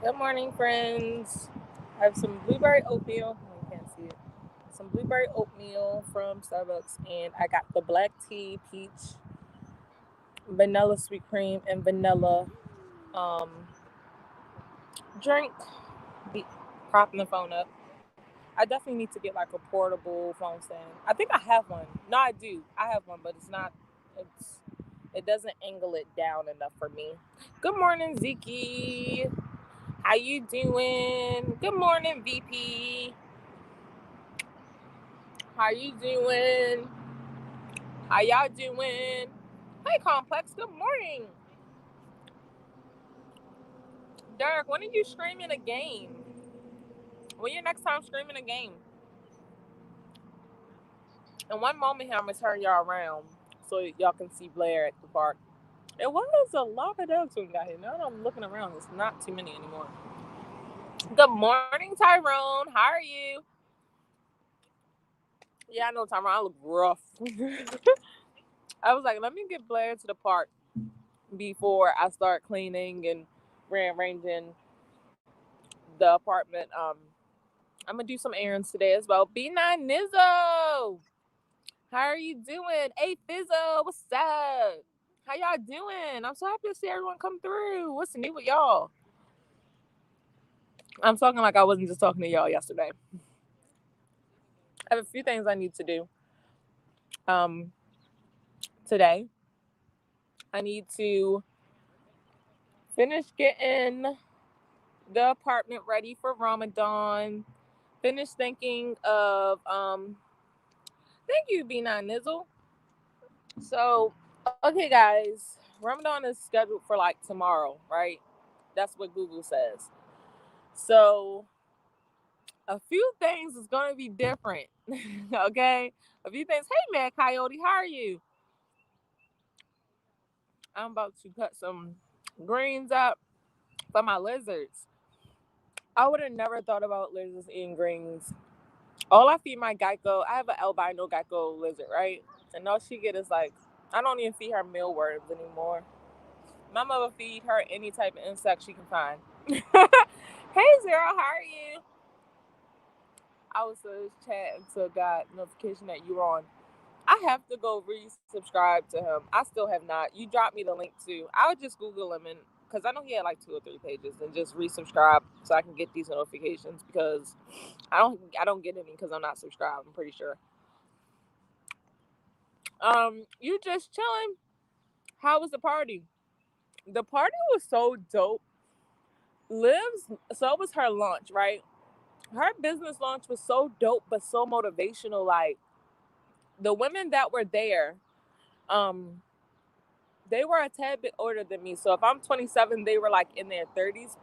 Good morning, friends. I have some blueberry oatmeal. Oh, you can't see it. Some blueberry oatmeal from Starbucks, and I got the black tea, peach, vanilla sweet cream, and vanilla um, drink. Be propping the phone up. I definitely need to get like a portable phone stand. I think I have one. No, I do. I have one, but it's not. It's it doesn't angle it down enough for me. Good morning, Zeke. How you doing? Good morning, VP. How you doing? How y'all doing? Hey, Complex. Good morning, Derek. When are you streaming a game? When you next time streaming a game? In one moment here, I'm gonna turn y'all around so y'all can see Blair at the park. It was a lot of dogs when we got here. Now that I'm looking around, it's not too many anymore. Good morning, Tyrone. How are you? Yeah, I know, Tyrone. I look rough. I was like, let me get Blair to the park before I start cleaning and rearranging the apartment. I'm gonna do some errands today as well. B9 Nizzo, how are you doing? Hey Fizzo, what's up? How y'all doing? I'm so happy to see everyone come through. What's new with y'all? I'm talking like I wasn't just talking to y'all yesterday. I have a few things I need to do. Um, Today I need to finish getting the apartment ready for Ramadan. Finish thinking of thank you, B9 Nizzle. So, okay, guys, Ramadan is scheduled for like tomorrow, right? That's what Google says. So, a few things is going to be different, okay? A few things. Hey, man, Coyote, how are you? I'm about to cut some greens up for my lizards. I would have never thought about lizards eating greens. All I feed my gecko, I have an albino gecko lizard, right? And all she get is like, I don't even feed her mealworms anymore. My mother feed her any type of insect she can find. Hey Zero, how are you? I was chatting to God notification that you were on. I have to go resubscribe to him. I still have not. You dropped me the link too. I would just Google him and because I know he had like 2 or 3 pages and just resubscribe so I can get these notifications because I don't get any because I'm not subscribed. I'm pretty sure. You just chilling? How was the party? The party was so dope. Liv's so it was her launch, right? Her business launch was so dope but so motivational. Like the women that were there, um, they were a tad bit older than me. So if I'm 27, they were like in their 30s,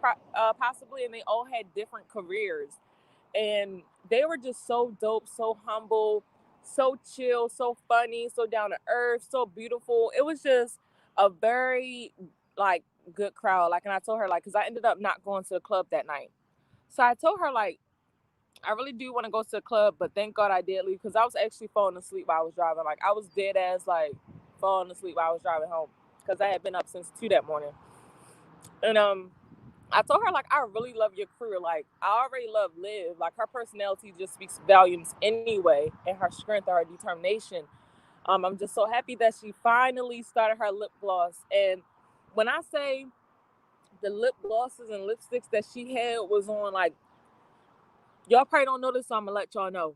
possibly, and they all had different careers. And they were just so dope, so humble, so chill, so funny, so down to earth, so beautiful. It was just a very like good crowd. Like, and I told her like, because I ended up not going to the club that night. So I told her like, I really do want to go to the club, but thank God I did leave because I was actually falling asleep while I was driving. Like I was dead ass like falling asleep while I was driving home because I had been up since 2 that morning. And I told her like I really love your crew. Like I already love Liv. Like her personality just speaks volumes anyway, and her strength and her determination. I'm just so happy that she finally started her lip gloss. And when I say the lip glosses and lipsticks that she had was on, like y'all probably don't know this, so I'm gonna let y'all know.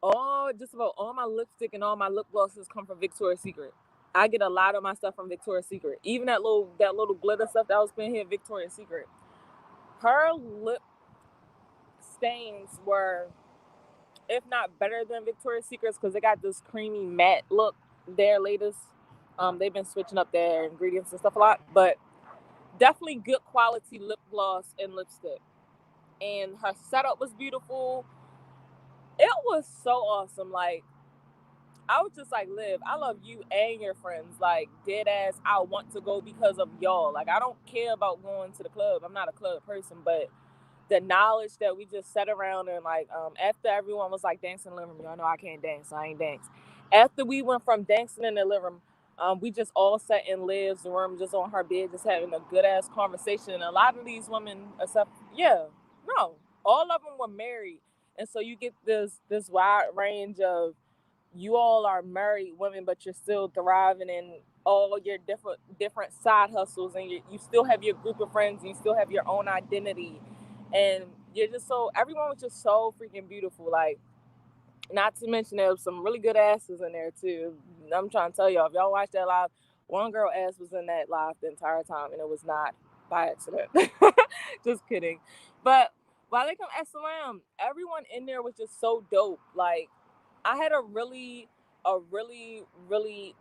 All just about all my lipstick and all my lip glosses come from Victoria's Secret. I get a lot of my stuff from Victoria's Secret. Even that little glitter stuff that was put in here, Victoria's Secret. Her lip stains were, if not better than Victoria's Secrets, because they got this creamy matte look. Their latest, they've been switching up their ingredients and stuff a lot, but definitely good quality lip gloss and lipstick. And her setup was beautiful. It was so awesome. Like I was just like, Liv, I love you and your friends. Like, dead ass, I want to go because of y'all. Like, I don't care about going to the club. I'm not a club person, but the knowledge that we just sat around and like, after everyone was like dancing in the living room, y'all know I can't dance, so I ain't dance. After we went from dancing in the living room, We just all sat in Liv's room, just on her bed, just having a good ass conversation. And a lot of these women, except no, all of them were married, and so you get this wide range of, you all are married women, but you're still thriving in all your different side hustles, and you still have your group of friends, and you still have your own identity, and you're just so, everyone was just so freaking beautiful. Like, not to mention there was some really good asses in there too. I'm trying to tell y'all, if y'all watch that live, one girl ass was in that live the entire time, and it was not by accident. Just kidding. But Walaikum Assalam, everyone in there was just so dope. Like, I had a really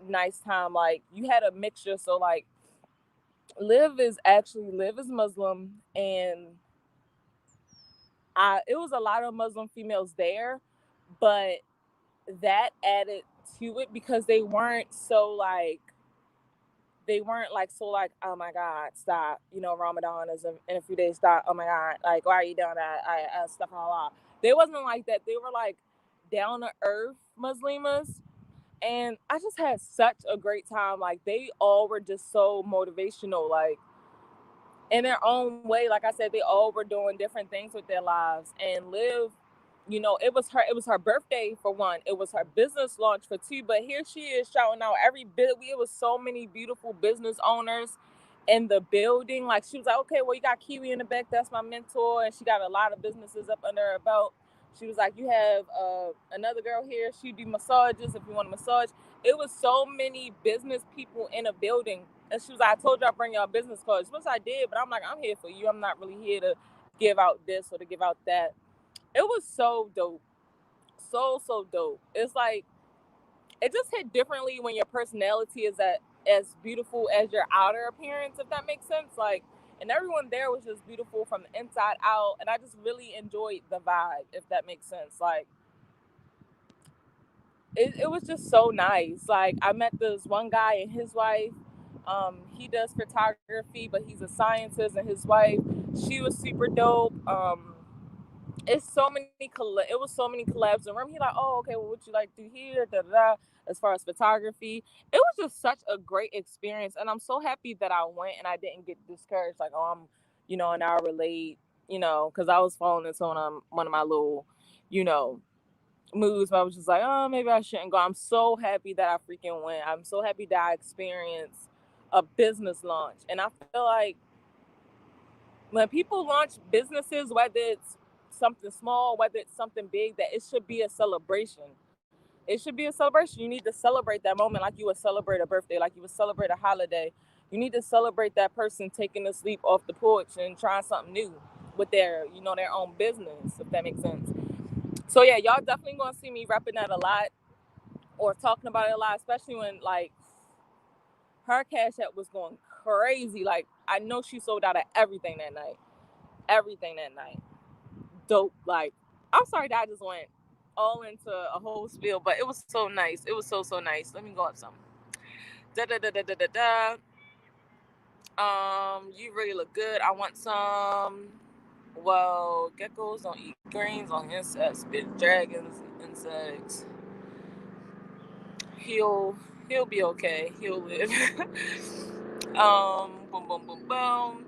nice time. Like, you had a mixture. So like, Liv is Muslim, and it was a lot of Muslim females there, but that added to it because they weren't like so like, oh my god, stop, Ramadan is in a few days, stop, oh my god, like, why are you doing that, I stuff all. They wasn't like that. They were like down to earth Muslimas, and I just had such a great time. Like, they all were just so motivational, like, in their own way. Like I said, they all were doing different things with their lives. And Liv, it was her birthday for one. It was her business launch for two. But here she is shouting out every bit. It was so many beautiful business owners in the building. Like, she was like, okay, well, you got Kiwi in the back. That's my mentor. And she got a lot of businesses up under her belt. She was like, you have another girl here. She do massages if you want a massage. It was so many business people in a building. And she was like, I told y'all bring y'all business cards, which I did. But I'm like, I'm here for you. I'm not really here to give out this or to give out that. It was so dope. So dope. It's like, it just hit differently when your personality is as beautiful as your outer appearance, if that makes sense. Like, and everyone there was just beautiful from the inside out, and I just really enjoyed the vibe, if that makes sense. Like, it was just so nice. Like, I met this one guy and his wife. He does photography, but he's a scientist, and his wife, she was super dope. It was so many collabs in the room. He like, oh, okay, well, what you like to do here, da, da, da, as far as photography. It was just such a great experience, and I'm so happy that I went and I didn't get discouraged, like, oh, I'm, an hour late, because I was falling into one of my little, you know moods, but I was just like, oh, maybe I shouldn't go. I'm so happy that I freaking went. I'm so happy that I experienced a business launch. And I feel like when people launch businesses, whether it's something small, whether it's something big, that it should be a celebration. It should be a celebration. You need to celebrate that moment like you would celebrate a birthday, like you would celebrate a holiday. You need to celebrate that person taking a sleep off the porch and trying something new with their own business, if that makes sense. So yeah, y'all definitely gonna see me repping that a lot or talking about it a lot, especially when like her Cash App was going crazy. Like, I know she sold out of everything that night. Everything that night. Dope. Like, I'm sorry that I just went all into a whole spiel, but it was so nice. It was so nice. Let me go up some. Da da da da da da da. You really look good. I want some. Well, geckos don't eat greens on insects, spit dragons, insects. He'll be okay. He'll live. Boom boom boom boom.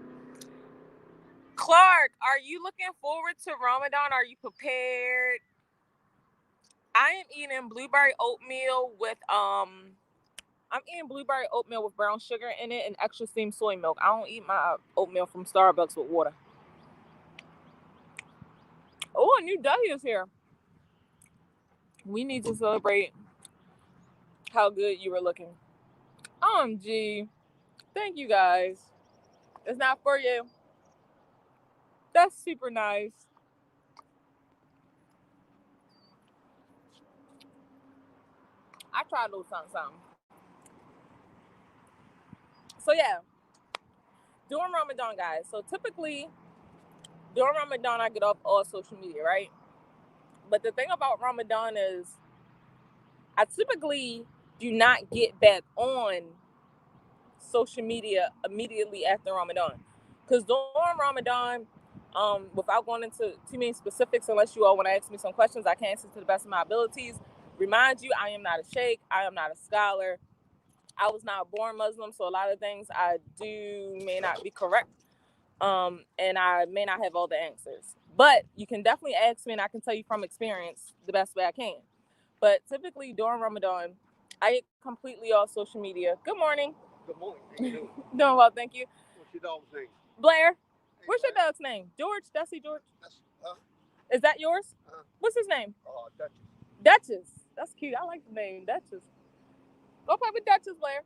Clark, are you looking forward to Ramadan? Are you prepared? I am eating blueberry oatmeal with I'm eating blueberry oatmeal with brown sugar in it and extra steamed soy milk. I don't eat my oatmeal from Starbucks with water. Oh, a new deli is here. We need to celebrate how good you were looking. OMG. Thank you guys. It's not for you. That's super nice. I tried a little something. So yeah, during Ramadan, guys. So typically during Ramadan, I get off all social media, right? But the thing about Ramadan is I typically do not get back on social media immediately after Ramadan. Because during Ramadan, without going into too many specifics, unless you all want to ask me some questions, I can answer to the best of my abilities. Remind you, I am not a sheikh. I am not a scholar. I was not born Muslim, so a lot of things I do may not be correct. And I may not have all the answers. But you can definitely ask me and I can tell you from experience the best way I can. But typically during Ramadan, I get completely off social media. Good morning. Good morning. How you doing? Doing well, thank you. What's your dog's name? Blair. Hey, What's your Blair. dog's name? George? Dusty George? That's Is that yours? uh, What's his name? Dutchess. Duchess. That's cute. I like the name Duchess. Go play with Duchess, Blair.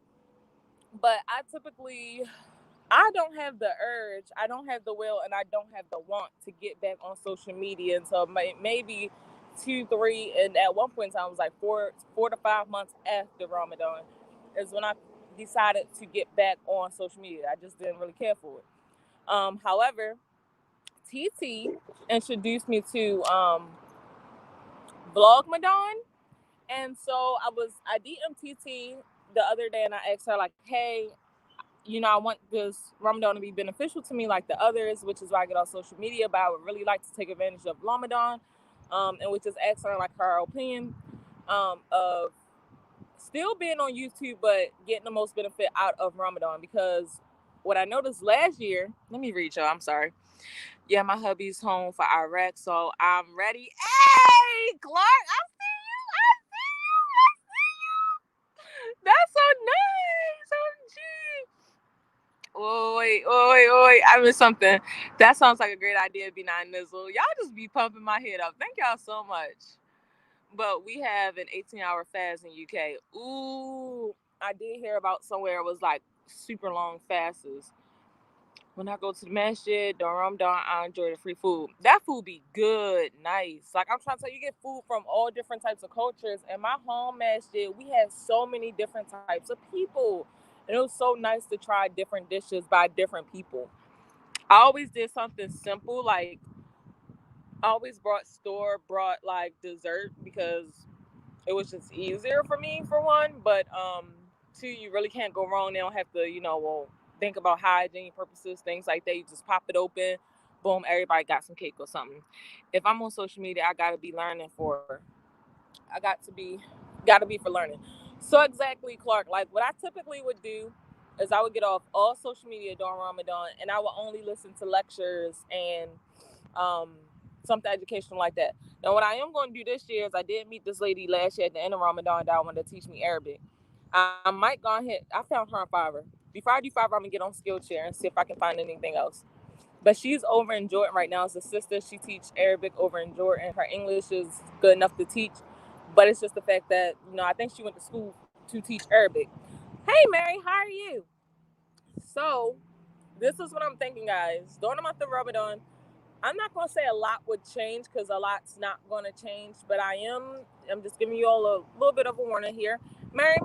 But I don't have the urge, I don't have the will, and I don't have the want to get back on social media until maybe 2, 3, and at one point in time it was like 4 to 5 months after Ramadan is when I decided to get back on social media. I just didn't really care for it. However, TT introduced me to Vlogmadan, and so I DM'd TT the other day and I asked her like, hey, I want this Ramadan to be beneficial to me like the others, which is why I get on social media, but I would really like to take advantage of Ramadan, and which is asking like her opinion of still being on YouTube, but getting the most benefit out of Ramadan. Because what I noticed last year, let me read y'all, I'm sorry. Yeah, my hubby's home for Iraq, so I'm ready. Hey, Clark, I see you, I see you, I see you. That's so nice, OMG. Oi. I missed something. That sounds like a great idea, B9 Nizzle. Y'all just be pumping my head up. Thank y'all so much. But we have an 18-hour fast in UK. Ooh, I did hear about somewhere it was like super long fasts. When I go to the masjid during Ramadan, I enjoy the free food. That food be good, nice. Like I'm trying to tell you, get food from all different types of cultures. And my home masjid, we had so many different types of people. And it was so nice to try different dishes by different people. I always did something simple, like I always brought like dessert because it was just easier for me for one. But two, you really can't go wrong. They don't have to, think about hygiene purposes, things like that. You just pop it open, boom, everybody got some cake or something. If I'm on social media, I gotta be learning for I gotta be for learning. So exactly, Clark, like what I typically would do is I would get off all social media during Ramadan and I would only listen to lectures and um something educational like that. Now what I am going to do this year is I did meet this lady last year at the end of Ramadan that wanted to teach me Arabic. I might go ahead. I found her on Fiverr. Before I do Fiverr, I'm gonna get on Skillshare and see if I can find anything else. But she's over in Jordan right now as a sister. She teaches Arabic over in Jordan. Her English is good enough to teach, but it's just the fact that I think she went to school to teach Arabic. Hey Mary, how are you? So this is what I'm thinking, guys. During the month of Ramadan, I'm not gonna say a lot would change because a lot's not gonna change, but I'm just giving you all a little bit of a warning here. Mary,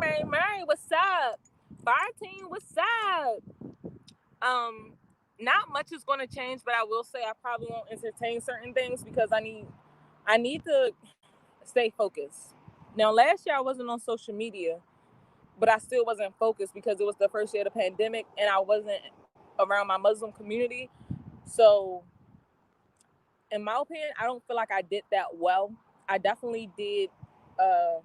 what's up? Fire team, what's up? Um, Not much is gonna change, but I will say I probably won't entertain certain things because I need to stay focused. Now last year I wasn't on social media, but I still wasn't focused because it was the first year of the pandemic and I wasn't around my Muslim community. So in my opinion, I don't feel like I did that well. I definitely did. Uh,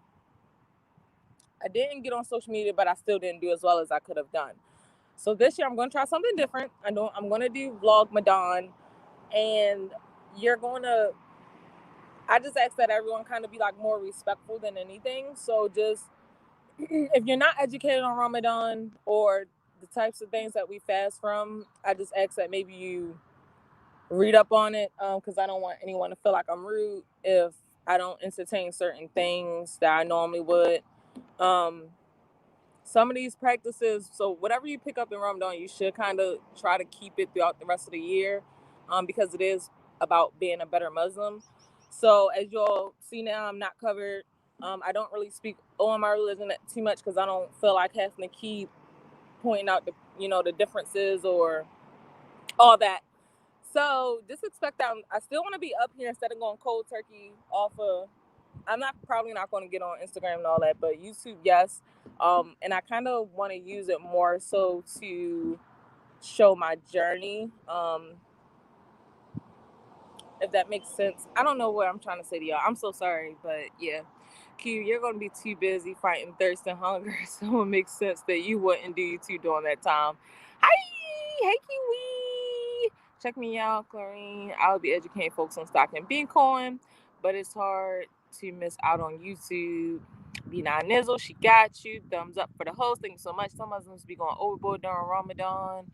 I didn't get on social media, but I still didn't do as well as I could have done. So this year, I'm going to try something different. I'm going to do Vlogmadan, and you're going to. I just ask that everyone kind of be like more respectful than anything. So just if you're not educated on Ramadan or the types of things that we fast from, I just ask that maybe you read up on it because I don't want anyone to feel like I'm rude if I don't entertain certain things that I normally would. Um, some of these practices, so whatever you pick up in Ramadan, you should kind of try to keep it throughout the rest of the year because it is about being a better Muslim. So as y'all see now, I'm not covered. I don't really speak on my religion too much because I don't feel like having to keep pointing out the differences or all that. So just expect that I still want to be up here instead of going cold turkey off of. I'm probably not going to get on Instagram and all that, but YouTube, yes. And I kind of want to use it more so to show my journey. If if that makes sense. I don't know what I'm trying to say to y'all. I'm so sorry, but yeah. Q, you're going to be too busy fighting thirst and hunger, so it makes sense that you wouldn't do YouTube during that time. Hi! Hey, Kiwi! Check me out, Clarine. I'll be educating folks on stock and Bitcoin, but it's hard to miss out on YouTube. B9 Nizzle, she got you. Thumbs up for the host. Thank you so much. Some Muslims be going overboard during Ramadan.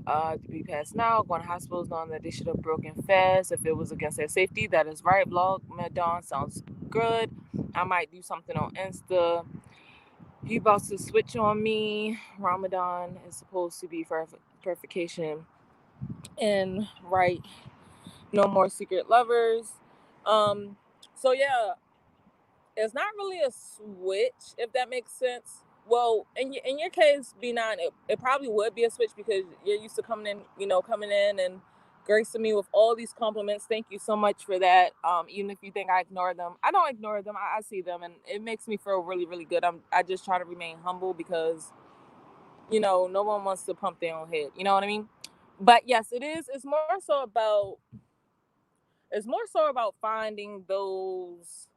To be passed now, going to hospitals knowing that they should have broken fast if it was against their safety. That is right. Vlog Madon sounds good. I might do something on Insta. He about to switch on me. Ramadan is supposed to be for purification. And right, no more secret lovers. So yeah, it's not really a switch, if that makes sense. Well, in your case, B9, it probably would be a switch because you're used to coming in and gracing me with all these compliments. Thank you so much for that. Even if you think I ignore them, I don't ignore them. I see them, and it makes me feel really, really good. I just try to remain humble because no one wants to pump their own head. You know what I mean? But yes, it is. It's more so about finding those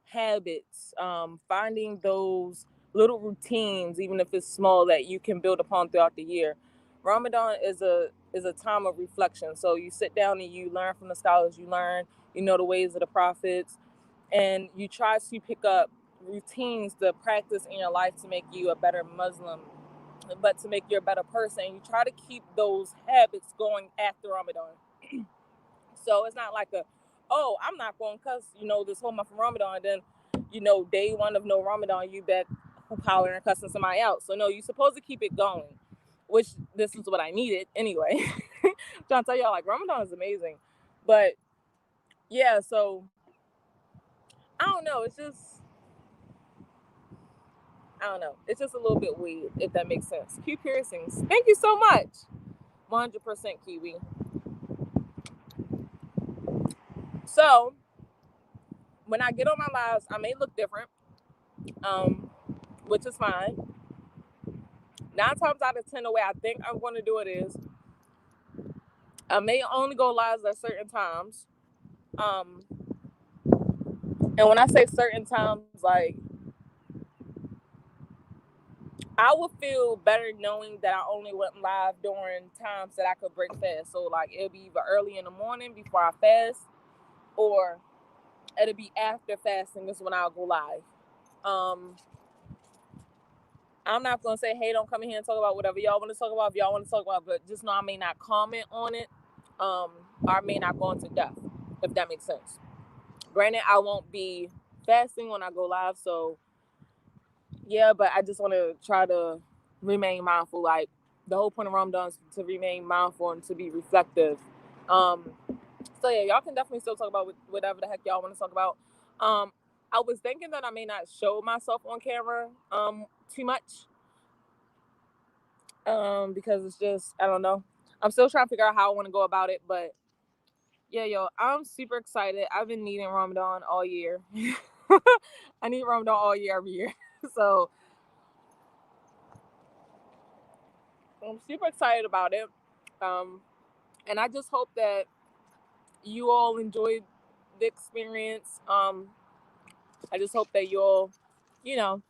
habits, finding those little routines, even if it's small, that you can build upon throughout the year. Ramadan is a time of reflection. So you sit down and you learn from the scholars, the ways of the prophets, and you try to pick up routines to practice in your life to make you a better Muslim, but to make you a better person. You try to keep those habits going after Ramadan. So it's not like I'm not going to cuss, this whole month of Ramadan. Then, day one of no Ramadan, you bet hollering and cussing somebody out. So no, you're supposed to keep it going, which this is what I needed anyway. I'm trying to tell y'all, like, Ramadan is amazing. But yeah, so I don't know. I don't know. It's just a little bit weird, if that makes sense. Q piercings. Thank you so much. 100% Kiwi. So when I get on my lives, I may look different, which is fine. 9 times out of 10, the way I think I'm going to do it is I may only go lives at certain times. And when I say certain times, like, I would feel better knowing that I only went live during times that I could break fast. So, like, it'll be either early in the morning before I fast, or it'll be after fasting is when I'll go live. I'm not going to say, hey, don't come in here and talk about whatever y'all want to talk about. If y'all want to talk about, but just know I may not comment on it. I may not go into depth, if that makes sense. Granted, I won't be fasting when I go live, so yeah, but I just want to try to remain mindful. Like, the whole point of Ramadan is to remain mindful and to be reflective. So yeah, y'all can definitely still talk about whatever the heck y'all want to talk about. I was thinking that I may not show myself on camera too much, because it's just, I don't know. I'm still trying to figure out how I want to go about it, but yeah, yo, I'm super excited. I've been needing Ramadan all year. I need Ramadan all year, every year. So I'm super excited about it. And I just hope that you all enjoyed the experience. I just hope that you all, you know,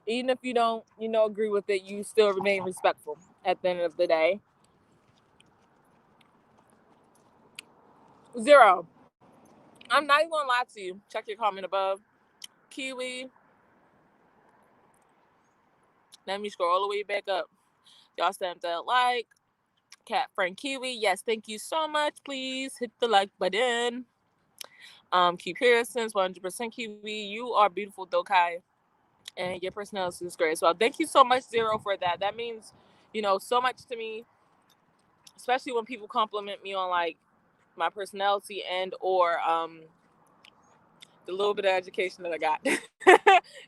even if you don't, agree with it, you still remain respectful at the end of the day. 0. I'm not even gonna lie to you. Check your comment above. Kiwi. Let me scroll all the way back up. Y'all stamp that like. Cat Friend Kiwi. Yes, thank you so much. Please hit the like button. Q Pearsons, 100% Kiwi. You are beautiful, Dokai. And your personality is great as well. Thank you so much, 0, for that. That means, so much to me, especially when people compliment me on, like, my personality and or the little bit of education that I got.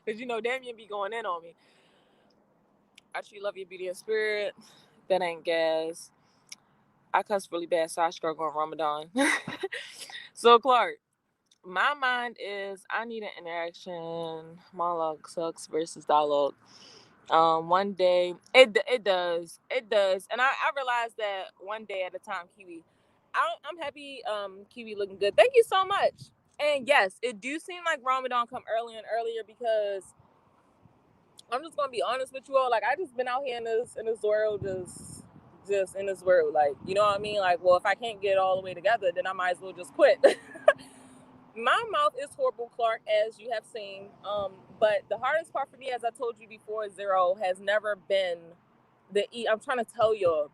Because, Damien be going in on me. I truly love your beauty and spirit. That ain't gas. I cuss really bad, so I struggle on Ramadan. So, Clark, my mind is I need an interaction. Monologue sucks versus dialogue. One day it does, and I realized that one day at a time, Kiwi. I'm happy Kiwi looking good. Thank you so much. And yes, it do seem like Ramadan come earlier and earlier because I'm just gonna be honest with you all. Like I just been out here in this world, just in this world. Like, you know what I mean? Like, well, if I can't get it all the way together, then I might as well just quit. My mouth is horrible, Clark, as you have seen. But the hardest part for me, as I told you before, Zero, has never been the eat. I'm trying to tell y'all,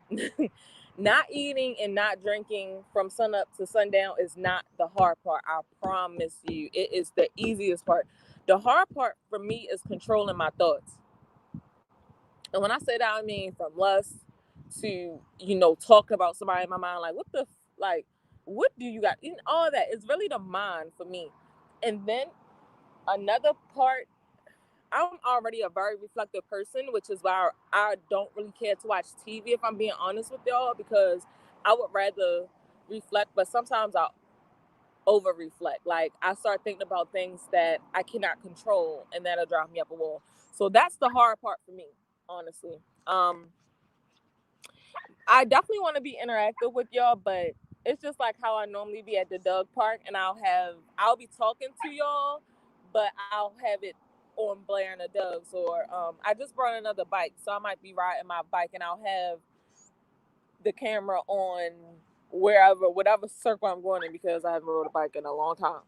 not eating and not drinking from sun up to sundown is not the hard part. I promise you, it is the easiest part. The hard part for me is controlling my thoughts. And when I say that, I mean from lust to, talking about somebody in my mind, like, like, what do you got? All that. It's really the mind for me. And then another part, I'm already a very reflective person, which is why I don't really care to watch TV, if I'm being honest with y'all, because I would rather reflect, but sometimes I over reflect. Like I start thinking about things that I cannot control and that'll drive me up a wall. So that's the hard part for me, honestly. I definitely want to be interactive with y'all, but it's just like how I normally be at the dog park and I'll be talking to y'all, but I'll have it on blaring the dogs, or I just brought another bike, so I might be riding my bike and I'll have the camera on whatever circle I'm going in, because I haven't rode a bike in a long time.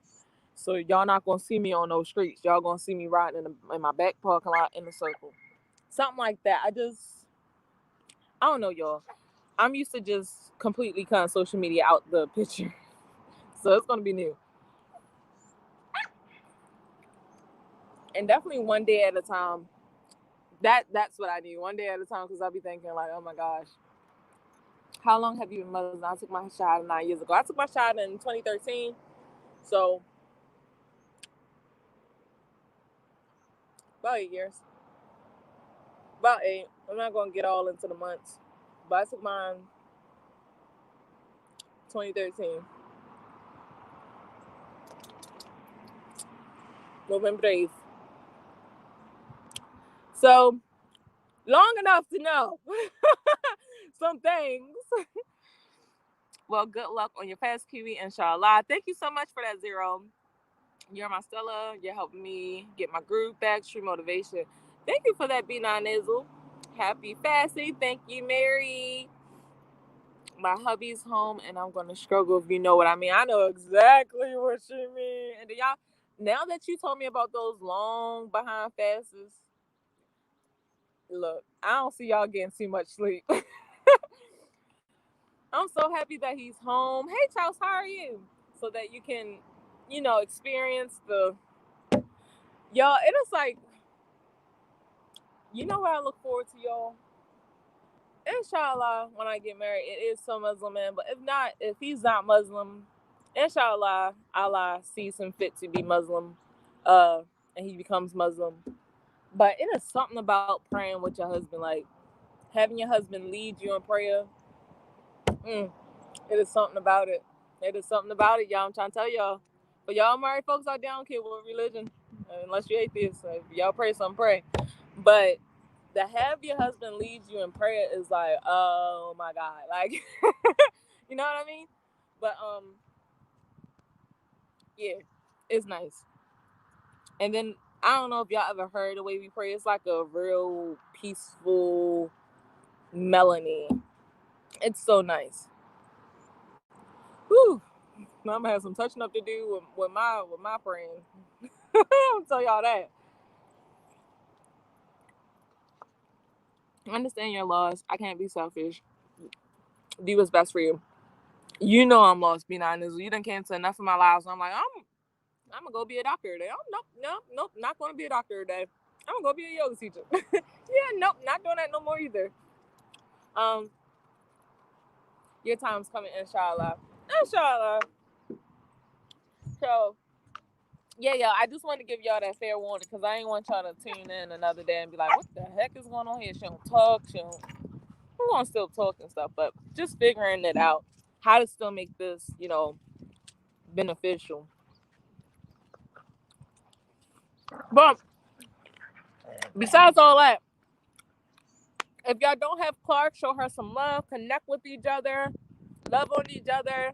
So y'all not gonna see me on those streets. Y'all gonna see me riding in my back parking lot in a circle, something like that. I don't know, y'all. I'm used to just completely cutting social media out the picture, so it's gonna be new. And definitely one day at a time. That's what I need, one day at a time, because I'll be thinking like, oh my gosh, how long have you been Muslim? I took my shot 9 years ago. I took my shot in 2013, so about 8 years. About 8. I'm not gonna get all into the months, but I took mine 2013, November 8th. So long enough to know some things. Well, good luck on your fast, Kiwi, inshallah. Thank you so much for that, Zero. You're my Stella. You're helping me get my groove back, true motivation. Thank you for that, B9 Nizzle. Happy fasting. Thank you, Mary. My hubby's home and I'm going to struggle, if you know what I mean. I know exactly what you mean. And then y'all, now that you told me about those long behind fasts, look, I don't see y'all getting too much sleep. I'm so happy that he's home. Hey, Charles, how are you? So that you can, experience y'all. It is like, you know what I look forward to, y'all? Inshallah, when I get married, it is some Muslim man. But if he's not Muslim, inshallah, Allah sees him fit to be Muslim, and he becomes Muslim. But it is something about praying with your husband, like having your husband lead you in prayer. It is something about it. It is something about it, y'all. I'm trying to tell y'all. But y'all married folks out there, I don't care what religion, unless you're atheist. So if y'all pray, some pray. But to have your husband lead you in prayer is like, oh my God. Like, you know what I mean? But yeah, it's nice. And then I don't know if y'all ever heard the way we pray. It's like a real peaceful melody. It's so nice. Whew. I'm gonna have some touching up to do with my praying. I'll tell y'all that. I understand your loss. I can't be selfish. Do what's best for you. You know I'm lost, B9 Nizzle. You done came to enough of my lives. I'm like, I'm gonna go be a doctor today. Oh, nope, not gonna be a doctor today. I'm gonna go be a yoga teacher. Yeah, nope, not doing that no more either. Your time's coming, inshallah. Inshallah. So, yeah, I just wanted to give y'all that fair warning, because I ain't want y'all to tune in another day and be like, what the heck is going on here? She don't talk. We're gonna still talk and stuff, but just figuring it out, how to still make this, beneficial. But besides all that, if y'all don't have Clark, show her some love, connect with each other. love on each other.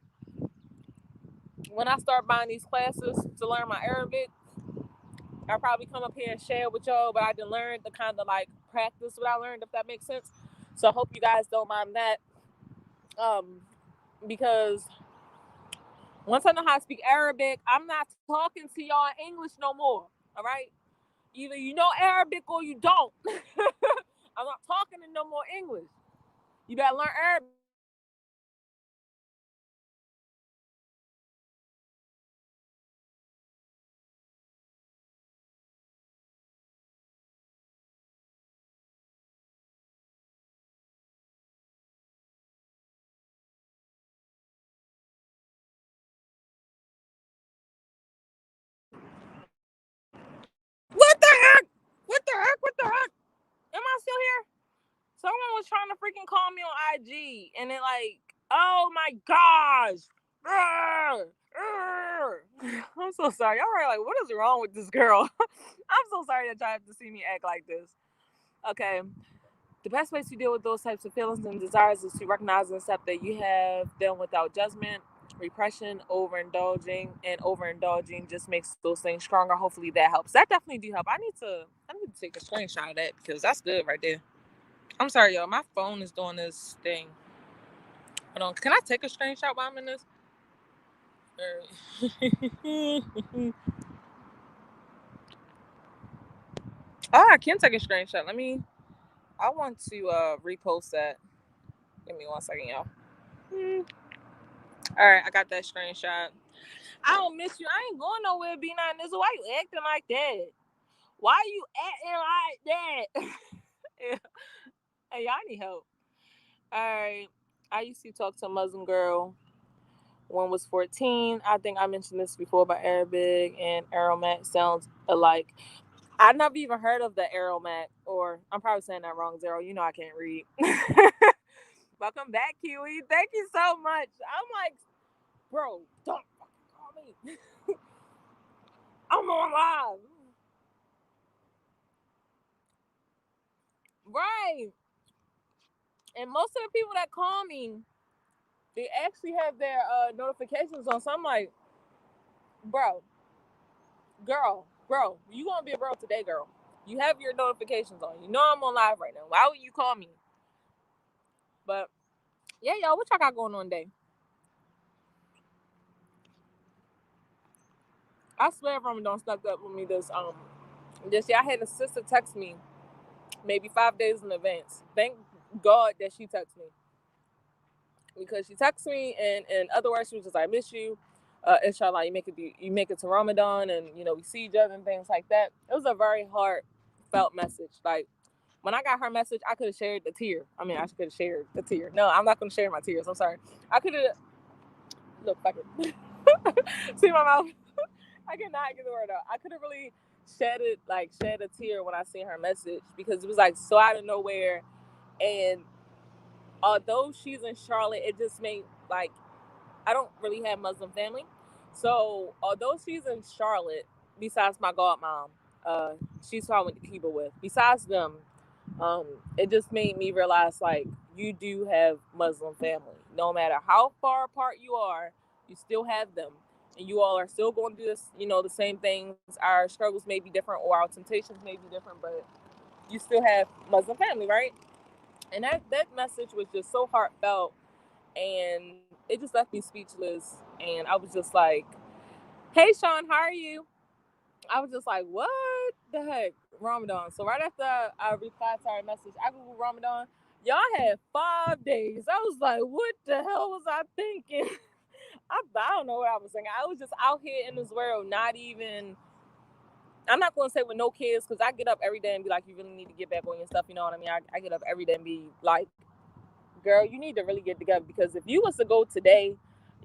When I start buying these classes to learn my Arabic, I'll probably come up here and share with y'all, but I didn't learn the kind of like practice what I learned, if that makes sense. So I hope you guys don't mind that. Because once I know how to speak Arabic, I'm not talking to y'all in English no more. All right? Either you know Arabic or you don't. I'm not talking in no more English. You better learn Arabic. What the heck? What the heck? What the heck? Am I still here? Someone was trying to freaking call me on IG, and it like, oh my gosh. I'm so sorry. Y'all are like, what is wrong with this girl? I'm so sorry that y'all have to see me act like this. Okay. The best way to deal with those types of feelings and desires is to recognize and accept that you have them without judgment. Repression, overindulging just makes those things stronger. Hopefully that helps. That definitely do help. I need to take a screenshot of that because that's good right there. I'm sorry, y'all. My phone is doing this thing. Hold on. Can I take a screenshot while I'm in this? Oh, I can take a screenshot. I want to repost that. Give me 1 second, y'all. All right, I got that screenshot. I don't miss you. I ain't going nowhere, B9. Why you acting like that? Why you acting like that? Hey, y'all need help. All right. I used to talk to a Muslim girl. One was 14. I think I mentioned this before about Arabic and Aromat sounds alike. I never even heard of the Aromat, or I'm probably saying that wrong, Zero. You know I can't read. Welcome back, Kiwi. Thank you so much. I'm like, bro, don't fucking call me. I'm on live. Right. And most of the people that call me, they actually have their notifications on. So I'm like, bro, bro, you gonna be a bro today, girl. You have your notifications on. You know I'm on live right now. Why would you call me? But yeah, y'all, what y'all got going on today? I swear Ramadan stuck up with me this year. I had a sister text me maybe 5 days in advance. Thank God that she texted me. Because she texted me and in other words she was just like, I miss you. Inshallah, you make it to Ramadan and we see each other and things like that. It was a very heartfelt message. Like when I got her message, I could have shared the tear. I mean, I could have shared the tear. No, I'm not gonna share my tears. I'm sorry. I could have look fuck it. See my mouth? I cannot get the word out. I could have really shed a tear when I seen her message because it was like so out of nowhere. And although she's in Charlotte, it just made like I don't really have Muslim family. So although she's in Charlotte, besides my godmom, she's who I went to Cuba with. Besides them, um, it just made me realize like you do have Muslim family. No matter how far apart you are, you still have them. And you all are still going to do this, the same things. Our struggles may be different or our temptations may be different, but you still have Muslim family, right? And that message was just so heartfelt and it just left me speechless. And I was just like, "Hey, Sean, how are you?" I was just like, "What the heck, Ramadan?" So right after I replied to her message, I googled Ramadan. Y'all had 5 days. I was like, "What the hell was I thinking?" I don't know what I was thinking. I was just out here in this world, not even. I'm not going to say with no kids because I get up every day and be like, "You really need to get back on your stuff." You know what I mean? I get up every day and be like, girl, you need to really get together because if you was to go today,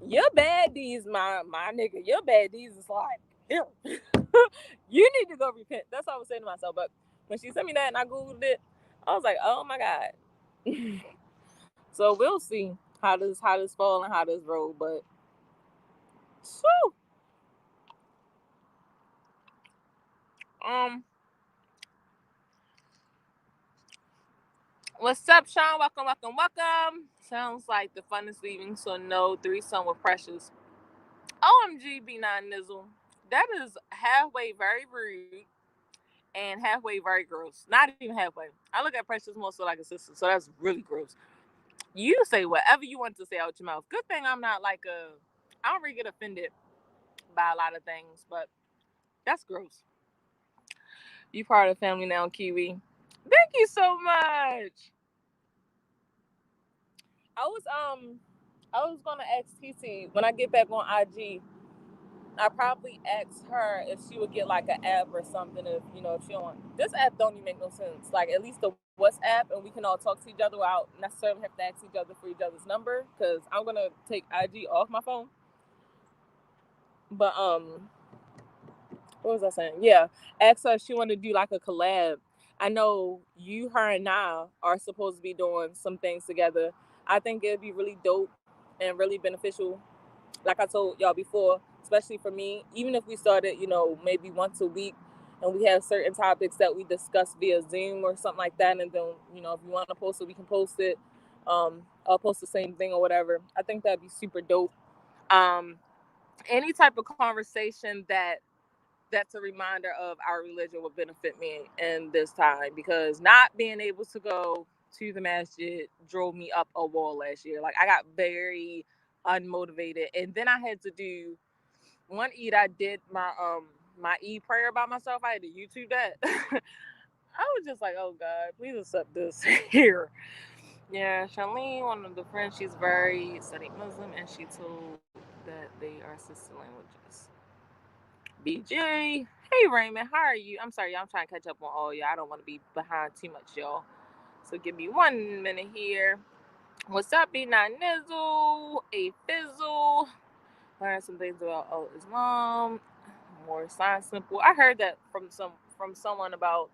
your bad deeds, my nigga, your bad deeds is like, here. You need to go repent. That's what I was saying to myself. But when she sent me that and I googled it, I was like, oh my god. So we'll see how this fall and how this roll. But so what's up, Sean? Welcome. Sounds like the funnest leaving, so no threesome with Precious. OMG, B9 Nizzle. That is halfway very rude and halfway very gross. Not even halfway. I look at Precious more so like a sister, so that's really gross. You say whatever you want to say out your mouth. Good thing I'm not like I don't really get offended by a lot of things, but that's gross. You part of the family now, Kiwi. Thank you so much. I was I was gonna ask TT when I get back on IG. I probably ask her if she would get like an app or something. If if she don't, this app don't even make no sense. Like at least the WhatsApp, and we can all talk to each other without necessarily have to ask each other for each other's number. Because I'm gonna take IG off my phone. But what was I saying? Yeah, ask her if she want to do like a collab. I know you, her, and I are supposed to be doing some things together. I think it'd be really dope and really beneficial. Like I told y'all before, especially for me, even if we started, maybe once a week, and we have certain topics that we discuss via Zoom or something like that, and then if you want to post it, we can post it. I'll post the same thing or whatever. I think that'd be super dope. Um, any type of conversation that's a reminder of our religion would benefit me in this time, because not being able to go to the masjid drove me up a wall last year. Like I got very unmotivated, and then I had to do one Eid. I did my Eid prayer by myself. I had to YouTube that. I was just like, oh God, please accept this here. Yeah, Charlene, one of the friends, she's very Sunni Muslim, and she told that they are sister languages. BJ. Hey Raymond, how are you? I'm sorry, y'all. I'm trying to catch up on all y'all. I don't want to be behind too much, y'all. So give me 1 minute here. What's up, B9 Nizzle? A Fizzle. Learn some things about Islam. More science simple. I heard that from someone about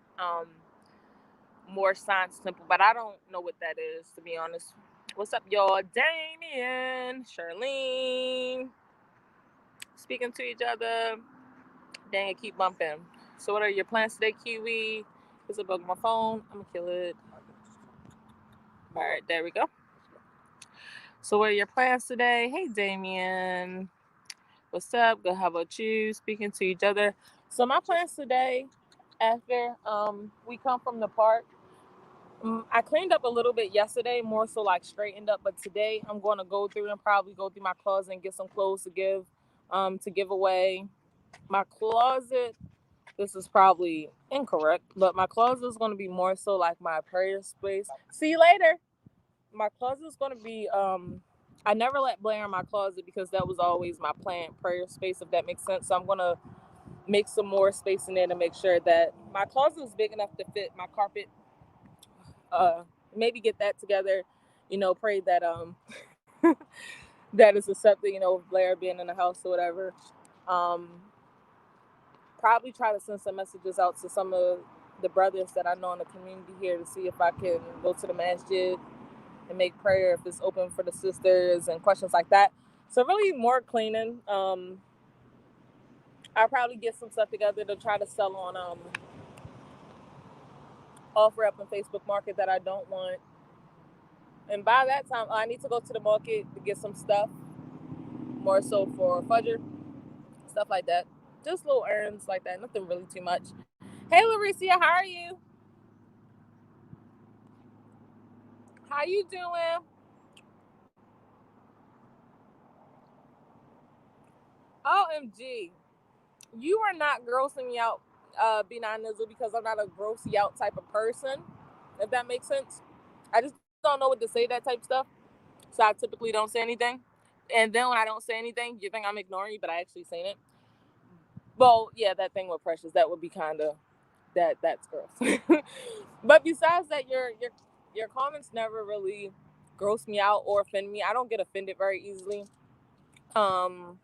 more science simple, but I don't know what that is, to be honest. What's up, y'all? Damien, Charlene. Speaking to each other. Dang it, keep bumping. So what are your plans today, Kiwi? Is a bug on my phone? I'm gonna kill it. All right, there we go. So what are your plans today? Hey, Damien. What's up? Good. How about you? Speaking to each other. So my plans today, after we come from the park, I cleaned up a little bit yesterday, more so like straightened up. But today I'm going to go through and probably go through my closet and get some clothes to give away. My closet, this is probably incorrect, but my closet is going to be more so like my prayer space. See you later. My closet is going to be I never let Blair in my closet because that was always my planned prayer space, if that makes sense. So I'm going to make some more space in there to make sure that my closet is big enough to fit my carpet. Maybe get that together, pray that that is accepted, with Blair being in the house or whatever. um Probably try to send some messages out to some of the brothers that I know in the community here to see if I can go to the masjid and make prayer if it's open for the sisters and questions like that. So really more cleaning. I'll probably get some stuff together to try to sell on offer up in Facebook Market that I don't want. And by that time, I need to go to the market to get some stuff, more so for Fudger, stuff like that. Just little errands like that, nothing really too much. Hey, Lauricia, how are you? How you doing? OMG. You are not grossing me out, B9 Nizzle, because I'm not a grossy out type of person, if that makes sense. I just don't know what to say, that type of stuff. So I typically don't say anything. And then when I don't say anything, you think I'm ignoring you, but I actually saying it. Well, yeah, that thing with Precious, that would be kind of that's gross. But besides that, your comments never really gross me out or offend me. I don't get offended very easily. Um,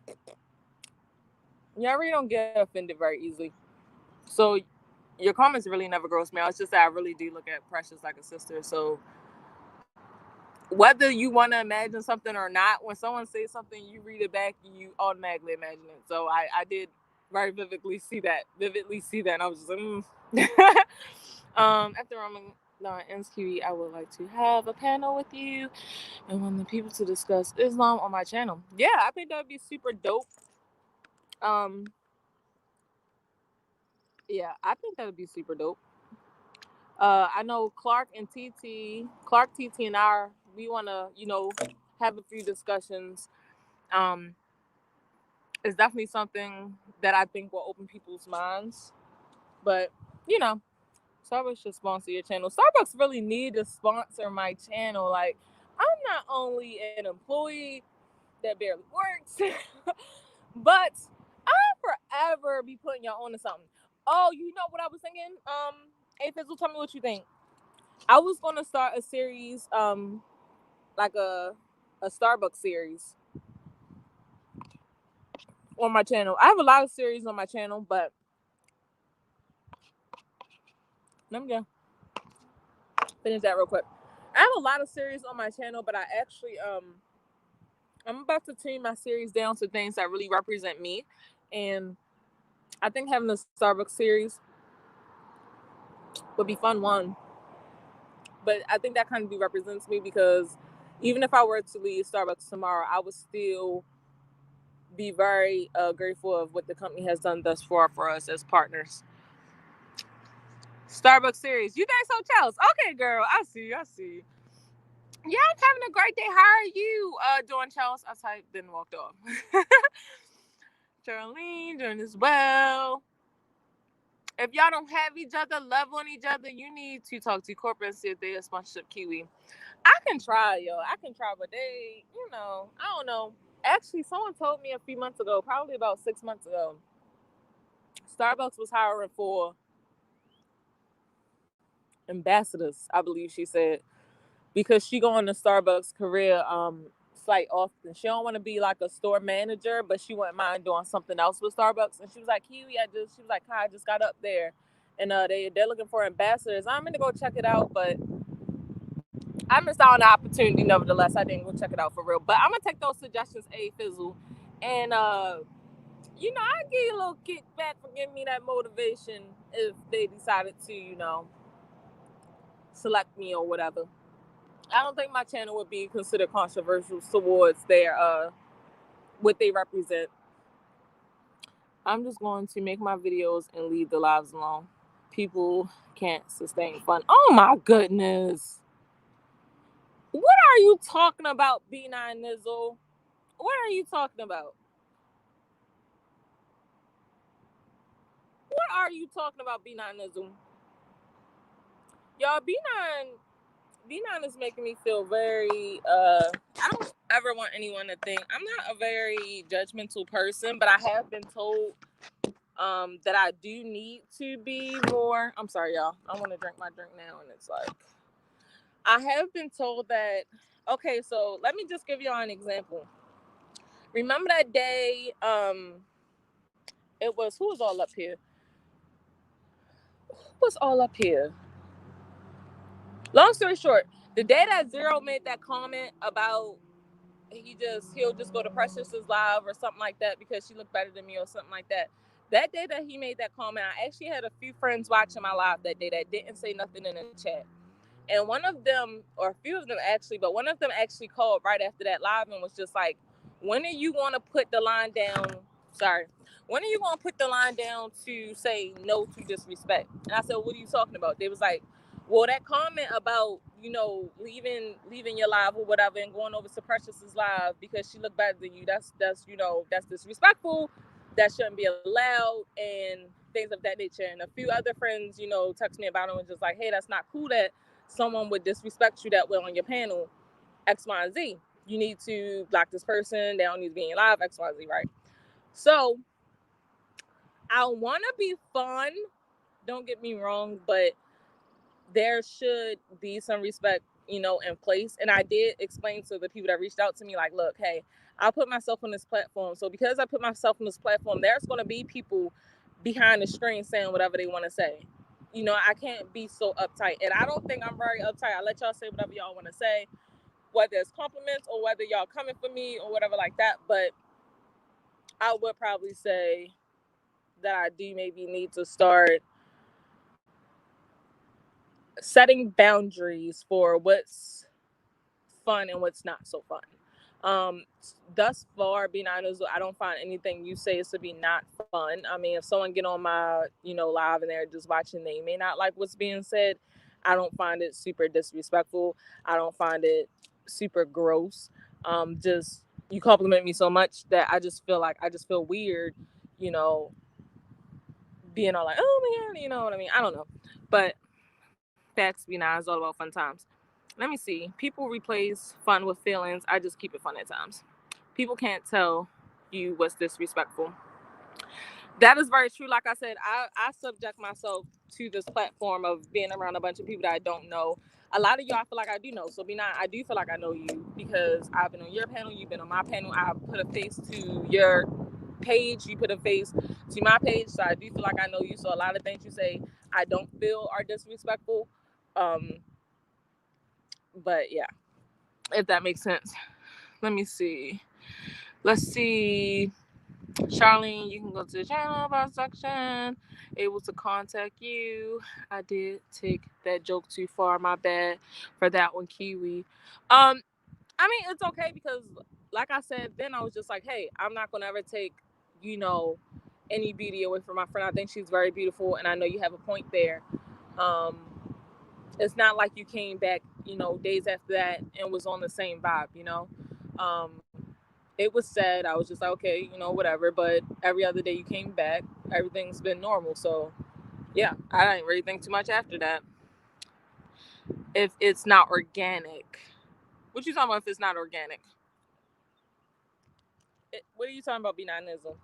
yeah, I really don't get offended very easily. So your comments really never gross me out. It's just that I really do look at Precious like a sister. So whether you want to imagine something or not, when someone says something, you read it back, you automatically imagine it. So I did very vividly see that, and I was just like, after Now, Kiwi, I would like to have a panel with you and want the people to discuss Islam on my channel. Yeah, I think that would be super dope. Yeah, I think that would be super dope. I know Clark, TT, and we want to, have a few discussions. It's definitely something that I think will open people's minds. But, Starbucks should sponsor your channel. Starbucks really need to sponsor my channel. Like, I'm not only an employee that barely works, but I forever be putting y'all on to something. Oh, you know what I was thinking? Hey Fizzle, tell me what you think. I was gonna start a series, like a Starbucks series on my channel. I have a lot of series on my channel, but let me go finish that real quick. I have a lot of series on my channel, but I actually I'm about to tune my series down to things that really represent me, and I think having a Starbucks series would be fun one. But I think that kind of represents me because even if I were to leave Starbucks tomorrow, I would still be very grateful of what the company has done thus far for us as partners. Starbucks series. You guys so jealous. Okay, girl. I see you. Yeah, I'm having a great day. How are you doing, Charles? I typed, then walked off. Charlene doing as well. If y'all don't have each other, love on each other, you need to talk to corporate and see if they are sponsorship Kiwi. I can try, yo. I can try, but they, I don't know. Actually, someone told me a few months ago, probably about 6 months ago, Starbucks was hiring for ambassadors, I believe she said, because she go into Starbucks career site often. She don't want to be like a store manager, but she wouldn't mind doing something else with Starbucks. And she was like, Kiwi, she was like, Kai, I just got up there, and they're looking for ambassadors. I'm gonna go check it out, but I missed out on the opportunity. Nevertheless, I didn't go check it out for real. But I'm gonna take those suggestions, A Fizzle, and I give you a little kickback for giving me that motivation if they decided to, select me or whatever. I don't think my channel would be considered controversial towards their what they represent. I'm just going to make my videos and leave the lives alone. People can't sustain fun. Oh my goodness. What are you talking about, B9 Nizzle? What are you talking about? What are you talking about, B9 Nizzle? Y'all, B9 is making me feel very I don't ever want anyone to think I'm not a very judgmental person, but I have been told that I do need to be more. I'm sorry, y'all. I want to drink my drink now, and it's like I have been told that. Okay, so let me just give y'all an example. Remember that day? It was who was all up here? Who was all up here? Long story short, the day that Zero made that comment about he'll just go to Precious's live or something like that because she looked better than me or something like that. That day that he made that comment, I actually had a few friends watching my live that day that didn't say nothing in the chat. And one of them, or a few of them actually, but one of them actually called right after that live and was just like, when are you going to put the line down? Sorry. When are you going to put the line down to say no to disrespect? And I said, what are you talking about? They was like, well, that comment about, leaving your live or whatever and going over to Precious's live because she looked better than you, that's disrespectful. That shouldn't be allowed and things of that nature. And a few other friends, text me about it and just like, hey, that's not cool that someone would disrespect you that way on your panel, X, Y, and Z. You need to block this person. They don't need to be in your live, X, Y, and Z, right? So I want to be fun. Don't get me wrong, but there should be some respect, in place. And I did explain to the people that reached out to me, like, look, hey, I put myself on this platform. So because I put myself on this platform, there's going to be people behind the screen saying whatever they want to say. I can't be so uptight. And I don't think I'm very uptight. I let y'all say whatever y'all want to say, whether it's compliments or whether y'all coming for me or whatever like that. But I would probably say that I do maybe need to start setting boundaries for what's fun and what's not so fun. Um, thus far, being honest, I don't find anything you say is to be not fun. I mean, if someone get on my, live and they're just watching, they may not like what's being said. I don't find it super disrespectful. I don't find it super gross. Just you compliment me so much that I just feel weird, you know, being all like, oh my god, you know what I mean? I don't know, but facts be nice. All about fun times. Let me see. People replace fun with feelings. I just keep it fun at times. People can't tell you what's disrespectful. That is very true. Like I said, I subject myself to this platform of being around a bunch of people that I don't know. A lot of you I feel like I do know. So I do feel like I know you because I've been on your panel, you've been on my panel. I put a face to your page, you put a face to my page. So I do feel like I know you. So a lot of things you say I don't feel are disrespectful. Um, but yeah, if that makes sense. Let me see. Let's see. Charlene, you can go to the channel about section. Able to contact you. I did take that joke too far. My bad for that one, Kiwi. I mean it's okay because, like I said, then I was just like, hey, I'm not gonna ever take, you know, any beauty away from my friend. I think she's very beautiful, and I know you have a point there. Um, it's not like you came back, days after that and was on the same vibe. Um, it was sad. I was just like, okay, whatever. But every other day you came back, everything's been normal. So yeah, I didn't really think too much after that. If it's not organic, what you talking about? If it's not organic, what are you talking about? B9ism.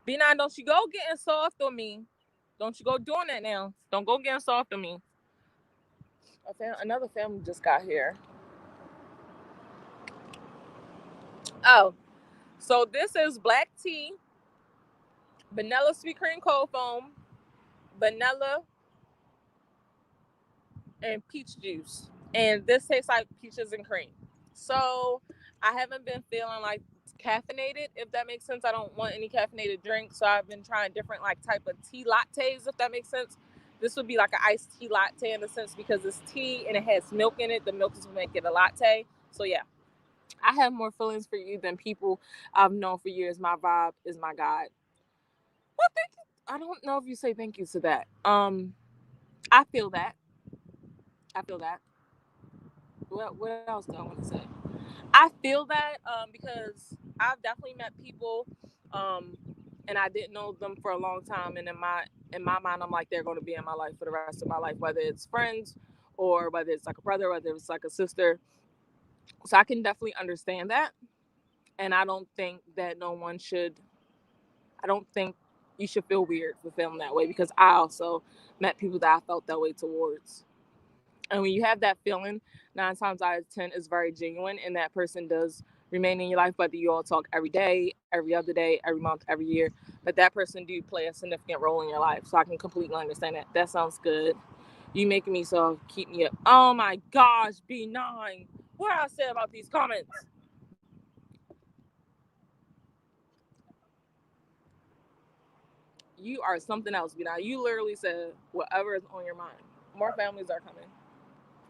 B9, don't you go getting soft on me. Don't you go doing that now. Don't go getting soft on me. Another family just got here. Oh, so this is black tea, vanilla sweet cream cold foam, vanilla and peach juice. And this tastes like peaches and cream. So I haven't been feeling like caffeinated, if that makes sense. I don't want any caffeinated drinks. So I've been trying different like type of tea lattes, if that makes sense. This would be like an iced tea latte in a sense because it's tea and it has milk in it. The milk is what make it a latte. So yeah. I have more feelings for you than people I've known for years. My vibe is my God. Well, thank you. I don't know if you say thank you to that. I feel that. I feel that. What else do I want to say? I feel that because I've definitely met people, um, and I didn't know them for a long time, and in my mind, I'm like they're going to be in my life for the rest of my life, whether it's friends or whether it's like a brother, whether it's like a sister. So I can definitely understand that, and I don't think that no one should. I don't think you should feel weird for feeling that way because I also met people that I felt that way towards. And when you have that feeling, 9 times out of 10 is very genuine, and that person does remain in your life, whether you all talk every day, every other day, every month, every year. But that person do play a significant role in your life. So I can completely understand that. That sounds good. You making me so keep me up. Oh my gosh, B9. What I said about these comments? You are something else, B9. You literally said whatever is on your mind. More families are coming.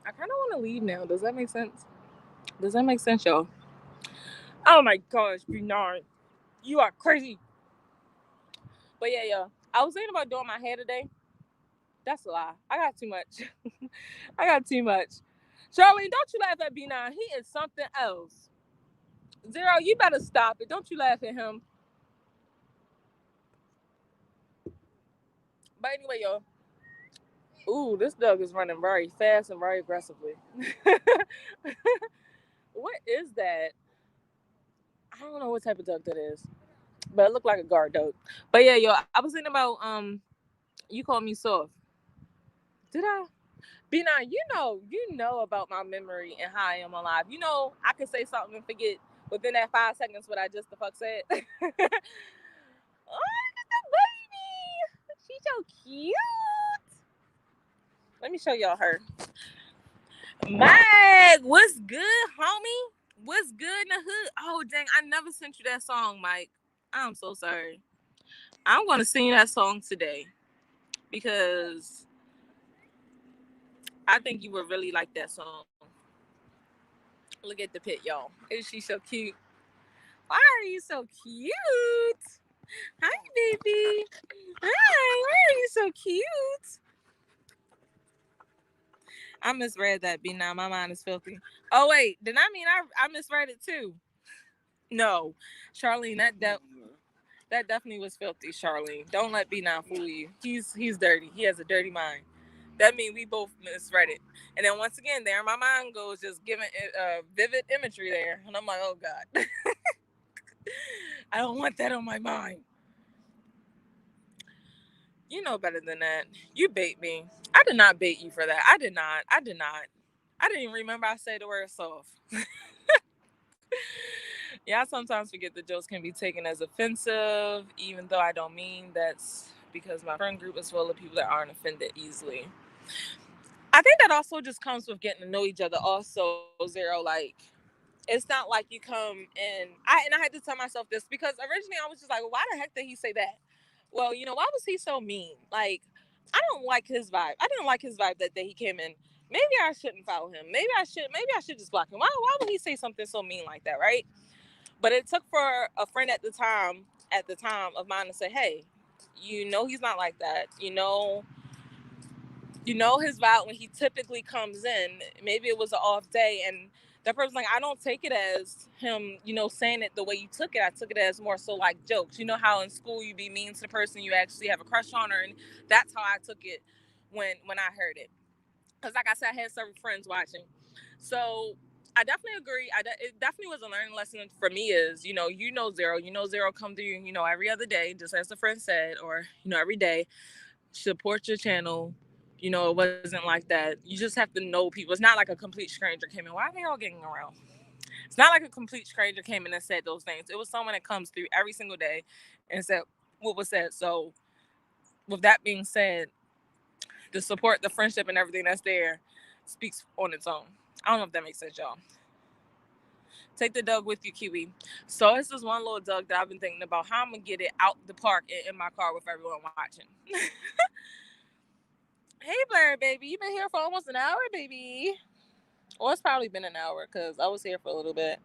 I kind of want to leave now. Does that make sense? Does that make sense, y'all? Oh my gosh, B9. You are crazy. But yeah, yeah. I was thinking about doing my hair today. That's a lie. I got too much. I got too much. Charlene, don't you laugh at B9. He is something else. Zero, you better stop it. Don't you laugh at him. But anyway, yo. Ooh, this dog is running very fast and very aggressively. What is that? I don't know what type of dog that is. But it looked like a guard dog. But yeah, yo, I was thinking about you called me soft. Did I? B9, you know about my memory and how I am alive. I can say something and forget within that 5 seconds what I just the fuck said. Oh, look at the baby. She's so cute. Let me show y'all her. Mike, what's good, homie? What's good in the hood? Oh, dang, I never sent you that song, Mike. I'm so sorry. I'm going to sing that song today because I think you would really like that song. Look at the pit, y'all. Is she so cute? Why are you so cute? Hi, baby. Hi, why are you so cute? I misread that, B. Now my mind is filthy. Oh, wait. Did I mean I misread it too? No. Charlene, that definitely was filthy, Charlene. Don't let B9 fool you. He's dirty. He has a dirty mind. That means we both misread it. And then once again, there my mind goes just giving vivid imagery there. And I'm like, oh God. I don't want that on my mind. You know better than that. You bait me. I did not bait you for that. I did not. I didn't even remember I said the word soft. Yeah, I sometimes forget the jokes can be taken as offensive, even though I don't mean that's because my friend group is full of people that aren't offended easily. I think that also just comes with getting to know each other. Also, Zero, like it's not like you come and I had to tell myself this because originally I was just like, well, why the heck did he say that? Well, why was he so mean? Like, I don't like his vibe. I didn't like his vibe that day he came in. Maybe I shouldn't follow him. Maybe I should just block him. Why would he say something so mean like that, right? But it took for a friend at the time of mine to say, hey, he's not like that. You know his vibe when he typically comes in. Maybe it was an off day, and that person's like, I don't take it as him, saying it the way you took it. I took it as more so like jokes. You know how in school you be mean to the person you actually have a crush on her, and that's how I took it when I heard it. Because like I said, I had several friends watching, so I definitely agree. It definitely was a learning lesson for me. Is Zero, Zero come through, every other day, just as the friend said, or every day support your channel. It wasn't like that. You just have to know people. It's not like a complete stranger came in. Why are they all getting around? It's not like a complete stranger came in and said those things. It was someone that comes through every single day and said what was said. So, with that being said, the support, the friendship, and everything that's there speaks on its own. I don't know if that makes sense, y'all. Take the Doug with you, Kiwi. So, it's this one little Doug that I've been thinking about how I'm going to get it out the park in my car with everyone watching. Hey, Blair, baby. You've been here for almost an hour, baby. Well, it's probably been an hour because I was here for a little bit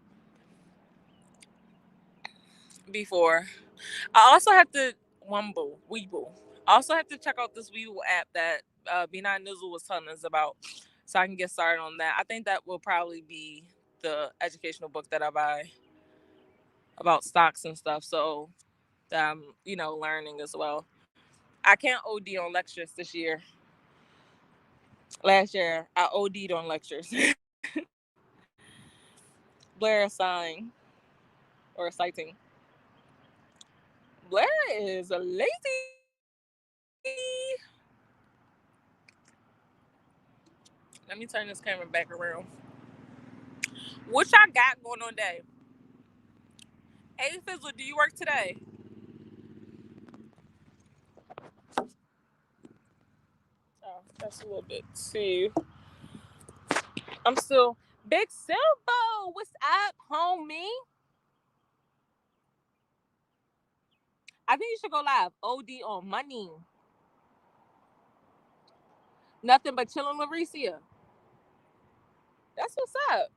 before. I also have to Weeble. I also have to check out this Weeble app that B9 Nizzle was telling us about, so I can get started on that. I think that will probably be the educational book that I buy about stocks and stuff, so that I'm learning as well. I can't OD on lectures this year. Last year I OD'd on lectures. Blair sighing or citing. Blair is lazy. Let me turn this camera back around. What y'all got going on today? Hey Fizzle, do you work today? Oh, that's a little bit too. I'm still Big Silvo. What's up, homie? I think you should go live. OD on money. Nothing but chilling, Lauricia. That's what's up.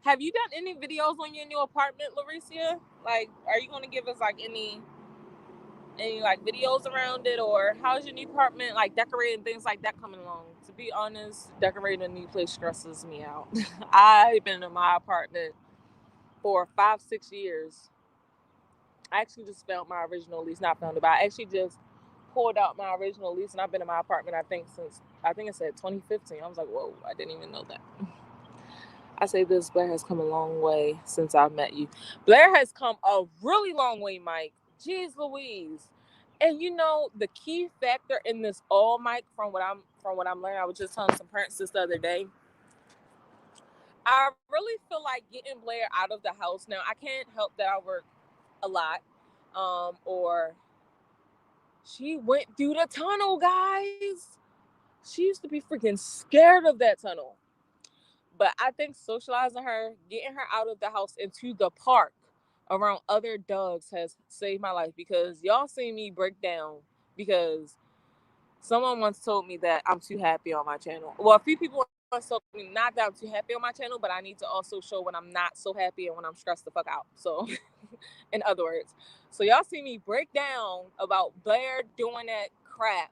Have you done any videos on your new apartment, Lauricia? Like, are you gonna give us like any like videos around it, or how's your new apartment like decorating, things like that coming along? To be honest, decorating a new place stresses me out. I've been in my apartment for 5-6 years. I actually just found my original lease, not found it, but I actually just pulled out my original lease, and I've been in my apartment I think it said 2015. I was like, whoa, I didn't even know that. I say this, Blair has come a long way since I've met you. Blair has come a really long way, Mike. Jeez Louise. And the key factor in this all, Mike, from what I'm learning, I was just telling some parents this the other day. I really feel like getting Blair out of the house now. I can't help that I work a lot. Or she went through the tunnel, guys. She used to be freaking scared of that tunnel. But I think socializing her, getting her out of the house into the park around other dogs has saved my life, because y'all seen me break down because Someone once told me that I'm too happy on my channel. Well, a few people once told me not that I'm too happy on my channel, but I need to also show when I'm not so happy and when I'm stressed the fuck out. So, in other words, so y'all see me break down about Blair doing that crap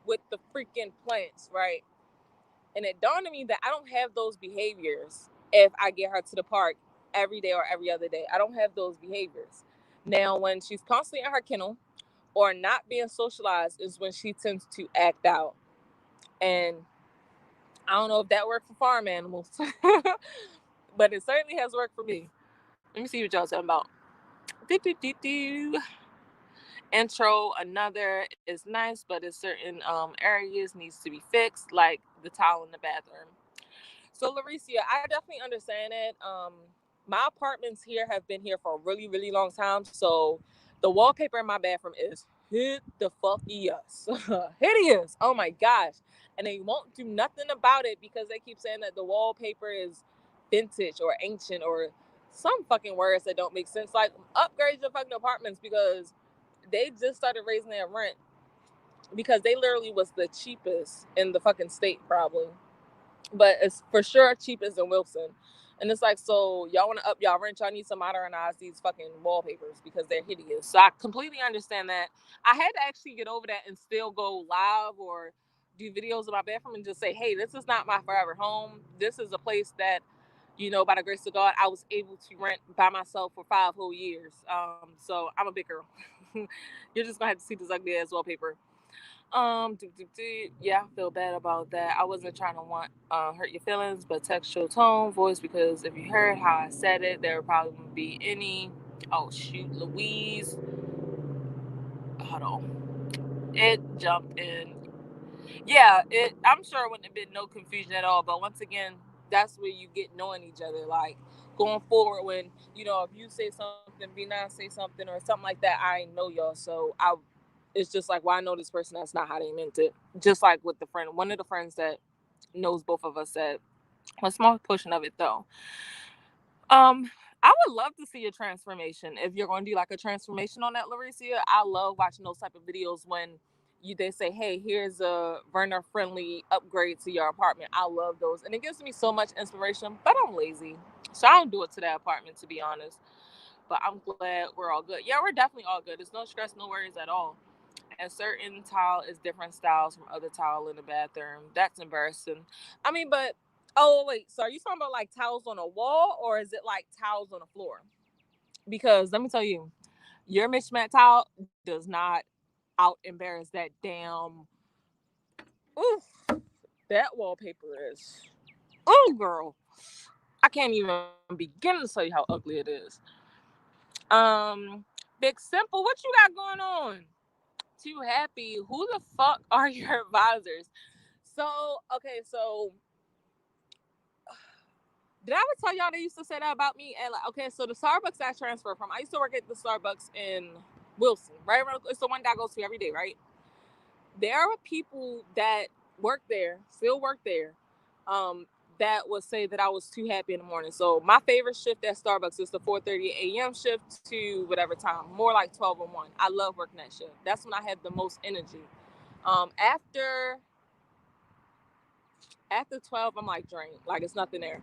with the freaking plants, right? And it dawned on me that I don't have those behaviors if I get her to the park every day or every other day. I don't have those behaviors. Now, when she's constantly in her kennel or not being socialized, is when she tends to act out. And I don't know if that worked for farm animals, but it certainly has worked for me. Let me see what y'all talking about. Intro, another is nice, but in certain areas needs to be fixed, like the towel in the bathroom. So Lauricia, I definitely understand it. My apartments here have been here for a really, really long time. So the wallpaper in my bathroom is hit the fuck yes. Hideous. Oh my gosh. And they won't do nothing about it because they keep saying that the wallpaper is vintage or ancient or some fucking words that don't make sense. Like upgrade your fucking apartments because they just started raising their rent because they literally was the cheapest in the fucking state probably, but it's for sure cheapest in Wilson. And it's like, so y'all want to up y'all rent, y'all need to modernize these fucking wallpapers because they're hideous. So I completely understand that. I had to actually get over that and still go live or do videos of my bathroom and just say, hey, this is not my forever home. This is a place that, you know, by the grace of God, I was able to rent by myself for 5 whole years. So I'm a big girl. You're just gonna have to see this ugly ass wallpaper. Yeah, I feel bad about that. I wasn't trying to hurt your feelings, but textual tone, voice, because if you heard how I said it, there probably wouldn't be any. Oh shoot, Louise. Hold on. It jumped in. Yeah, I'm sure it wouldn't have been no confusion at all. But once again, that's where you get knowing each other. Like going forward, when you know if you say something, be not say something or something like that. I know y'all, so it's just like, well, I know this person. That's not how they meant it. Just like with the friend, one of the friends that knows both of us said a small portion of it though. I would love to see a transformation. If you're going to do like a transformation on that, Lauricia, I love watching those type of videos when they say, hey, here's a burner friendly upgrade to your apartment. I love those. And it gives me so much inspiration, but I'm lazy. So I don't do it to that apartment, to be honest. But I'm glad we're all good. Yeah, we're definitely all good. There's no stress, no worries at all. And certain tile is different styles from other tile in the bathroom. That's embarrassing. I mean, but oh wait, so are you talking about like towels on a wall or is it like towels on the floor? Because let me tell you, your mismatch towel does not out embarrass that damn. Oof, that wallpaper is. Oh girl, I can't even begin to tell you how ugly it is. Um, Big Simple, what you got going on? Too happy. Who the fuck are your advisors? So, okay, so did I ever tell y'all they used to say that about me? And like, okay, so the Starbucks I transferred from, I used to work at the Starbucks in Wilson, right? It's the one that I go to every day, right? There are people that work there, still work there, um, that would say that I was too happy in the morning. So my favorite shift at Starbucks is the 4:30 a.m. shift to whatever time, more like 12 or 1. I love working that shift. That's when I have the most energy. After 12, I'm like drained, like it's nothing there.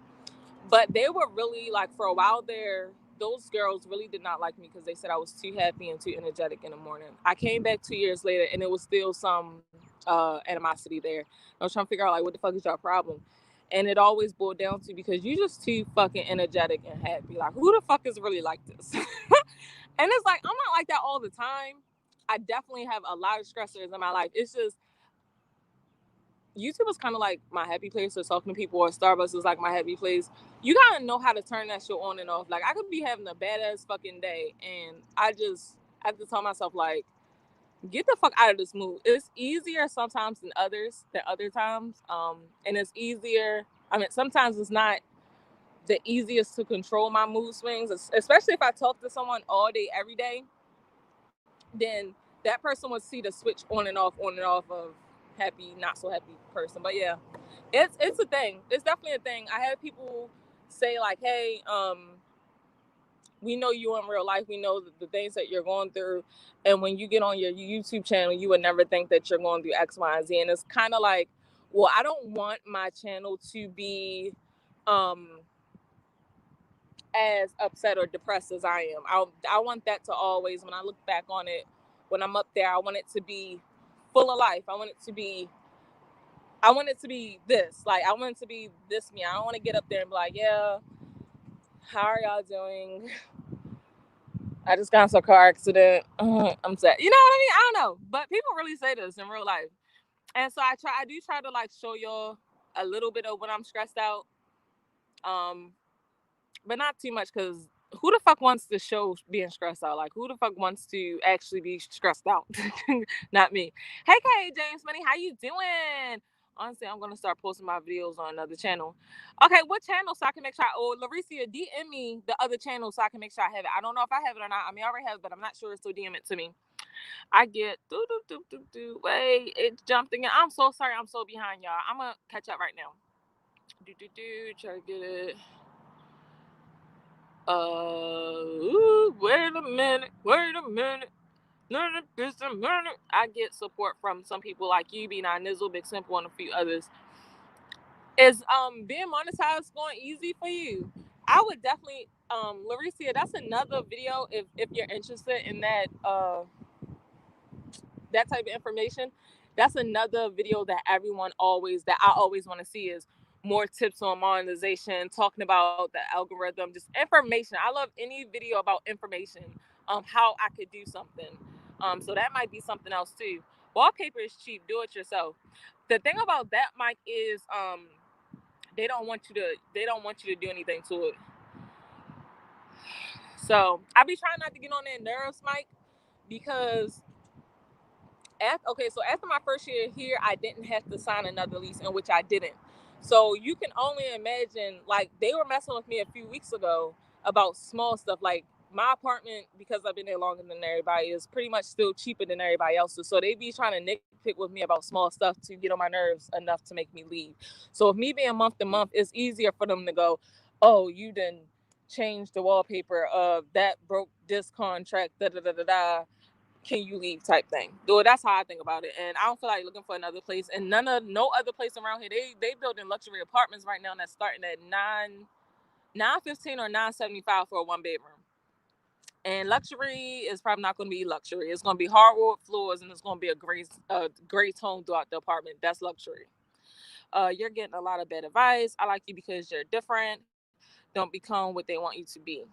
But they were really like for a while there. Those girls really did not like me because they said I was too happy and too energetic in the morning. I came back 2 years later and it was still some animosity there. I was trying to figure out like what the fuck is your problem, and it always boiled down to because you just too fucking energetic and happy. Like who the fuck is really like this? And it's like I'm not like that all the time. I definitely have a lot of stressors in my life. It's just YouTube is kind of like my happy place, or talking to people, or Starbucks is like my happy place. You gotta know how to turn that shit on and off. Like I could be having a badass fucking day, and I just have to tell myself like, get the fuck out of this mood. It's easier sometimes than other times, and it's easier. I mean, sometimes it's not the easiest to control my mood swings, especially if I talk to someone all day, every day. Then that person would see the switch on and off of happy, not so happy person. But yeah, it's a thing. It's definitely a thing. I had people say like, "Hey, We know you in real life. We know the things that you're going through. And when you get on your YouTube channel, you would never think that you're going through X, Y, and Z. And it's kind of like, well, I don't want my channel to be as upset or depressed as I am. I want that to always, when I look back on it, when I'm up there, I want it to be full of life. I want it to be this. Like, I want it to be this me. I don't want to get up there and be like, yeah, how are y'all doing? I just got into a car accident. I'm sad. You know what I mean? I don't know. But people really say this in real life. And so I do try to like show y'all a little bit of when I'm stressed out. But not too much, because who the fuck wants to show being stressed out? Like, who the fuck wants to actually be stressed out? Not me. Hey, Kay, James Money, how you doing? Honestly, I'm gonna start posting my videos on another channel. Okay, what channel so I can make sure? Lauricia, DM me the other channel so I can make sure I have it. I don't know if I have it or not. I mean, I already have it, but I'm not sure. So DM it to me. I get wait, it jumped again. I'm so sorry. I'm so behind, y'all. I'm gonna catch up right now. Try to get it. Wait a minute. I get support from some people like you, B9 Nizzle, Big Simple, and a few others. Is being monetized going easy for you? I would definitely Lauricia, that's another video if you're interested in that that type of information. That's another video that I always want to see is more tips on monetization, talking about the algorithm, just information. I love any video about information, how I could do something. So that might be something else too. Wallpaper is cheap, do it yourself. The thing about that, Mike, is they don't want you to do anything to it. So I be trying not to get on their nerves, Mike, because after my first year here, I didn't have to sign another lease, in which I didn't. So you can only imagine, like, they were messing with me a few weeks ago about small stuff. Like, my apartment, because I've been there longer than everybody, is pretty much still cheaper than everybody else's. So they be trying to nitpick with me about small stuff to get on my nerves enough to make me leave. So if me being month to month, it's easier for them to go, oh, you didn't change the wallpaper of that broke this contract, can you leave type thing. Though that's how I think about it. And I don't feel like looking for another place. And no other place around here. They building luxury apartments right now that's starting at $915 or $975 for a 1-bedroom. And luxury is probably not going to be luxury. It's going to be hardwood floors, and it's going to be a gray tone throughout the apartment. That's luxury. You're getting a lot of bad advice. I like you because you're different. Don't become what they want you to be.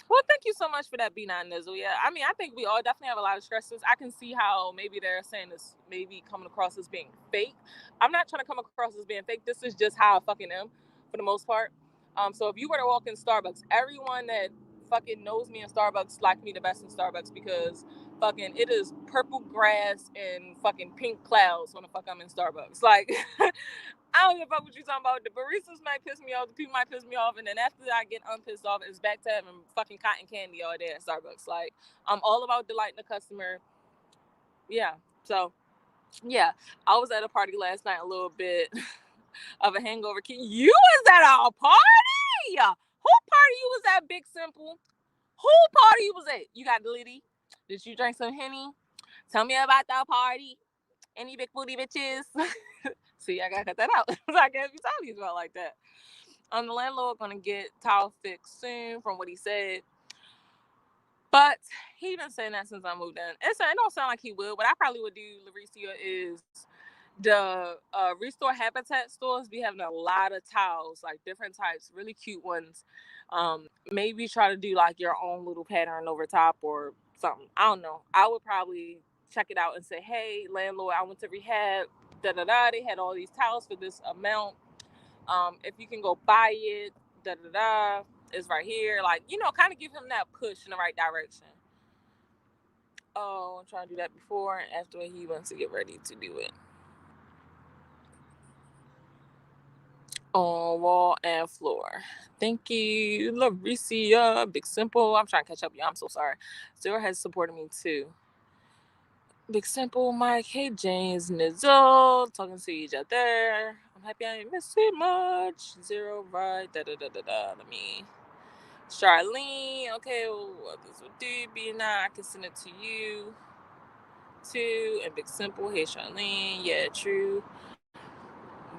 Well, thank you so much for that, B9 Nizzle. Yeah, I mean, I think we all definitely have a lot of stresses. I can see how maybe they're saying this, maybe coming across as being fake. I'm not trying to come across as being fake. This is just how I fucking am, for the most part. So if you were to walk in Starbucks, everyone that fucking knows me in Starbucks like me the best in Starbucks, because fucking it is purple grass and fucking pink clouds when the fuck I'm in Starbucks. Like, I don't give a fuck what you talking about. The baristas might piss me off, the people might piss me off, and then after I get unpissed off, it's back to having fucking cotton candy all day at Starbucks. Like, I'm all about delighting the customer. Yeah. So, yeah, I was at a party last night, a little bit of a hangover. You was at a party? Who party you was at, Big Simple? Who party you was at? You got the Liddy? Did you drink some Henny? Tell me about that party. Any big booty bitches? See, I gotta cut that out. So I can't be talking about like that. The landlord gonna get tile fixed soon, from what he said. But he been saying that since I moved in. It don't sound like he would. What I probably would do, Lauricia, is the Restore Habitat stores be having a lot of towels, like different types, really cute ones. Maybe try to do like your own little pattern over top or something. I don't know. I would probably check it out and say, hey, landlord, I went to rehab. They had all these towels for this amount. If you can go buy it, it's right here. Like, kind of give him that push in the right direction. Oh, I'm trying to do that before and after he wants to get ready to do it. On wall and floor. Thank you, Lauricia. Big Simple. I'm trying to catch up, y'all. I'm so sorry. Zero has supported me too. Big Simple, Mike. Hey, James, Nizzle. Talking to each other. I'm happy I didn't miss it much. Zero, right. Let me Charlene, okay, well, what this would do, be I can send it to you too. And Big Simple, hey Charlene, yeah, true.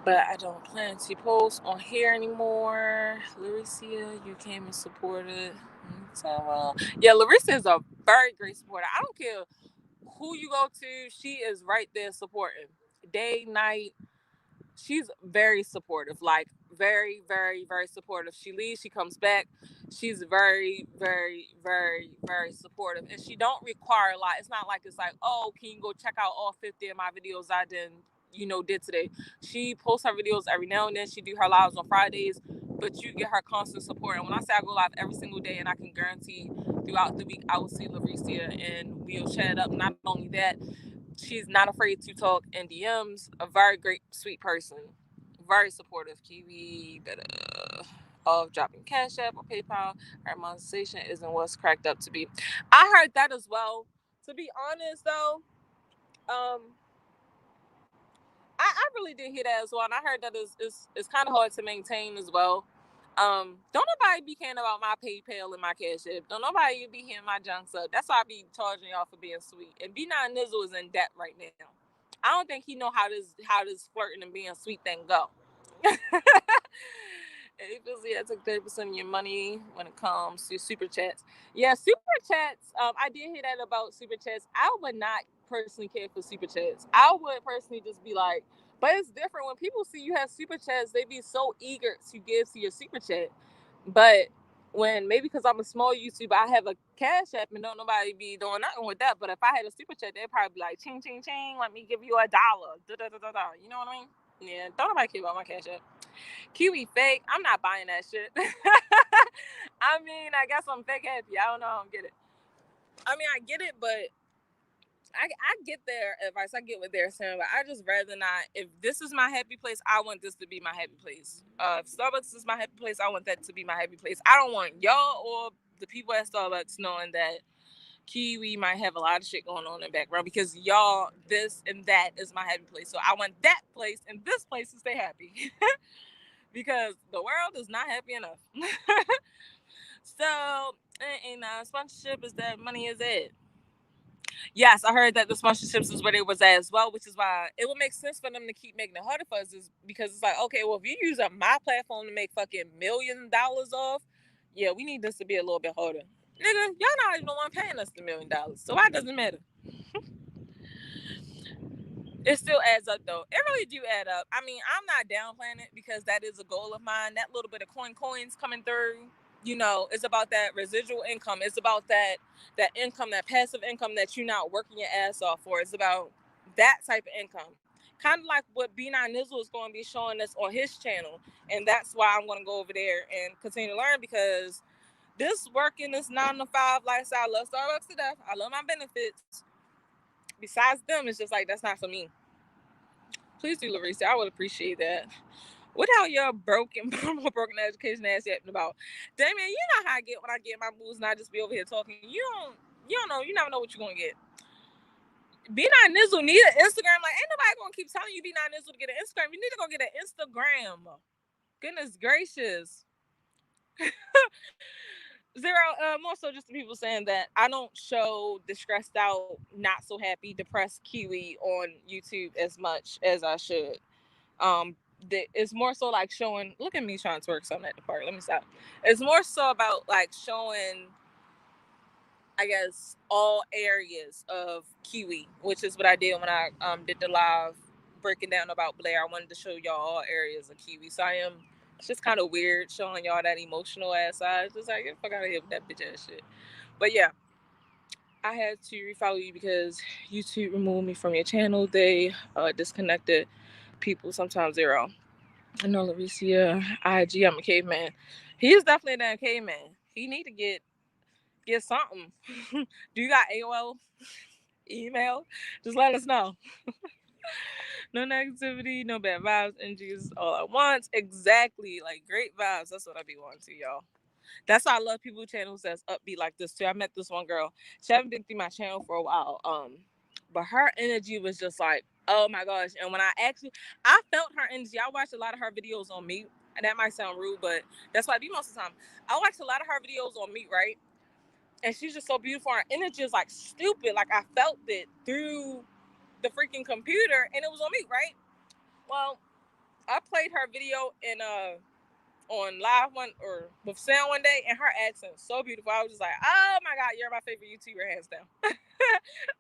But I don't plan to post on here anymore. Larissa, you came and supported. So, yeah, Larissa is a very great supporter. I don't care who you go to, she is right there supporting. Day, night, she's very supportive, like very, very, very supportive. She leaves, she comes back. She's very, very, very, very supportive, and she don't require a lot. It's not like it's like, oh, can you go check out all 50 of my videos I did today. She posts her videos every now and then. She do her lives on Fridays, but you get her constant support. And when I say I go live every single day, and I can guarantee throughout the week I will see Larissa and we'll chat up. Not only that, she's not afraid to talk in DMs. A very great, sweet person. Very supportive. Kiwi, better of dropping Cash App or PayPal. Her monetization isn't what's cracked up to be. I heard that as well. To be honest, though, I really did hear that as well, and I heard that it's kind of hard to maintain as well. Don't nobody be caring about my PayPal and my Cash App. Don't nobody be hearing my junk up. That's why I be charging y'all for being sweet. And B9 Nizzle is in debt right now. I don't think he know how this flirting and being sweet thing go. It feels like I took 30% of your money when it comes to super chats. Yeah, super chats. I did hear that about super chats. I would not personally care for super chats. I would personally just be like, but it's different when people see you have super chats. They be so eager to give to your super chat. But when maybe because I'm a small YouTuber, I have a Cash App and don't nobody be doing nothing with that. But if I had a super chat, they'd probably be like, ching, ching, ching, let me give you $1. Da, da, da, da, da. You know what I mean? Yeah, don't nobody care about my Cash App. Kiwi fake. I'm not buying that shit. I mean, I guess I'm fake happy. I don't know. I don't get it. I mean, I get it, but I get their advice. I get what they're saying, but I just rather not. If this is my happy place, I want this to be my happy place. If Starbucks is my happy place, I want that to be my happy place. I don't want y'all or the people at Starbucks knowing that Kiwi might have a lot of shit going on in the background because y'all, this and that is my happy place. So I want that place and this place to stay happy. Because the world is not happy enough. So, and sponsorship is that money is it. Yes, I heard that the sponsorships is where they was at as well, which is why it would make sense for them to keep making it harder for us, is because it's like, okay, well, if you use my platform to make fucking $1 million off, yeah, we need this to be a little bit harder. Nigga, y'all not even the one paying us the $1 million, so why doesn't it matter? It still adds up though. It really do add up. I mean, I'm not downplaying it because that is a goal of mine. That little bit of coins coming through, it's about that residual income. It's about that income, that passive income that you're not working your ass off for. It's about that type of income. Kind of like what B9 Nizzle is going to be showing us on his channel. And that's why I'm going to go over there and continue to learn, because this working, this 9 to 5 lifestyle, I love Starbucks to death. I love my benefits. Besides them, it's just like, that's not for me. Please do, Larissa. I would appreciate that. What how your broken education ass yapping about? Damien, you know how I get when I get my moves and I just be over here talking. You don't know, you never know what you're gonna get. B9 Nizzle need an Instagram. Like, ain't nobody gonna keep telling you B9 Nizzle to get an Instagram. You need to go get an Instagram. Goodness gracious. Zero, more so just the people saying that I don't show the stressed out, not so happy, depressed Kiwi on YouTube as much as I should. It's more so like showing, look at me trying to twerk something at the park. Let me stop. It's more so about like showing, I guess, all areas of Kiwi, which is what I did when I did the live breaking down about Blair. I wanted to show y'all all areas of Kiwi. So it's just kind of weird showing y'all that emotional ass side. It's just like, get the fuck out of here with that bitch ass shit. But yeah, I had to refollow you because YouTube removed me from your channel. They disconnected people, sometimes zero. I know Larissa, IG, I'm a caveman. He is definitely that caveman. He need to get something. Do you got AOL email? Just let us know. No negativity, no bad vibes, energy is all at once. Exactly, like great vibes. That's what I be wanting to, y'all. That's why I love people channels that's upbeat like this too. I met this one girl. She haven't been through my channel for a while. But her energy was just like, oh my gosh. And when I felt her energy. I watched a lot of her videos on mute. And that might sound rude, but that's what I do most of the time. I watch a lot of her videos on Meet, right? And she's just so beautiful. Her energy is like stupid. Like I felt it through the freaking computer, and it was on Meet, right? Well, I played her video in on live one or with sound one day, and her accent was so beautiful. I was just like, oh my god, you're my favorite YouTuber, hands down.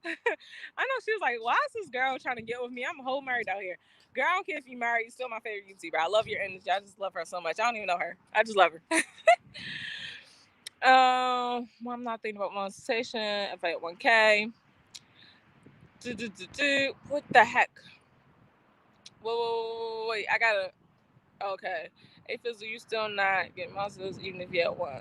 I know she was like, why is this girl trying to get with me? I'm a whole married out here. Girl, I don't care if you're married, you're still my favorite YouTuber. I love your energy. I just love her so much. I don't even know her. I just love her. Well, I'm not thinking about monetization. If I hit 1K. What the heck? Wait. I gotta. Okay. Hey, Fizzle, you still not getting monsters even if you had one.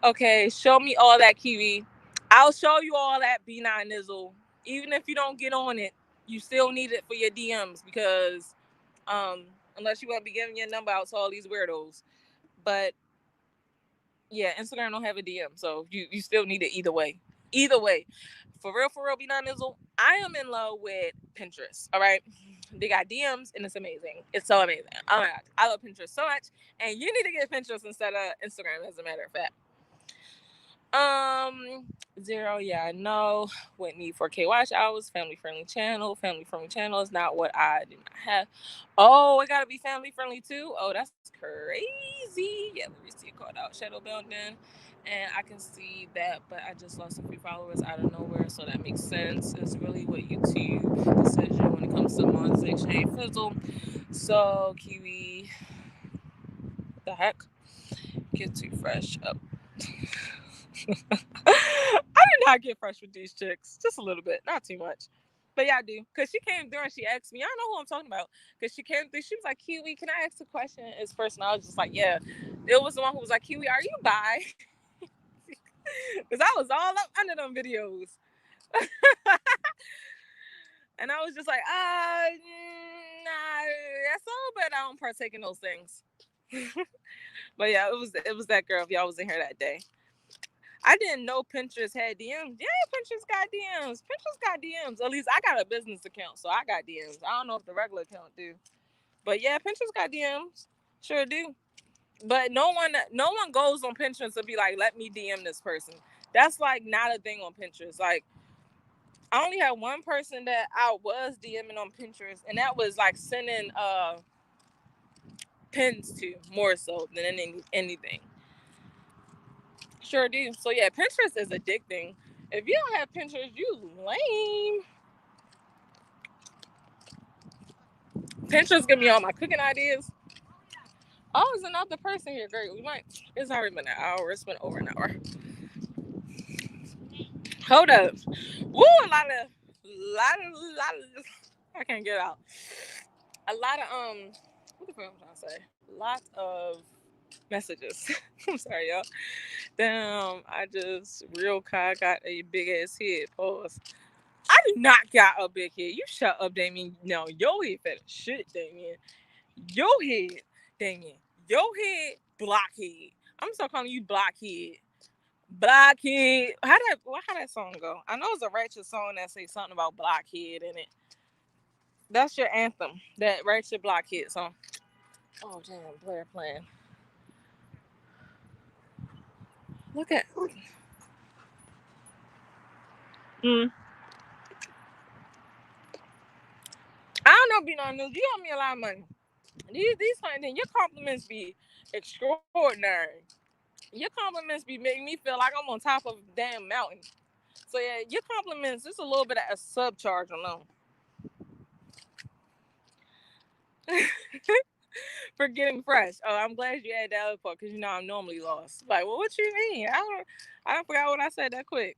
Okay, show me all that, Kiwi. I'll show you all that, B9 Nizzle. Even if you don't get on it, you still need it for your DMs because unless you want to be giving your number out to all these weirdos. But yeah, Instagram don't have a DM, so you still need it either way. Either way. For real, B9 Nizzle, I am in love with Pinterest. All right. They got DMs and it's amazing. It's so amazing. Oh my god. I love Pinterest so much. And you need to get Pinterest instead of Instagram, as a matter of fact. 0, yeah, no. Whitney 4K watch hours, family friendly channel. Family friendly channel is not what I do not have. Oh, it gotta be family friendly too. Oh, that's crazy. Yeah, let me see it called out. Shadow Building. And I can see that, but I just lost a few followers out of nowhere, so that makes sense. It's really what YouTube decision when it comes to monetization. Hey, Fizzle. So Kiwi, the heck? Get too fresh up. I did not get fresh with these chicks. Just a little bit, not too much. But yeah, I do. Because she came through and she asked me, I know who I'm talking about. Because she came through, she was like, Kiwi, can I ask a question? As first, and I was just like, yeah. It was the one who was like, Kiwi, are you bi? Because I was all up under them videos. And I was just like, nah, that's all, but I don't partake in those things. But yeah, it was that girl, if y'all was in here that day. I didn't know Pinterest had DMs. Yeah, Pinterest got DMs. Pinterest got DMs. At least I got a business account, so I got DMs. I don't know if the regular account do. But yeah, Pinterest got DMs. Sure do. But no one goes on Pinterest to be like, let me DM this person. That's like not a thing on Pinterest. Like, I only had one person that I was DMing on Pinterest, and that was like sending pins to more so than anything. Sure do. So yeah, Pinterest is addicting. If you don't have Pinterest, you lame. Pinterest give me all my cooking ideas. Oh, there's another person here. Great. It's already been an hour. It's been over an hour. Hold up. Woo, a lot of I can't get out. A lot of what the fuck am I trying to say? A lot of messages. I'm sorry, y'all. Damn, I just real car got a big ass head. Pause. I do not got a big head. You shut up, Damien. No, your head fat as shit, Damien. Your head, Damien. Your head, blockhead. I'm still calling you blockhead. Blockhead. How that song go? I know it's a Ratchet song that say something about blockhead in it. That's your anthem. That Ratchet Blockhead song. Oh damn, Blair playing. Look at. I don't know, B9 News. You owe me a lot of money. These things, your compliments be extraordinary. Your compliments be making me feel like I'm on top of a damn mountain. So yeah, your compliments, just a little bit of a subcharge alone. For getting fresh. Oh, I'm glad you had that other part because I'm normally lost. Like, well, what you mean? I don't forgot what I said that quick.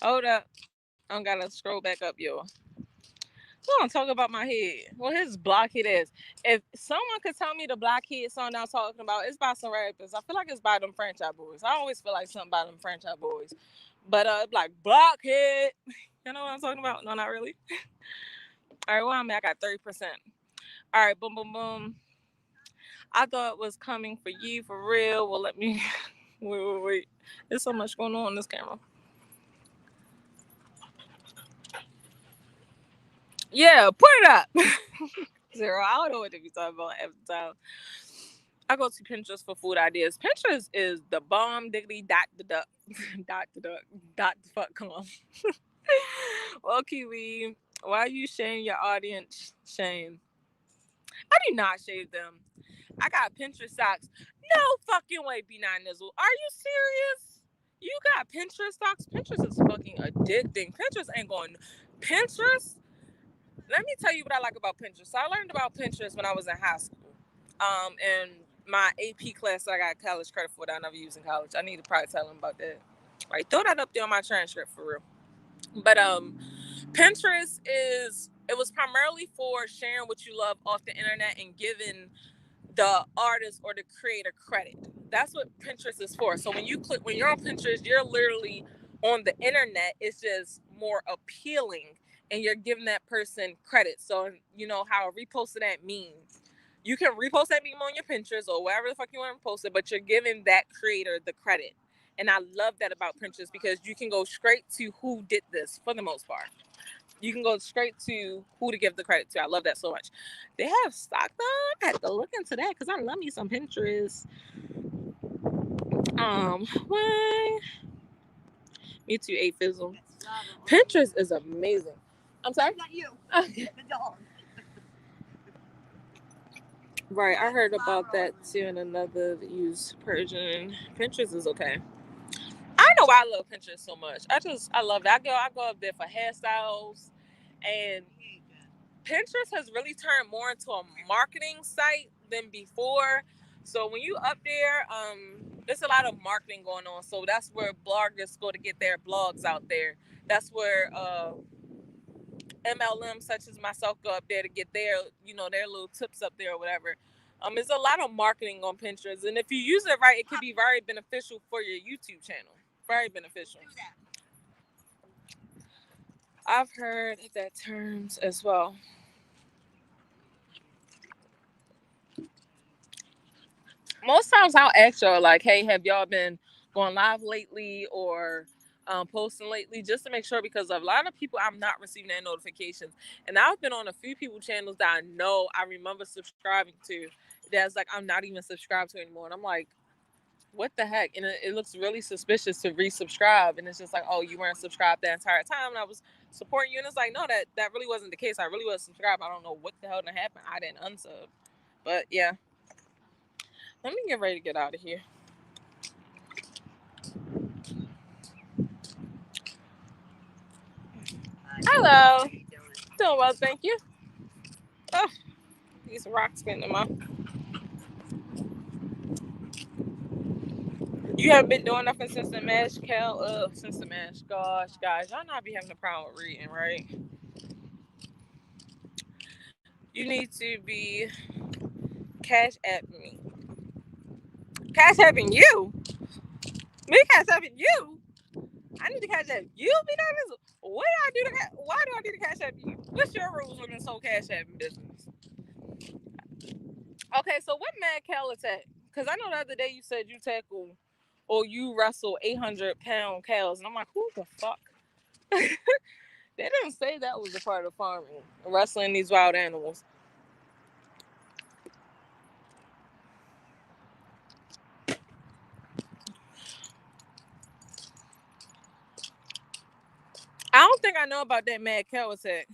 Hold up. I gotta scroll back up, yo. I don't talk about my head. Well, his blockhead is. If someone could tell me the blockhead song I'm talking about, it's by some rappers. I feel like it's by them Franchise Boys. I always feel like something by them Franchise Boys. But like blockhead. You know what I'm talking about? No, not really. All right, well, I got 30%. All right, boom, boom, boom. I thought it was coming for you for real. Well, let me wait. There's so much going on this camera. Yeah, put it up. Zero. I don't know what to be talking about every time. I go to Pinterest for food ideas. Pinterest is the bomb diggity dot the duck dot the duck dot the fuck. Come on. Well, Kiwi, why are you shaming your audience? Shame. I do not shave them. I got Pinterest stocks. No fucking way, B9 Nizzle. Are you serious? You got Pinterest stocks? Pinterest is fucking addicting. Pinterest ain't going. Pinterest? Let me tell you what I like about Pinterest. So I learned about Pinterest when I was in high school. And my AP class that I got college credit for that I never used in college. I need to probably tell them about that. Right, throw that up there on my transcript for real. But Pinterest it was primarily for sharing what you love off the internet and giving the artist or the creator credit. That's what Pinterest is for. So when you're on Pinterest, you're literally on the internet. It's just more appealing and you're giving that person credit. So you know how a repost of that means. You can repost that meme on your Pinterest or wherever the fuck you want to post it, but you're giving that creator the credit. And I love that about Pinterest because you can go straight to who did this for the most part. You can go straight to who to give the credit to. I love that so much. They have stock though. I had to look into that because I love me some Pinterest. What? Me too, A Fizzle. Pinterest is amazing. I'm sorry? Not you. Okay. The dog. Right, I heard about that too in another used Persian. Pinterest is okay. I know why I love Pinterest so much. I love it. I go up there for hairstyles, and Pinterest has really turned more into a marketing site than before. So when you up there, there's a lot of marketing going on. So that's where bloggers go to get their blogs out there. That's where MLMs such as myself go up there to get their little tips up there or whatever. There's a lot of marketing on Pinterest, and if you use it right, it can be very beneficial for your YouTube channel. Very beneficial. I've heard that terms as well. Most times I'll ask y'all like, hey, have y'all been going live lately or posting lately, just to make sure, because a lot of people I'm not receiving their notifications. And I've been on a few people channels that I know I remember subscribing to that's like I'm not even subscribed to anymore. And I'm like, what the heck? And it looks really suspicious to resubscribe. And it's just like, oh, you weren't subscribed the entire time. And I was supporting you. And it's like, no, that really wasn't the case. I really was subscribed. I don't know what the hell done happened. I didn't unsub. But yeah. Let me get ready to get out of here. Hello. Doing well, thank you. Oh, these rocks getting in my... You haven't been doing nothing since the mash, Cal? Since the mash. Gosh, guys, y'all not be having a problem with reading, right? You need to be cash app me. Cash apping you? Me cash apping you? I need to cash app you, B-Dog? What do I do to why do I need to cash app you? What's your rules when it's so cash apping business? Okay, so what Mad Cal attack? Because I know the other day you said you tackle or you wrestle 800-pound cows, and I'm like, who the fuck? They didn't say that was a part of farming, wrestling these wild animals. I don't think I know about that Mad Cow attack.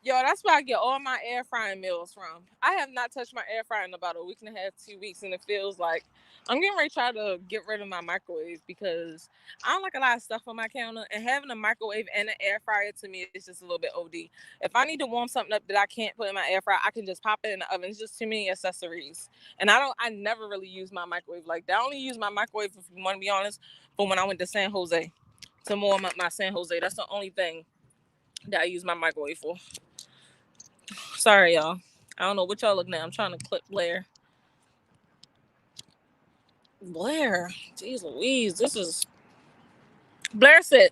Yo, that's where I get all my air frying meals from. I have not touched my air fryer in about a week and a half, 2 weeks, and it feels like I'm getting ready to try to get rid of my microwave because I don't like a lot of stuff on my counter, and having a microwave and an air fryer to me is just a little bit OD. If I need to warm something up that I can't put in my air fryer, I can just pop it in the oven. It's just too many accessories. And I never really use my microwave like that. I only use my microwave, if you want to be honest, for when I went to San Jose to warm up my San Jose. That's the only thing that I use my microwave for. Sorry, y'all. I don't know what y'all looking at. I'm trying to clip Blair. Blair. Jeez Louise. This is... Blair said...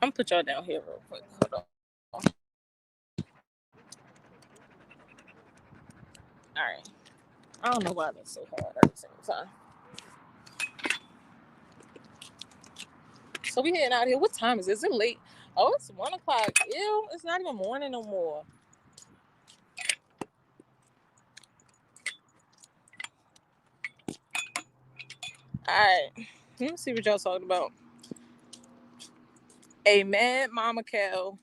I'm going to put y'all down here real quick. Hold on. Alright. I don't know why that's so hard at the same time. So we heading out here. What time is it? Is it late? Oh, it's 1 o'clock. Ew, it's not even morning no more. Alright. Let me see what y'all talking about. A mad mama cow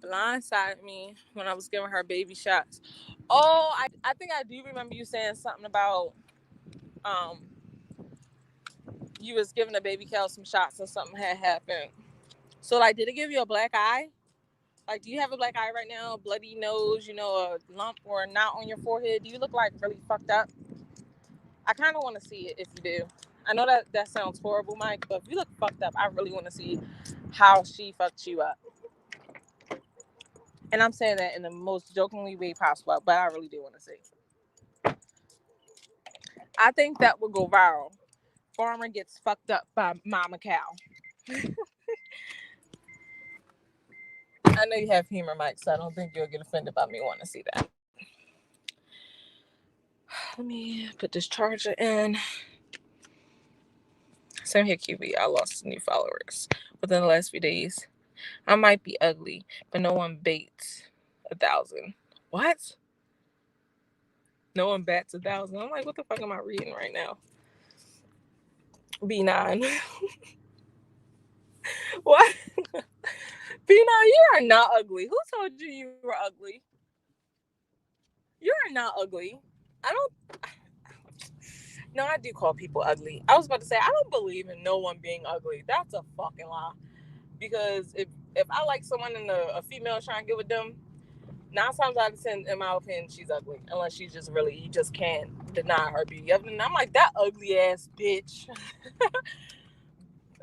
blindsided me when I was giving her baby shots. Oh, I think I do remember you saying something about you was giving a baby cow some shots and something had happened. So like, did it give you a black eye? Like, do you have a black eye right now? Bloody nose, a lump or a knot on your forehead? Do you look like really fucked up? I kind of want to see it if you do. I know that sounds horrible, Mike, but if you look fucked up, I really want to see how she fucked you up. And I'm saying that in the most jokingly way possible, but I really do want to see. I think that would go viral. Farmer gets fucked up by mama cow. I know you have humor, Mike, so I don't think you'll get offended by me wanting to see that. Let me put this charger in. Same here, QB. I lost new followers within the last few days. I might be ugly, but no one baits 1,000. What? No one bats 1,000. I'm like, what the fuck am I reading right now? B9. What? B9, you are not ugly. Who told you you were ugly? You are not ugly. No, I do call people ugly. I was about to say, I don't believe in no one being ugly. That's a fucking lie. Because if I like someone and a female trying to get with them, 9 times out of 10, in my opinion, she's ugly. Unless she's just really, you just can't deny her beauty. And I'm like, that ugly ass bitch.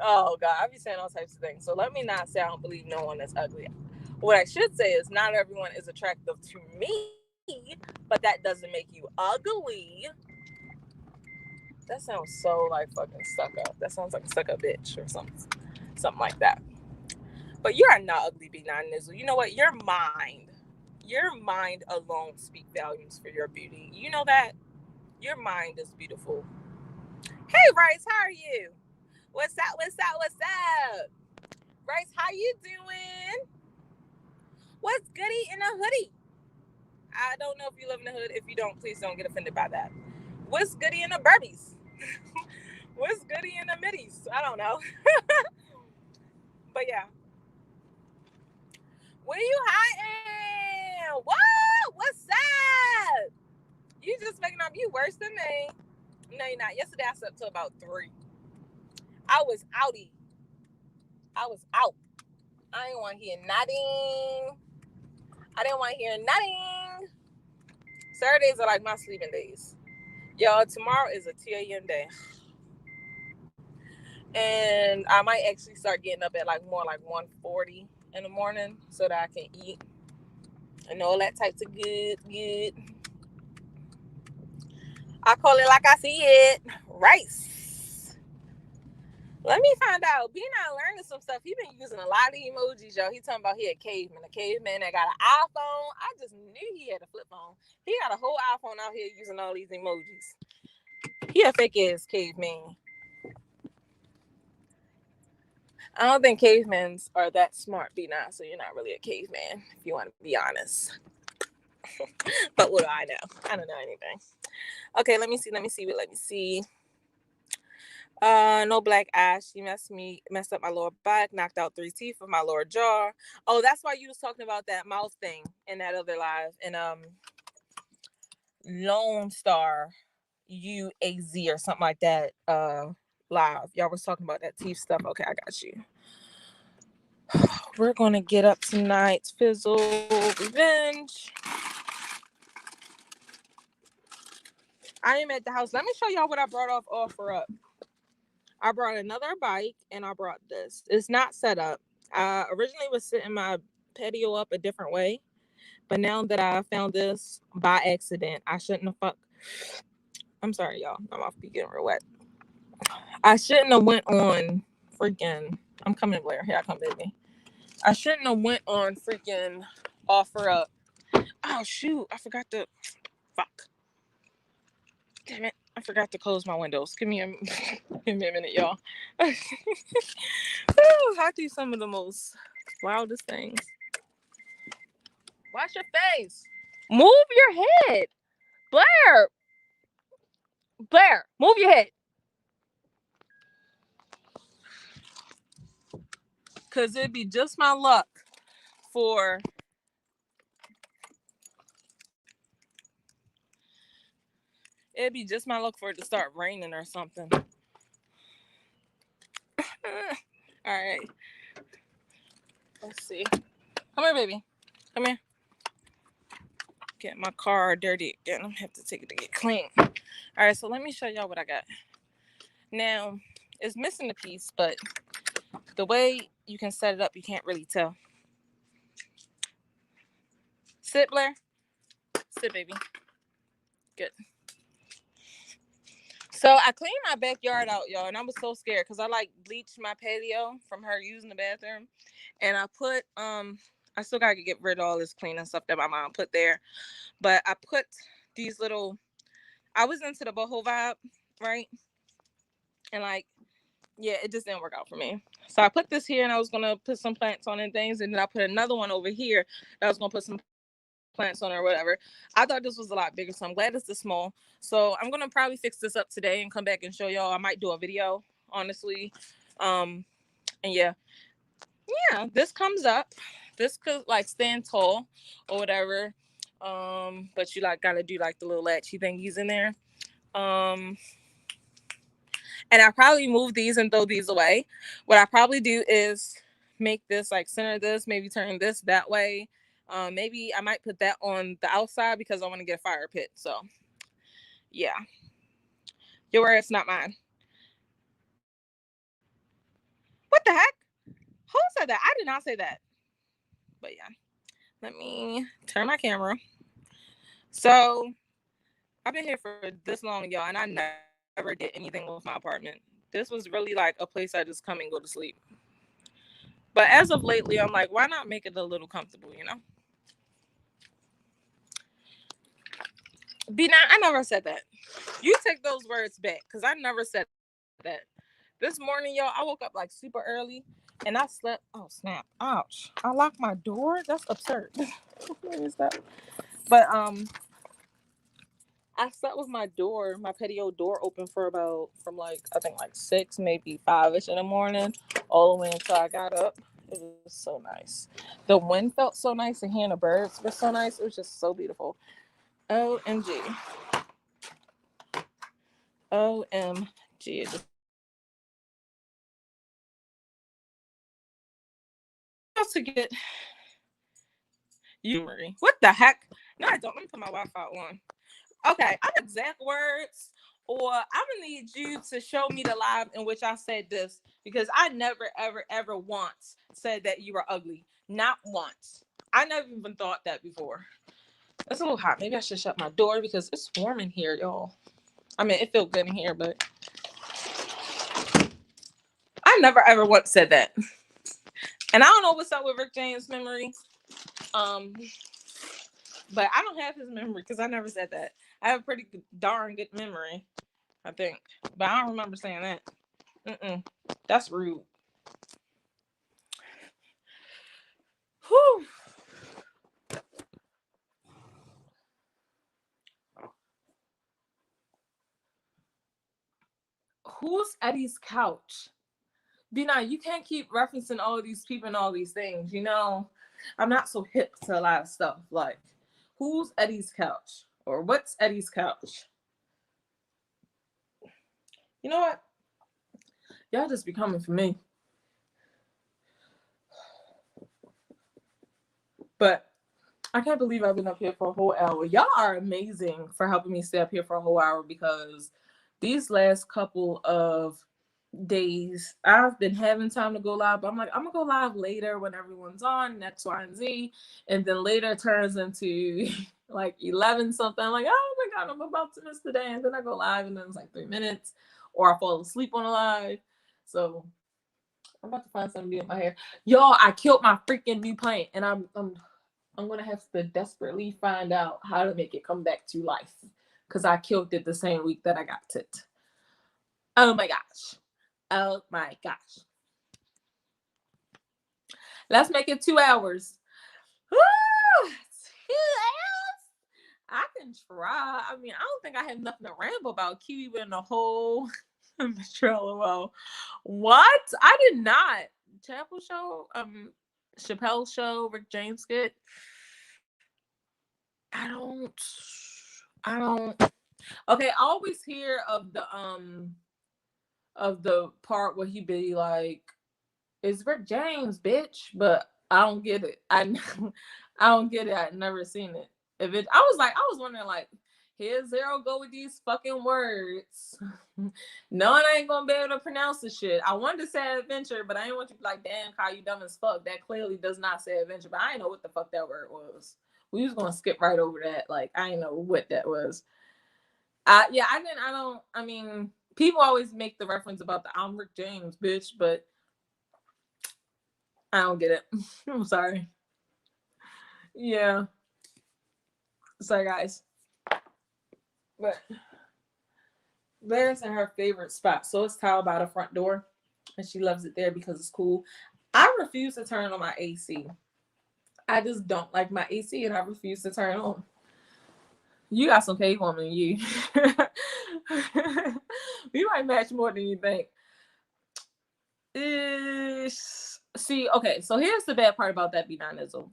Oh, God, I be saying all types of things. So let me not say I don't believe no one is ugly. What I should say is not everyone is attractive to me, but that doesn't make you ugly. That sounds so like fucking stuck up. That sounds like a stuck up bitch or something like that. But you are not ugly, B9 Nizzle. You know what? Your mind alone speak volumes for your beauty. You know that? Your mind is beautiful. Hey, Rice, how are you? What's up? Rice, how you doing? What's goody in a hoodie? I don't know if you live in the hood. If you don't, please don't get offended by that. What's goody in the burbies? What's goody in the middies? I don't know. But yeah. Where you hiding? What? What's up? You just making up you worse than me. No, you're not. Yesterday I slept till about 3. I was outie. I was out. I didn't want to hear nothing. Saturdays are like my sleeping days. Y'all, tomorrow is a 2 a.m. day. And I might actually start getting up at more like 1:40 in the morning so that I can eat and all that types of good. I call it like I see it. Rice. Let me find out. B9 learning some stuff. He been using a lot of emojis, y'all. He talking about he a caveman that got an iPhone. I just knew he had a flip phone. He got a whole iPhone out here using all these emojis. He a fake ass caveman. I don't think cavemans are that smart, B9, so you're not really a caveman, if you want to be honest. But what do I know? I don't know anything. Okay, let me see. No black ash. She messed up my lower back, knocked out 3 teeth of my lower jaw. Oh, that's why you was talking about that mouth thing in that other live. And Lone Star UAZ or something like that live. Y'all was talking about that teeth stuff. Okay, I got you. We're gonna get up tonight's Fizzle Revenge. I am at the house. Let me show y'all what I brought off OfferUp. I brought another bike and I brought this. It's not set up. I originally was setting my patio up a different way, but now that I found this by accident, I shouldn't have I'm sorry, y'all. I'm off be getting real wet. I shouldn't have went on freaking. I'm coming, Blair. Here I come, baby. I shouldn't have went on freaking OfferUp. Oh shoot! I forgot to. Fuck. Damn it! I forgot to close my windows. Give me a minute, y'all. I do some of the most wildest things. Wash your face. Move your head. Blair. Blair, move your head. Because it'd be just my luck for it to start raining or something. All right. Let's see. Come here, baby. Come here. Get my car dirty again. I'm going to have to take it to get clean. All right, so let me show y'all what I got. Now, it's missing a piece, but the way you can set it up, you can't really tell. Sit, Blair. Sit, baby. Good. So I cleaned my backyard out, y'all, and I was so scared because I like bleached my patio from her using the bathroom. And I put, I still got to get rid of all this cleaning stuff that my mom put there. But I put these little, I was into the boho vibe, right? And like, yeah, it just didn't work out for me. So I put this here and I was going to put some plants on and things. And then I put another one over here that I was going to put some plants on or whatever. I thought this was a lot bigger, so I'm glad it's this small. So I'm gonna probably fix this up today and come back and show y'all. I might do a video, honestly. And yeah, this comes up. This could like stand tall or whatever. But you like gotta do like the little latchy thingies in there. And I probably move these and throw these away. What I probably do is make this like center this, maybe turn this that way. Maybe I might put that on the outside because I want to get a fire pit. So, yeah. Your words, not mine. What the heck? Who said that? I did not say that. But yeah. Let me turn my camera. So, I've been here for this long, y'all, and I never did anything with my apartment. This was really like a place I just come and go to sleep. But as of lately, I'm like, why not make it a little comfortable, you know? B9, I never said that. You take those words back because I never said that. This morning, y'all, I woke up like super early and I slept. Oh, snap. Ouch. I locked my door. That's absurd. What is that? But I slept with my patio door open for about from like I think like 6, maybe 5ish in the morning, all the way until I got up. It was so nice. The wind felt so nice and hearing the birds were so nice. It was just so beautiful. OMG. OMG. To get you, Marie. What the heck? No, I don't. Let me put my Wi-Fi on. Okay, I have exact words, or I'm gonna need you to show me the live in which I said this because I never, ever, ever once said that you were ugly. Not once. I never even thought that before. It's a little hot. Maybe I should shut my door because it's warm in here, y'all. I mean, it feels good in here, but I never ever once said that. And I don't know what's up with Rick James' memory. But I don't have his memory because I never said that. I have a pretty darn good memory, I think. But I don't remember saying that. That's rude. Whew. Who's Eddie's couch? B9, you can't keep referencing all of these people and all these things. You know, I'm not so hip to a lot of stuff. Like, who's Eddie's couch? Or what's Eddie's couch? You know what? Y'all just be coming for me. But I can't believe I've been up here for a whole hour. Y'all are amazing for helping me stay up here for a whole hour because these last couple of days I've been having time to go live, but I'm like, I'm gonna go live later when everyone's on X, Y, and Z, and then later turns into like 11 something. I'm like, oh my god, I'm about to miss the day, and then I go live, and then it's like 3 minutes, or I fall asleep on a live. So I'm about to find something to do with my hair. Y'all, I killed my freaking new plant, and I'm gonna have to desperately find out how to make it come back to life because I killed it the same week that I got it. Oh my gosh. Oh my gosh. Let's make it 2 hours. Woo! 2 hours? I can try. I mean, I don't think I have nothing to ramble about. Kiwi been the whole LOL. What? I did not. Chapel show, Chappelle show, Rick James skit. I don't. Okay, I always hear of the part where he be like, "It's Rick James, bitch," but I don't get it. I don't get it. I've never seen it. I was wondering like, here's Zero go with these fucking words. No, I ain't gonna be able to pronounce the shit. I wanted to say adventure, but I didn't want you to be like, damn, Kyle, you dumb as fuck. That clearly does not say adventure, but I didn't know what the fuck that word was. We was gonna skip right over that. Like, I didn't know what that was. I mean, people always make the reference about the I'm Rick James, bitch, but I don't get it. I'm sorry. Yeah. Sorry, guys. But Blair's in her favorite spot. So it's Tile by the front door. And she loves it there because it's cool. I refuse to turn on my AC. I just don't like my AC and I refuse to turn on. You got some cake woman, you. We might match more than you think. See, okay, so here's the bad part about that B9ism.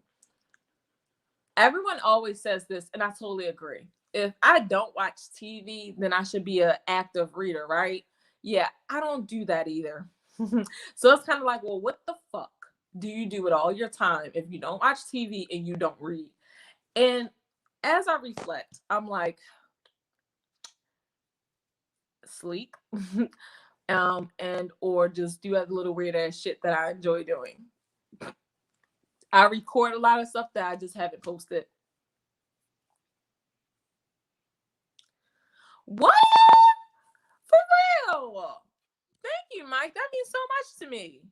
Everyone always says this, and I totally agree. If I don't watch TV, then I should be an active reader, right? Yeah, I don't do that either. So it's kind of like, well, what the fuck do you do with all your time if you don't watch TV and you don't read? And as I reflect, I'm like, sleep, and or just do that little weird ass shit that I enjoy doing. I record a lot of stuff that I just haven't posted. What? For real? Thank you, Mike. That means so much to me.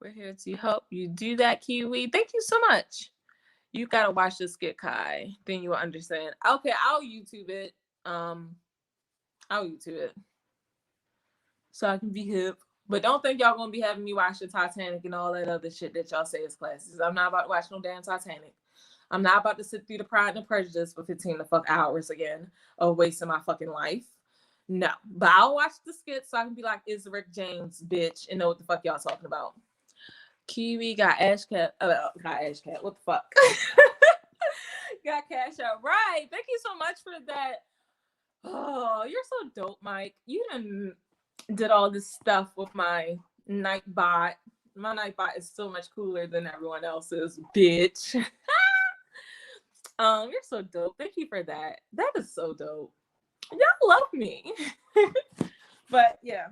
We're here to help you do that, Kiwi. Thank you so much. You gotta watch this skit, Kai. Then you will understand. Okay, I'll YouTube it. I'll YouTube it so I can be hip. But don't think y'all gonna be having me watch the Titanic and all that other shit that y'all say is classes. I'm not about to watch no damn Titanic. I'm not about to sit through the Pride and Prejudice for 15 the fuck hours again of wasting my fucking life. No, but I'll watch the skit so I can be like, "It's Rick James, bitch," and know what the fuck y'all talking about. Kiwi got Ash Cat. Got Ash Cat. What the fuck? Got Cash Out. Right. Thank you so much for that. Oh, you're so dope, Mike. You did all this stuff with my Nightbot. My Nightbot is so much cooler than everyone else's, bitch. You're so dope. Thank you for that. That is so dope. Y'all love me. But yeah,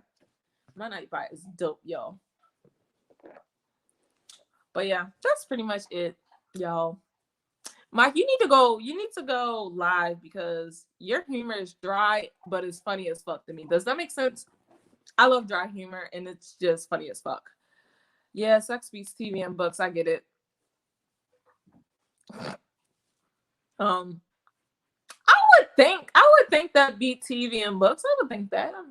my Nightbot is dope, y'all. But yeah, that's pretty much it, y'all. Mike, you need to go live because your humor is dry, but it's funny as fuck to me. Does that make sense? I love dry humor and it's just funny as fuck. Yeah, sex beats TV and books. I get it. I would think that beat TV and books. I would think that. I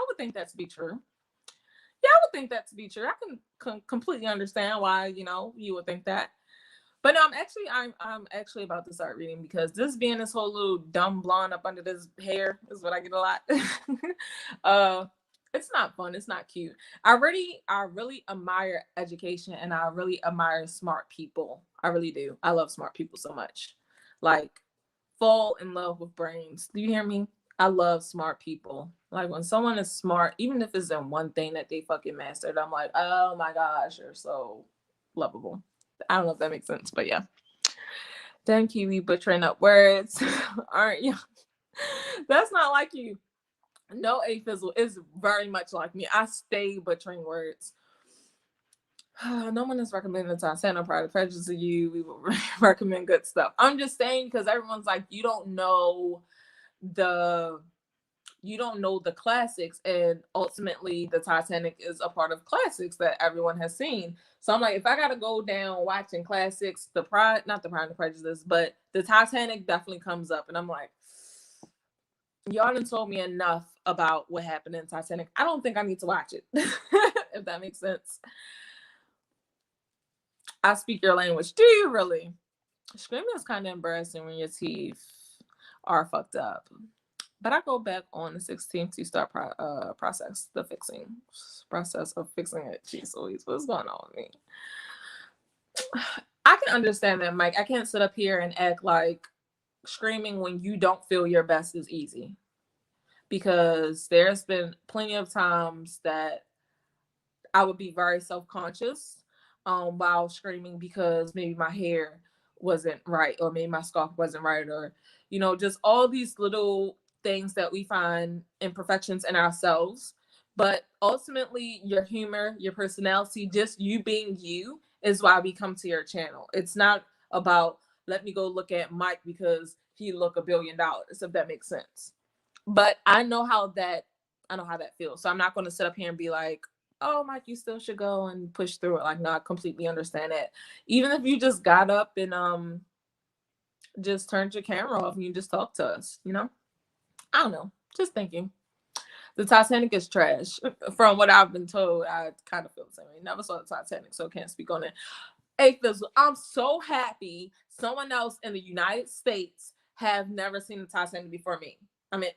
would think that to be true. Yeah, I would think that to be true. I can completely understand why, you would think that. But no, I'm actually about to start reading because this being this whole little dumb blonde up under this hair is what I get a lot. It's not fun. It's not cute. I really admire education and I really admire smart people. I really do. I love smart people so much. Like, fall in love with brains. Do you hear me? I love smart people. Like when someone is smart, even if it's in one thing that they fucking mastered, I'm like, oh my gosh, you're so lovable. I don't know if that makes sense, but yeah. Damn Kiwi butchering up words. Aren't you? That's not like you. No, A Fizzle is very much like me. I stay butchering words. No one is recommending the Titanic Pride and Prejudice to you. We will recommend good stuff. I'm just saying because everyone's like, you don't know the classics, and ultimately the Titanic is a part of classics that everyone has seen. So I'm like, if I gotta go down watching classics, not the Pride and Prejudice, but the Titanic definitely comes up, and I'm like, y'all done told me enough about what happened in Titanic. I don't think I need to watch it. If that makes sense. I speak your language. Do you really? Screaming is kind of embarrassing when your teeth are fucked up. But I go back on the 16th to start process of fixing it. Jeez Louise, what's going on with me? I can understand that, Mike. I can't sit up here and act like screaming when you don't feel your best is easy. Because there's been plenty of times that I would be very self-conscious while screaming because maybe my hair wasn't right, or maybe my scarf wasn't right, or just all these little things that we find imperfections in ourselves. But ultimately, your humor, your personality, just you being you is why we come to your channel. It's not about let me go look at Mike because he look $1 billion, if that makes sense. But I know how that feels. So I'm not going to sit up here and be like, oh, Mike, you still should go and push through it. Like, no, I completely understand that. Even if you just got up and just turned your camera off and you just talked to us, I don't know. Just thinking. The Titanic is trash. From what I've been told, I kind of feel the same way. Never saw the Titanic, so can't speak on it. Hey, Fizzle, I'm so happy someone else in the United States have never seen the Titanic before me. I mean,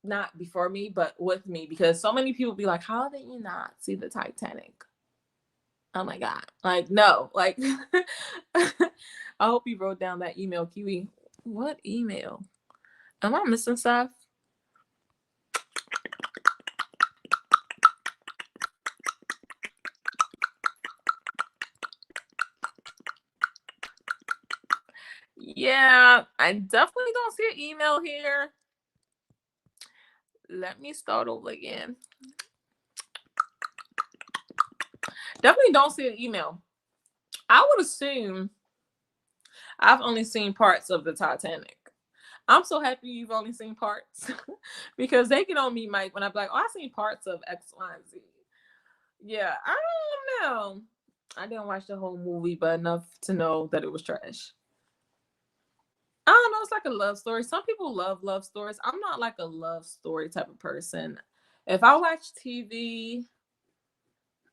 not before me, but with me, because so many people be like, how did you not see the Titanic? Oh my God. Like, no, like, I hope you wrote down that email, Kiwi. What email? Am I missing stuff? Yeah, I definitely don't see an email here. Let me start over again. Definitely don't see an email. I would assume I've only seen parts of the Titanic. I'm so happy you've only seen parts because they get on me, Mike, when I'm like, oh, I've seen parts of X, Y, and Z. Yeah, I don't know. I didn't watch the whole movie, but enough to know that it was trash. I don't know. It's like a love story. Some people love love stories. I'm not like a love story type of person. If I watch TV,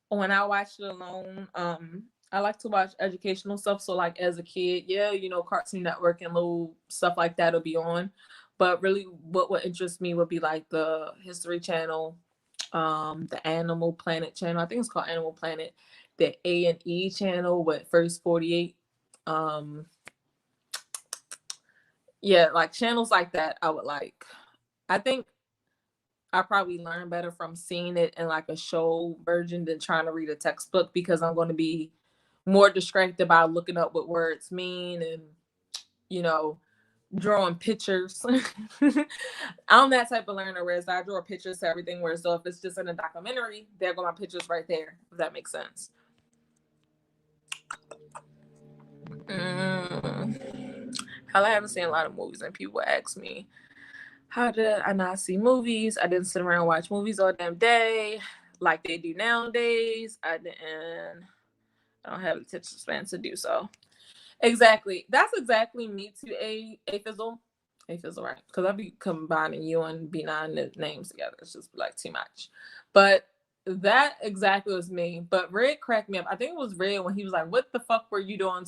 when I watch it alone, I like to watch educational stuff. So like as a kid, yeah, Cartoon Network and little stuff like that will be on. But really what would interest me would be like the History Channel, the Animal Planet channel. I think it's called Animal Planet. The A&E channel with First 48. Yeah, like channels like that I would like. I think I probably learn better from seeing it in like a show version than trying to read a textbook, because I'm going to be more distracted by looking up what words mean and, drawing pictures. I'm that type of learner, whereas I draw pictures to everything, whereas though if it's just in a documentary, there go my pictures right there, if that makes sense. Hell, I haven't seen a lot of movies, and people ask me, how did I not see movies? I didn't sit around and watch movies all damn day like they do nowadays. I don't have the attention span to do so. Exactly. That's exactly me to a Fizzle. A Fizzle, right? Because I'll be combining you and B9 names together. It's just like too much. But that exactly was me. But Red cracked me up. I think it was Red when he was like, what the fuck were you doing?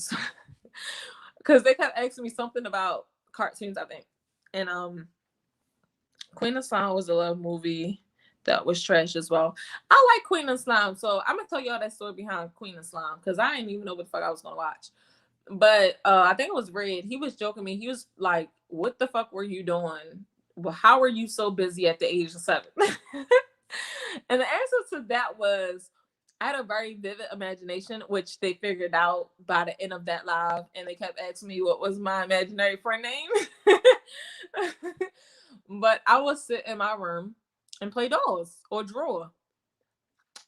Because they kept asking me something about cartoons, I think. And Queen of Slime was a love movie that was trash as well. I like Queen of Slime, so I'm gonna tell y'all that story behind Queen of Slime, because I didn't even know what the fuck I was gonna watch. But I think it was Red. He was joking me. He was like, what the fuck were you doing? Well, how are you so busy at the age of 7? And the answer to that was, I had a very vivid imagination, which they figured out by the end of that live. And they kept asking me what was my imaginary friend name. But I would sit in my room and play dolls or draw.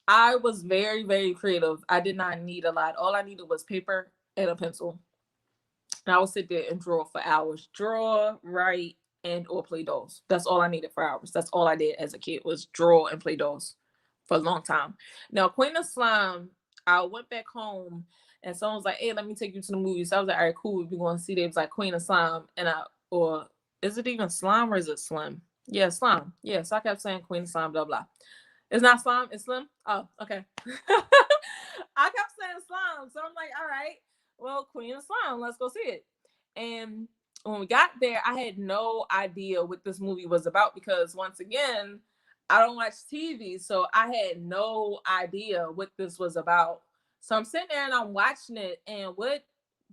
I was very, very creative. I did not need a lot. All I needed was paper and a pencil. And I would sit there and draw for hours. Draw, write, and or play dolls. That's all I needed for hours. That's all I did as a kid, was draw and play dolls for a long time. Now, Queen of Slime, I went back home and someone was like, hey, let me take you to the movies. So I was like, all right, cool. We're going to see. They was like Queen of Slime. And Is it even Slime or is it Slim? Yeah, Slime. Yeah, so I kept saying Queen Slime, blah blah. It's not Slime, it's Slim. Oh, okay. I kept saying Slime, so I'm like, all right, well, Queen of Slime, let's go see it. And when we got there, I had no idea what this movie was about because once again, I don't watch TV, so I had no idea what this was about. So I'm sitting there and I'm watching it, and what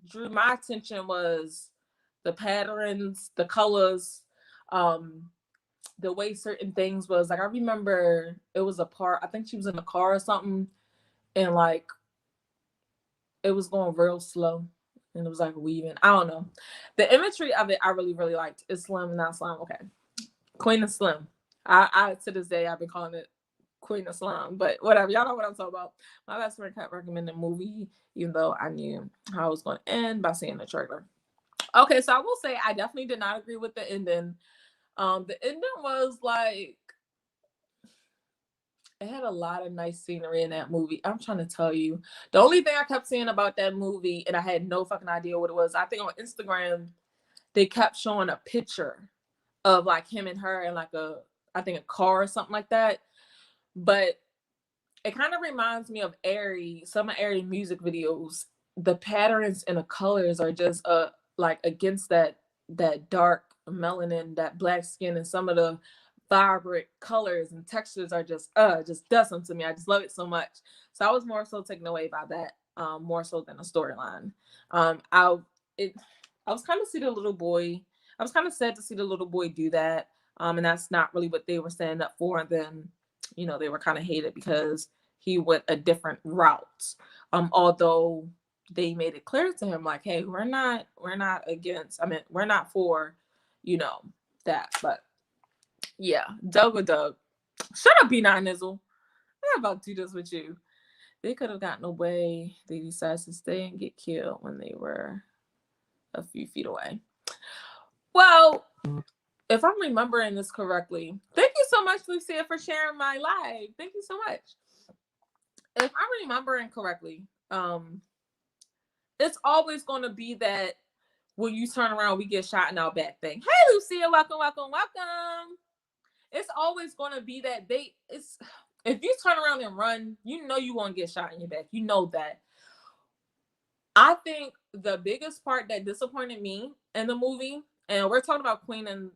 drew my attention was the patterns, the colors, um, the way certain things was. Like I remember it was a part, I think she was in a car or something, and like it was going real slow and it was like weaving. I don't know. The imagery of it I really, really liked. It's Slim, not Slime. Okay. Queen of Slim. I to this day I've been calling it Queen of Slime, but whatever. Y'all know what I'm talking about. My best friend kept recommending the movie, even though I knew how it was going to end by seeing the trailer. Okay, so I will say I definitely did not agree with the ending. The ending was like it had a lot of nice scenery in that movie. I'm trying to tell you. The only thing I kept seeing about that movie, and I had no fucking idea what it was. I think on Instagram, they kept showing a picture of like him and her in like I think a car or something like that. But it kind of reminds me of Airy, some of Airy music videos. The patterns and the colors are just like against that dark melanin, that black skin, and some of the vibrant colors and textures are just does something to me. I just love it so much. So I was more so taken away by that, more so than a storyline. I it I was kind of see the little boy. I was kind of sad to see the little boy do that. And that's not really what they were standing up for. And then, they were kind of hated because he went a different route. Although they made it clear to him, like, hey, we're not against, we're not for, that. But yeah, Doug or Doug. Shut up, B9 Nizzle. I'm about to do this with you. They could have gotten away. They decided to stay and get killed when they were a few feet away. Well, if I'm remembering this correctly, thank you so much, Lucia, for sharing my live. Thank you so much. If I'm remembering correctly, it's always going to be that when you turn around, we get shot in our back thing. Hey, Lucia, welcome, welcome, welcome. It's always going to be that if you turn around and run, you know you won't get shot in your back. You know that. I think the biggest part that disappointed me in the movie, and we're talking about Queen and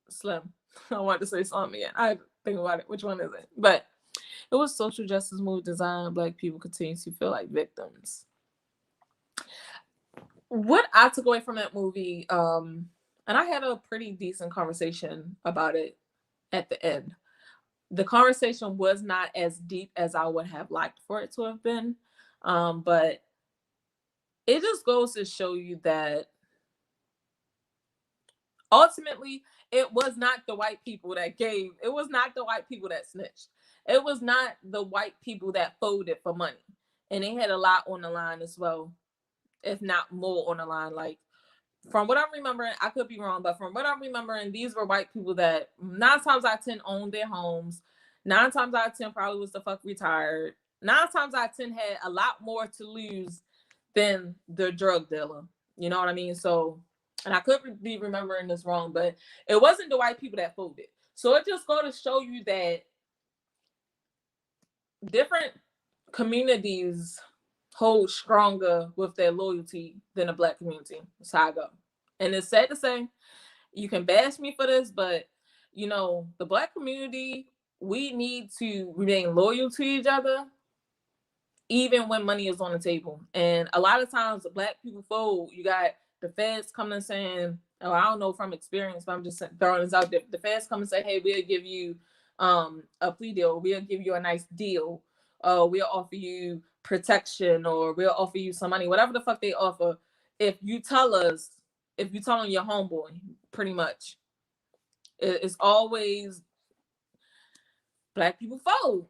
Slim. I wanted to say Slim again. I think about it. Which one is it? But it was social justice movie designed Black people continue to feel like victims. What I took away from that movie, and I had a pretty decent conversation about it at the end. The conversation was not as deep as I would have liked for it to have been, but it just goes to show you that ultimately it was not the white people that gave. It was not the white people that snitched. It was not the white people that folded for money. And they had a lot on the line as well, if not more on the line. Like, from what I'm remembering, I could be wrong, but from what I'm remembering, these were white people that 9 times out of 10 owned their homes. 9 times out of 10 probably was the fuck retired. 9 times out of 10 had a lot more to lose than the drug dealer. You know what I mean? So, and I could be remembering this wrong, but it wasn't the white people that folded. So it just goes to show you that different communities hold stronger with their loyalty than the Black community. That's how I go. And it's sad to say, you can bash me for this, but the Black community, we need to remain loyal to each other, even when money is on the table. And a lot of times the Black people fold. You got the feds coming and saying, oh, I don't know from experience, but I'm just throwing this out there. The feds come and say, hey, we'll give you a plea deal. We'll give you a nice deal. We'll offer you protection, or we'll offer you some money, whatever the fuck they offer. If you tell on your homeboy, pretty much, it's always Black people fold.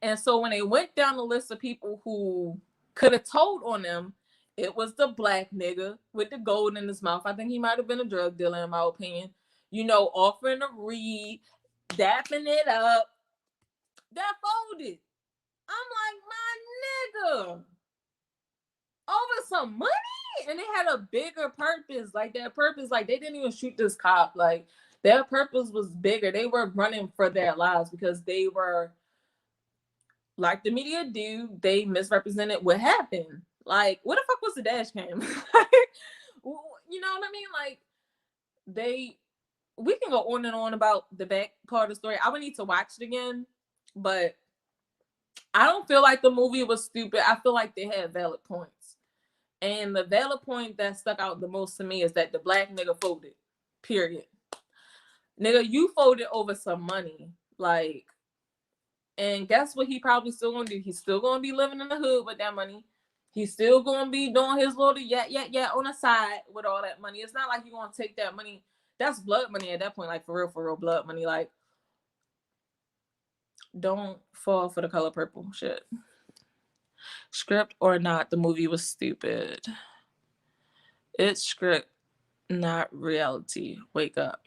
And so when they went down the list of people who could have told on them, it was the Black nigga with the gold in his mouth. I think he might have been a drug dealer, in my opinion. Offering to read, dapping it up. That folded. I'm like, my nigga, over some money? And they had a bigger purpose. Like their purpose, like they didn't even shoot this cop. Like their purpose was bigger. They were running for their lives because they were, like the media do, they misrepresented what happened. Like, what the fuck was the dash cam? You know what I mean? Like, we can go on and on about the back part of the story. I would need to watch it again, but I don't feel like the movie was stupid. I feel like they had valid points. And the valid point that stuck out the most to me is that the black nigga folded. Period. Nigga, you folded over some money. Like, and guess what he probably still gonna do? He's still gonna be living in the hood with that money. He's still gonna be doing his little yeah on the side with all that money. It's not like you're gonna take that money. That's blood money at that point, like for real blood money. Like, don't fall for the color purple shit. Script or not, the movie was stupid. It's script, not reality. Wake up.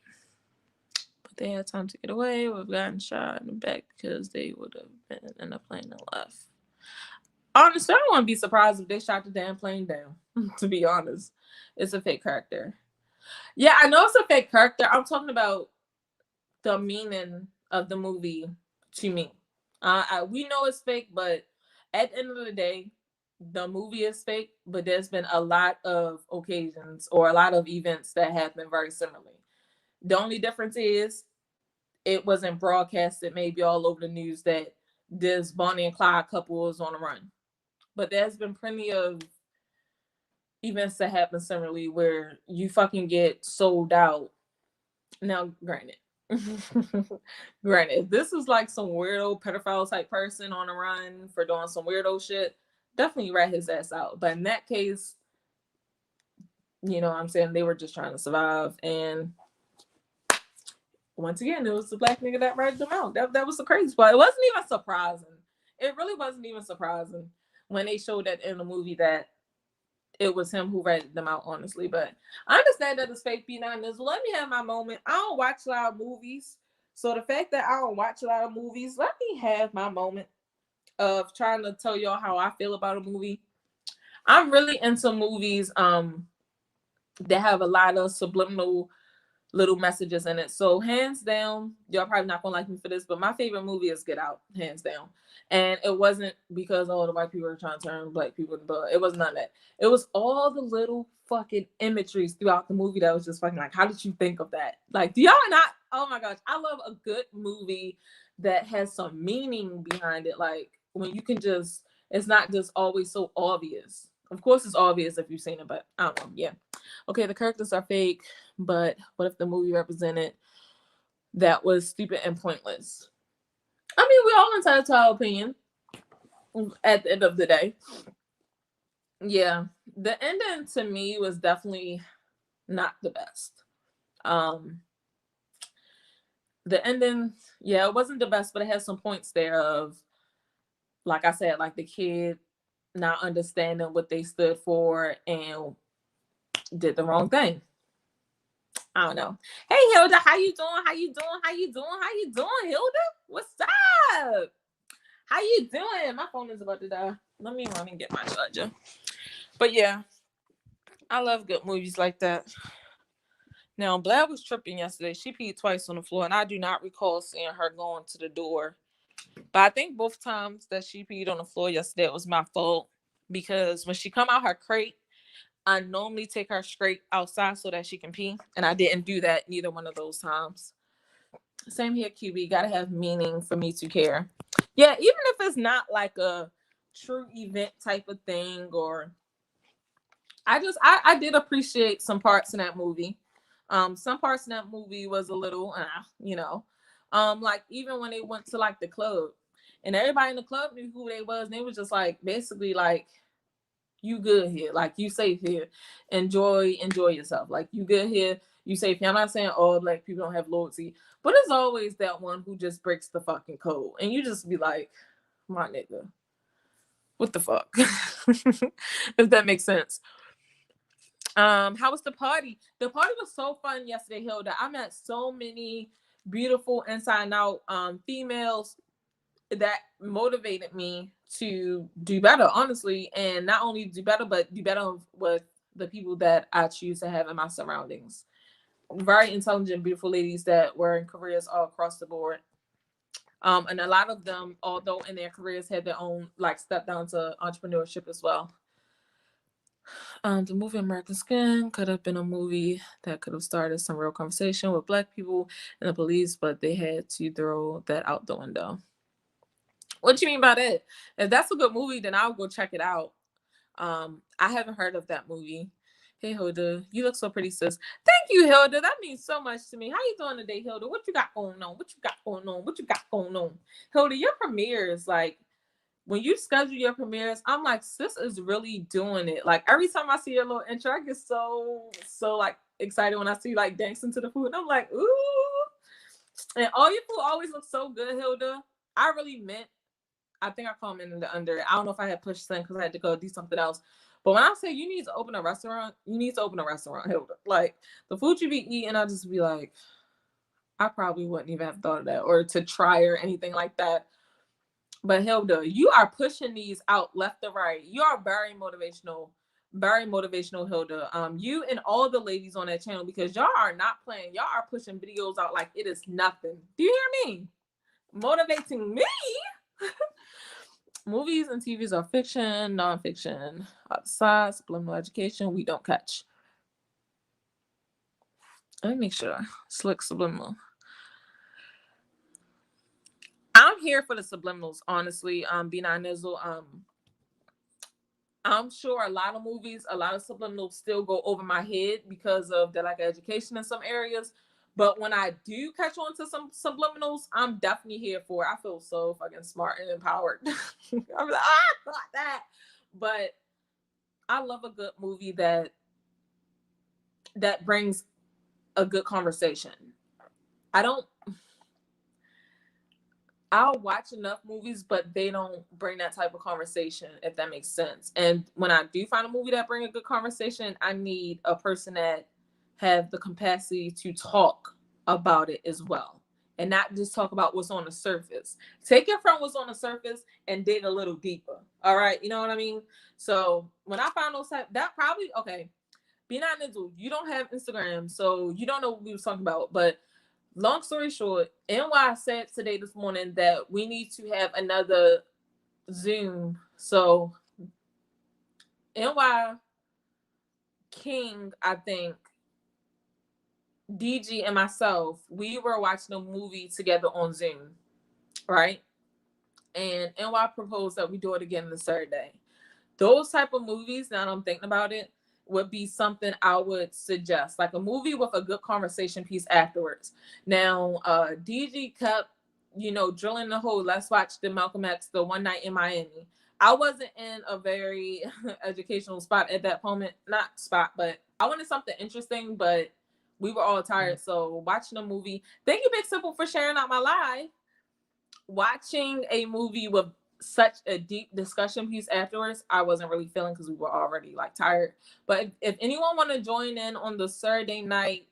But they had time to get away. Would have gotten shot in the back because they would have been in a plane and left. Honestly, I don't want to be surprised if they shot the damn plane down. To be honest, it's a fake character. Yeah, I know it's a fake character. I'm talking about the meaning of the movie to me. We know it's fake, but at the end of the day, the movie is fake. But there's been a lot of occasions or a lot of events that happen very similarly. The only difference is it wasn't broadcasted maybe all over the news that this Bonnie and Clyde couple was on a run. But there's been plenty of events that happen similarly where you fucking get sold out. Now, granted, if this is like some weirdo pedophile type person on a run for doing some weirdo shit, definitely rat his ass out. But in that case, you know what I'm saying, they were just trying to survive. And once again, it was the black nigga that ratted them out. That was the crazy part. It wasn't even surprising. It really wasn't even surprising when they showed that in the movie that it was him who ratted them out, honestly. But I understand that it's fake P9 is. Let me have my moment. I don't watch a lot of movies. So the fact that I don't watch a lot of movies, let me have my moment of trying to tell y'all how I feel about a movie. I'm really into movies that have a lot of subliminal little messages in it. So hands down, y'all probably not gonna like me for this, but my favorite movie is Get Out, hands down. And it wasn't because all the white people are trying to turn black people into blood. It was none of that. It was all the little fucking imageries throughout the movie that was just fucking like, how did you think of that? Like, do y'all not? Oh my gosh, I love a good movie that has some meaning behind it. Like when you can just, it's not just always so obvious. Of course, it's obvious if you've seen it, but I don't know. Yeah. Okay, the characters are fake, but what if the movie represented that was stupid and pointless? I mean, we all entitled to our opinion at the end of the day. Yeah, the ending to me was definitely not the best. The ending, yeah, it wasn't the best, but it has some points there of, like I said, like the kid not understanding what they stood for and did the wrong thing. I don't know. Hey Hilda, how you doing, Hilda? What's up? How you doing? My phone is about to die. Let me run and get my charger. But yeah, I love good movies like that. Now, Blab was tripping yesterday. She peed twice on the floor, and I do not recall seeing her going to the door. But I think both times that she peed on the floor yesterday, it was my fault. Because when she come out her crate, I normally take her straight outside so that she can pee. And I didn't do that neither one of those times. Same here, QB. Gotta have meaning for me to care. Yeah, even if it's not like a true event type of thing, or I did appreciate some parts in that movie. Some parts in that movie was a little, like even when they went to like the club and everybody in the club knew who they was, and they was just like basically like, you good here, like you safe here, enjoy yourself, like you good here, you safe here. I'm not saying all black people don't have loyalty, but it's always that one who just breaks the fucking code, and you just be like, my nigga, what the fuck? If that makes sense. How was the party? The party was so fun yesterday, Hilda. I met so many beautiful inside and out females that motivated me to do better, honestly, and not only do better, but do better with the people that I choose to have in my surroundings. Very intelligent, beautiful ladies that were in careers all across the board. And a lot of them, although in their careers, had their own like step down to entrepreneurship as well. The movie American Skin could have been a movie that could have started some real conversation with Black people and the police, but they had to throw that out the window. What do you mean by that? If that's a good movie, then I'll go check it out. I haven't heard of that movie. Hey Hilda, you look so pretty, sis. Thank you, Hilda. That means so much to me. How you doing today, Hilda? What you got going on? What you got going on? What you got going on? Hilda, your premieres, like when you schedule your premieres, I'm like, sis is really doing it. Like every time I see your little intro, I get so like excited when I see like dancing to the food. And I'm like, ooh. And all your food always looks so good, Hilda. I really meant, I think I commented under. I don't know if I had pushed send because I had to go do something else. But when I say you need to open a restaurant, you need to open a restaurant, Hilda. Like the food you be eating, I'll just be like, I probably wouldn't even have thought of that or to try or anything like that. But Hilda, you are pushing these out left and right. You are very motivational, Hilda. You and all the ladies on that channel, because y'all are not playing. Y'all are pushing videos out like it is nothing. Do you hear me? Motivating me. Movies and TVs are fiction, nonfiction. Outside, subliminal education, we don't catch. Let me make sure. Slick subliminal. I'm here for the subliminals, honestly. B9 Nizzle. I'm sure a lot of movies, a lot of subliminals still go over my head because of the lack of education in some areas. But when I do catch on to some subliminals, I'm definitely here for it. I feel so fucking smart and empowered. I'm like, I thought that. But I love a good movie that brings a good conversation. I'll watch enough movies, but they don't bring that type of conversation, if that makes sense. And when I do find a movie that brings a good conversation, I need a person that have the capacity to talk about it as well. And not just talk about what's on the surface. Take it from what's on the surface and dig a little deeper. All right. You know what I mean? So when I find those type, that probably, okay. B9 Nizzle, you don't have Instagram, so you don't know what we was talking about. But long story short, NY said today this morning that we need to have another Zoom. So NY King, I think, DG and myself, we were watching a movie together on Zoom, right? And NY proposed that we do it again the third day. Those type of movies, now that I'm thinking about it, would be something I would suggest, like a movie with a good conversation piece afterwards. Now, DG kept, drilling the whole, let's watch the Malcolm X, the One Night in Miami. I wasn't in a very educational spot at that moment, not spot, but I wanted something interesting, but we were all tired. So watching a movie, thank you, Big Simple, for sharing out my live. Watching a movie with such a deep discussion piece afterwards, I wasn't really feeling because we were already like tired. But if anyone want to join in on the Saturday night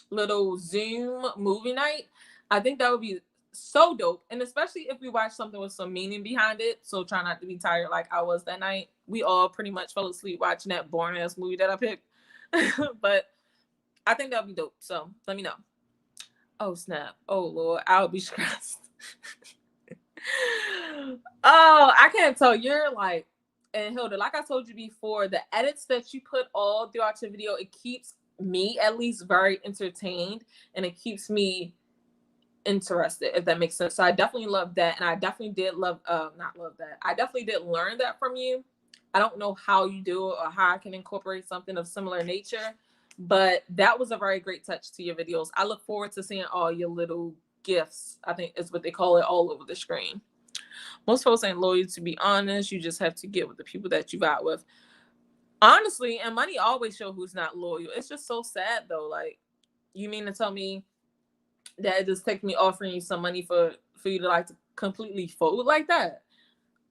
little Zoom movie night, I think that would be so dope. And especially if we watch something with some meaning behind it. So try not to be tired like I was that night. We all pretty much fell asleep watching that boring ass movie that I picked. But I think that would be dope. So let me know. Oh snap. Oh Lord, I would be stressed. Oh, I can't tell. You're like, and Hilda, like I told you before, the edits that you put all throughout your video, it keeps me at least very entertained and it keeps me interested, if that makes sense. So I definitely love that. And I definitely did not love that. I definitely did learn that from you. I don't know how you do it or how I can incorporate something of similar nature, but that was a very great touch to your videos. I look forward to seeing all your little gifts, I think is what they call it, all over the screen. Most folks ain't loyal, to be honest. You just have to get with the people that you vibe with. Honestly, and money always show who's not loyal. It's just so sad though. Like, you mean to tell me that it just takes me offering you some money for you to like to completely fold like that?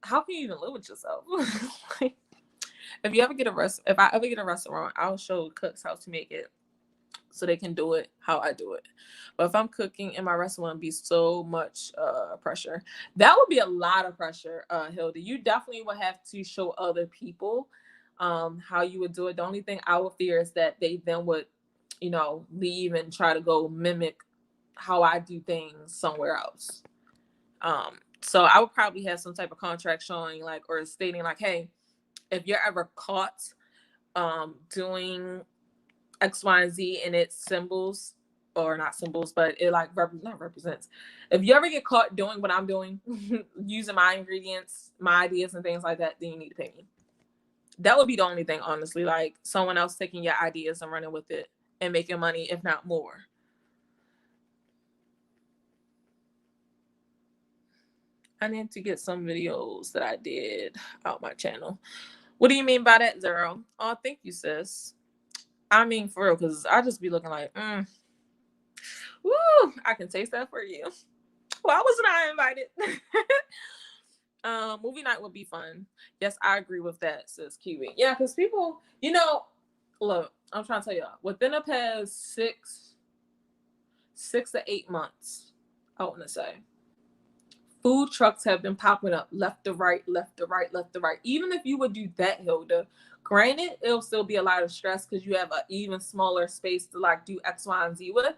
How can you even live with yourself? Like, if I ever get a restaurant, I'll show cooks how to make it so they can do it how I do it. But if I'm cooking in my restaurant, it'd be so much pressure. That would be a lot of pressure, Hilda. You definitely would have to show other people how you would do it. The only thing I would fear is that they then would, you know, leave and try to go mimic how I do things somewhere else. So I would probably have some type of contract showing like, or stating like, hey, if you're ever caught doing X, Y, and Z and its symbols, or not symbols, but it like not represents. If you ever get caught doing what I'm doing, using my ingredients, my ideas and things like that, then you need to pay me. That would be the only thing, honestly. Like someone else taking your ideas and running with it and making money, if not more. I need to get some videos that I did out my channel. What do you mean by that, Zero? Oh, thank you, sis. I mean, for real, because I just be looking like, woo, I can taste that for you. Why wasn't I invited? Movie night would be fun. Yes, I agree with that, says Kiwi. Yeah, because people, you know, look, I'm trying to tell y'all, within the past 6 to 8 months, I want to say, food trucks have been popping up left to right, left to right, left to right. Even if you would do that, Hilda, granted, it'll still be a lot of stress because you have an even smaller space to like do X, Y, and Z with.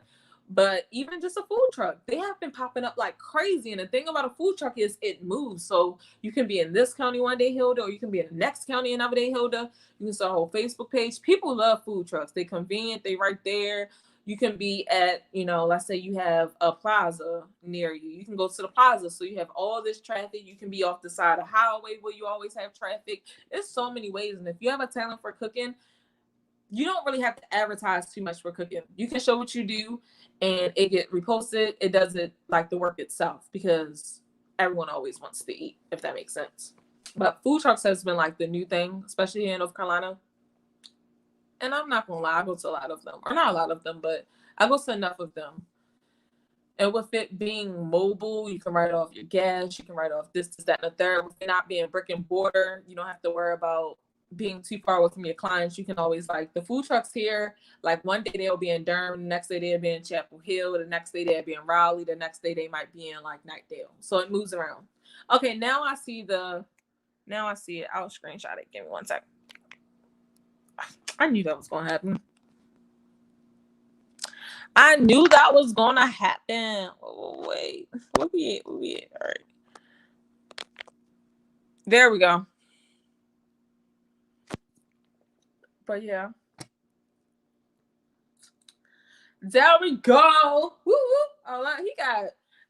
But even just a food truck, they have been popping up like crazy. And the thing about a food truck is it moves. So you can be in this county one day, Hilda, or you can be in the next county another day, Hilda. You can start a whole Facebook page. People love food trucks. They're convenient. They right there. You can be at, you know, let's say you have a plaza near you. You can go to the plaza. So you have all this traffic. You can be off the side of the highway where you always have traffic. There's so many ways. And if you have a talent for cooking, you don't really have to advertise too much for cooking. You can show what you do and it get reposted. It doesn't like the work itself because everyone always wants to eat, if that makes sense. But food trucks has been like the new thing, especially in North Carolina. And I'm not gonna lie, I go to a lot of them. Or not a lot of them, but I go to enough of them. And with it being mobile, you can write off your gas, you can write off this, that, and the third. With it not being brick and mortar, you don't have to worry about being too far away from your clients. You can always, like, the food trucks here, like one day they'll be in Durham, the next day they'll be in Chapel Hill, the next day they'll be in Raleigh, the next day they might be in like Knightdale. So it moves around. Okay, now I see it. I'll screenshot it. Give me 1 second. I knew that was gonna happen. I knew that was gonna happen. Oh, wait. Where we at? All right. There we go. But yeah. There we go. Woo woo. Oh,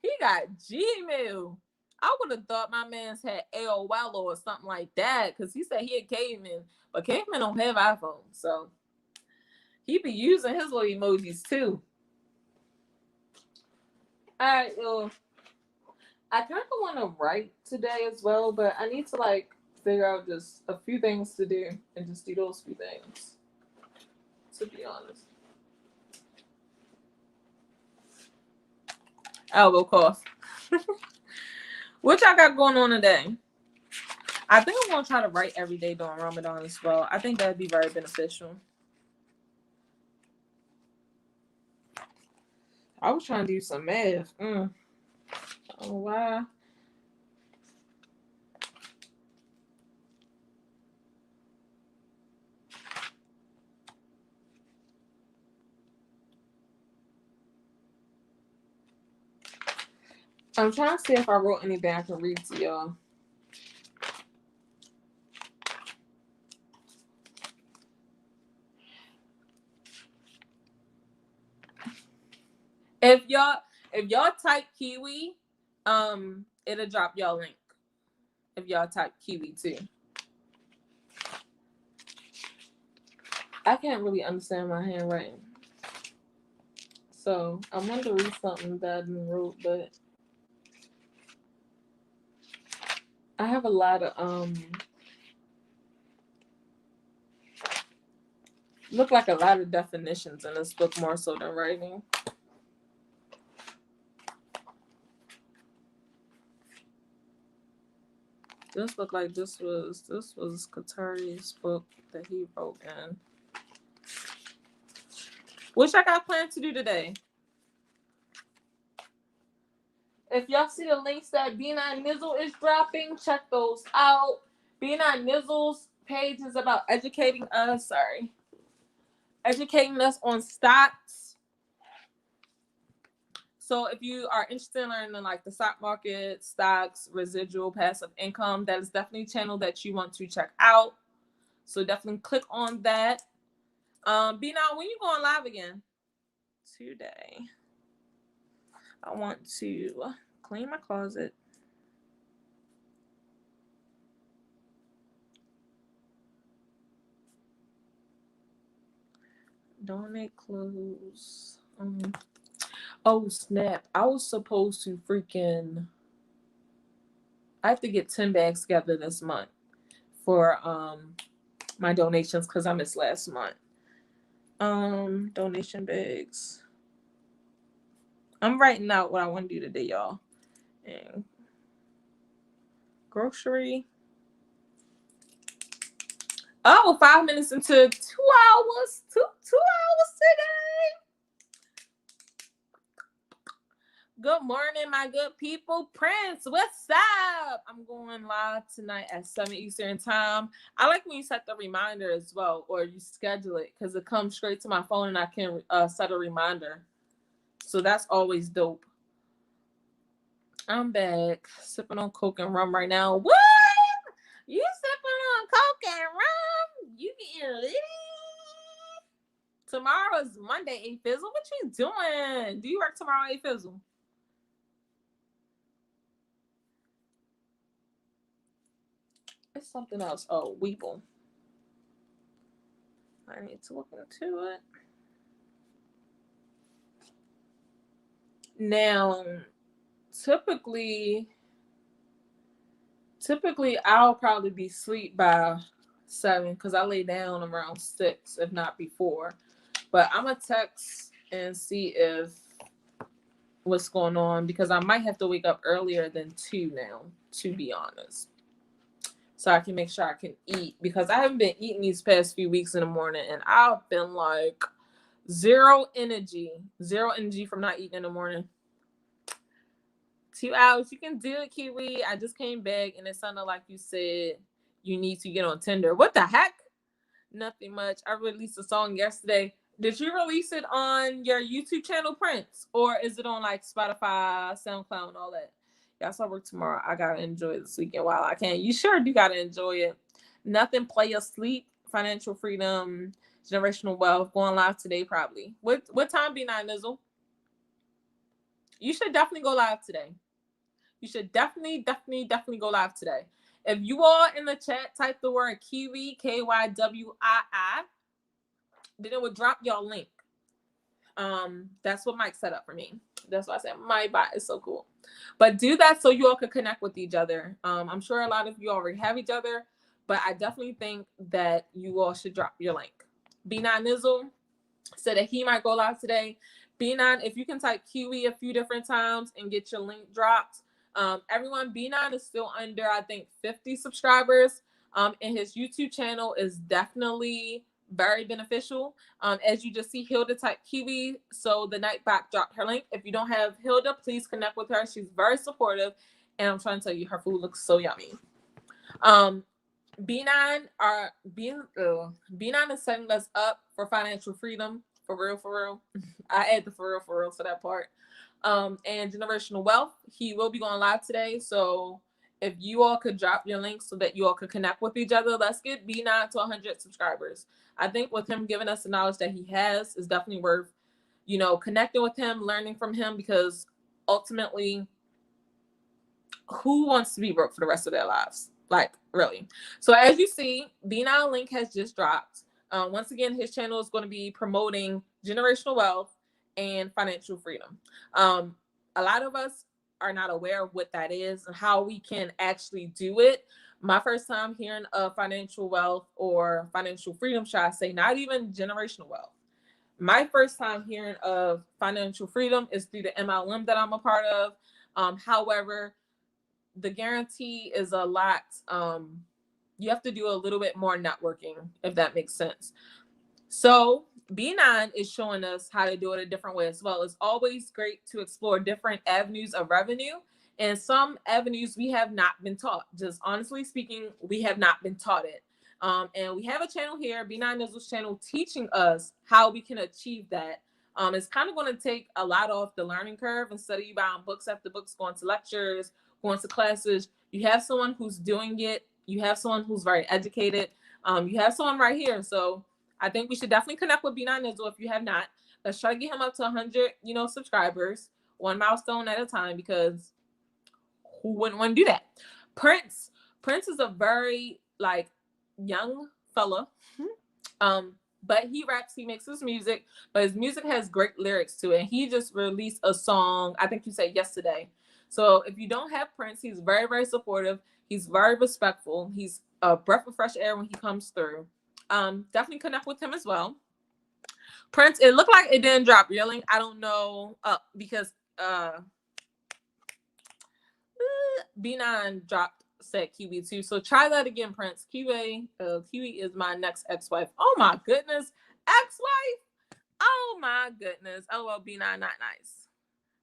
he got Gmail. I would have thought my man's had AOL or something like that, because he said he had Caveman, but Caveman don't have iPhone, so he be using his little emojis too. All right, I kind of want to write today as well, but I need to like figure out just a few things to do and just do those few things, to be honest. Elbow cough. What y'all got going on today? I think I'm going to try to write every day during Ramadan as well. I think that would be very beneficial. I was trying to do some math. I don't know why. I'm trying to see if I wrote anything I can read to y'all. If y'all type Kiwi, it'll drop y'all link. If y'all type Kiwi too. I can't really understand my handwriting. So I wanted to read something that I didn't wrote, but I have a lot of look like a lot of definitions in this book more so than writing. This looked like this was Qatari's book that he wrote in. What I got planned to do today? If y'all see the links that B9 Nizzle is dropping, check those out. B9 Nizzle's page is about educating us on stocks. So if you are interested in learning like the stock market, stocks, residual passive income, that is definitely a channel that you want to check out. So definitely click on that. B now, when you going live again? Today. I want to clean my closet. Donate clothes. Oh snap! I was supposed to I have to get 10 bags together this month for my donations because I missed last month. Donation bags. I'm writing out what I want to do today, y'all. And grocery. Oh, 5 minutes into 2 hours. Two hours today. Good morning, my good people. Prince, what's up? I'm going live tonight at 7 Eastern time. I like when you set the reminder as well, or you schedule it, because it comes straight to my phone and I can set a reminder. So that's always dope. I'm back sipping on Coke and rum right now. What? You sipping on Coke and rum? You getting lit? Tomorrow's Monday, A Fizzle. What you doing? Do you work tomorrow, A Fizzle? It's something else. Oh, Weeble. I need to look into it. Now, typically I'll probably be asleep by 7 because I lay down around 6, if not before. But I'm gonna text and see if what's going on, because I might have to wake up earlier than 2 now, to be honest. So I can make sure I can eat, because I haven't been eating these past few weeks in the morning, and I've been like zero energy from not eating in the morning. 2 hours, you can do it, Kiwi. I just came back and it sounded like you said you need to get on Tinder. What the heck? Nothing much. I released a song yesterday. Did you release it on your YouTube channel, Prince? Or is it on like Spotify, SoundCloud, and all that? Yes, I work tomorrow. I gotta enjoy this weekend while I can. You sure do gotta enjoy it. Nothing, play or sleep, financial freedom, generational wealth. Going live today, probably. What time be 9, Nizzle? You should definitely go live today. You should definitely go live today. If you all in the chat type the word Kiwi, Kywiii, then it would drop your link. That's what Mike set up for me. That's why I said my bot is so cool. But do that so you all can connect with each other. I'm sure a lot of you already have each other, but I definitely think that you all should drop your link. B9 Nizzle said that he might go live today. B9, if you can type Kiwi a few different times and get your link dropped. Everyone, B9 is still under, I think, 50 subscribers. And his YouTube channel is definitely very beneficial. As you just see, Hilda type Kiwi, so the Nightbot dropped her link. If you don't have Hilda, please connect with her. She's very supportive, and I'm trying to tell you, her food looks so yummy. B9 is setting us up for financial freedom, for real. I add the for real to that part. And generational wealth, he will be going live today, so if you all could drop your links so that you all could connect with each other, let's get B9 to 100 subscribers. I think with him giving us the knowledge that he has is definitely worth, connecting with him, learning from him, because ultimately, who wants to be broke for the rest of their lives? Like, really. So as you see, B9 link has just dropped. Once again, his channel is going to be promoting generational wealth and financial freedom. A lot of us are not aware of what that is and how we can actually do it. My first time hearing of financial wealth or financial freedom, should I say, not even generational wealth. My first time hearing of financial freedom is through the MLM that I'm a part of. However, the guarantee is a lot. You have to do a little bit more networking, if that makes sense. So B9 is showing us how to do it a different way as well. It's always great to explore different avenues of revenue, and some avenues we have not been taught. Just honestly speaking, we have not been taught it. And we have a channel here, B9 Nizzle's channel, teaching us how we can achieve that. It's kind of going to take a lot off the learning curve. Instead of you buying books after books, going to lectures, going to classes, you have someone who's doing it. You have someone who's very educated. You have someone right here. So I think we should definitely connect with B9 Nizzle if you have not. Let's try to get him up to 100, subscribers, one milestone at a time, because who wouldn't want to do that? Prince is a very young fella. But he raps, he makes his music, but his music has great lyrics to it. He just released a song, I think you said yesterday. So if you don't have Prince, he's very, very supportive. He's very respectful. He's a breath of fresh air when he comes through. Definitely connect with him as well. Prince, it looked like it didn't drop your link. I don't know, because B9 dropped said Kiwi too. So try that again, Prince. Kiwi is my next ex-wife. Oh my goodness. Ex-wife? Oh my goodness. Oh well, B9 not nice.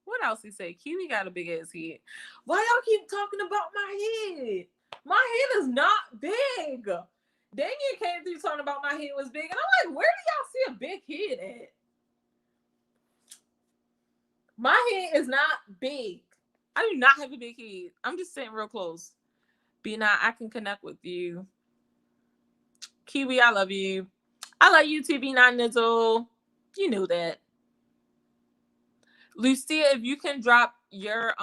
What else he say? Kiwi got a big ass head. Why y'all keep talking about my head? My head is not big. Damien came through talking about my head was big. And I'm like, where do y'all see a big head at? My head is not big. I do not have a big head. I'm just sitting real close. B9, I can connect with you. Kiwi, I love you. I love you too, B9 Nizzle. You knew that. Lucia, if you can drop your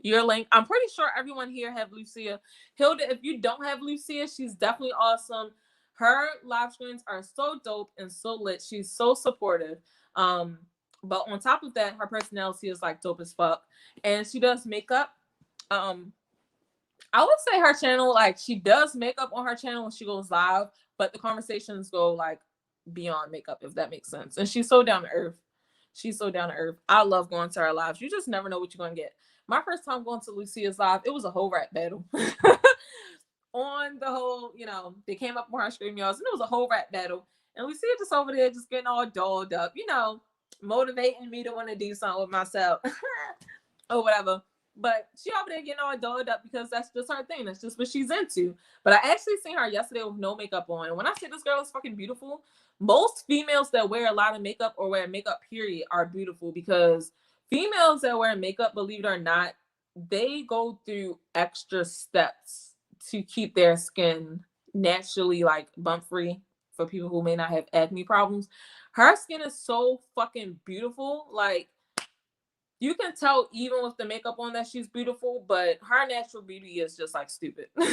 your link. I'm pretty sure everyone here have Lucia. Hilda, if you don't have Lucia, she's definitely awesome. Her live streams are so dope and so lit. She's so supportive. But on top of that, her personality is dope as fuck. And she does makeup. I would say her channel, she does makeup on her channel when she goes live, but the conversations go beyond makeup, if that makes sense. And she's so down to earth. She's so down to earth. I love going to her lives. You just never know what you're gonna get. My first time going to Lucia's live, it was a whole rap battle. On the whole, they came up on her stream yards, and it was a whole rap battle. And Lucia just over there just getting all dolled up, motivating me to want to do something with myself or whatever. But she over there getting all dolled up because that's just her thing. That's just what she's into. But I actually seen her yesterday with no makeup on. And when I say this girl is fucking beautiful, most females that wear a lot of makeup or wear makeup period are beautiful, because females that wear makeup, believe it or not, they go through extra steps to keep their skin naturally bump free. For people who may not have acne problems, her skin is so fucking beautiful. You can tell even with the makeup on that she's beautiful, but her natural beauty is just stupid. And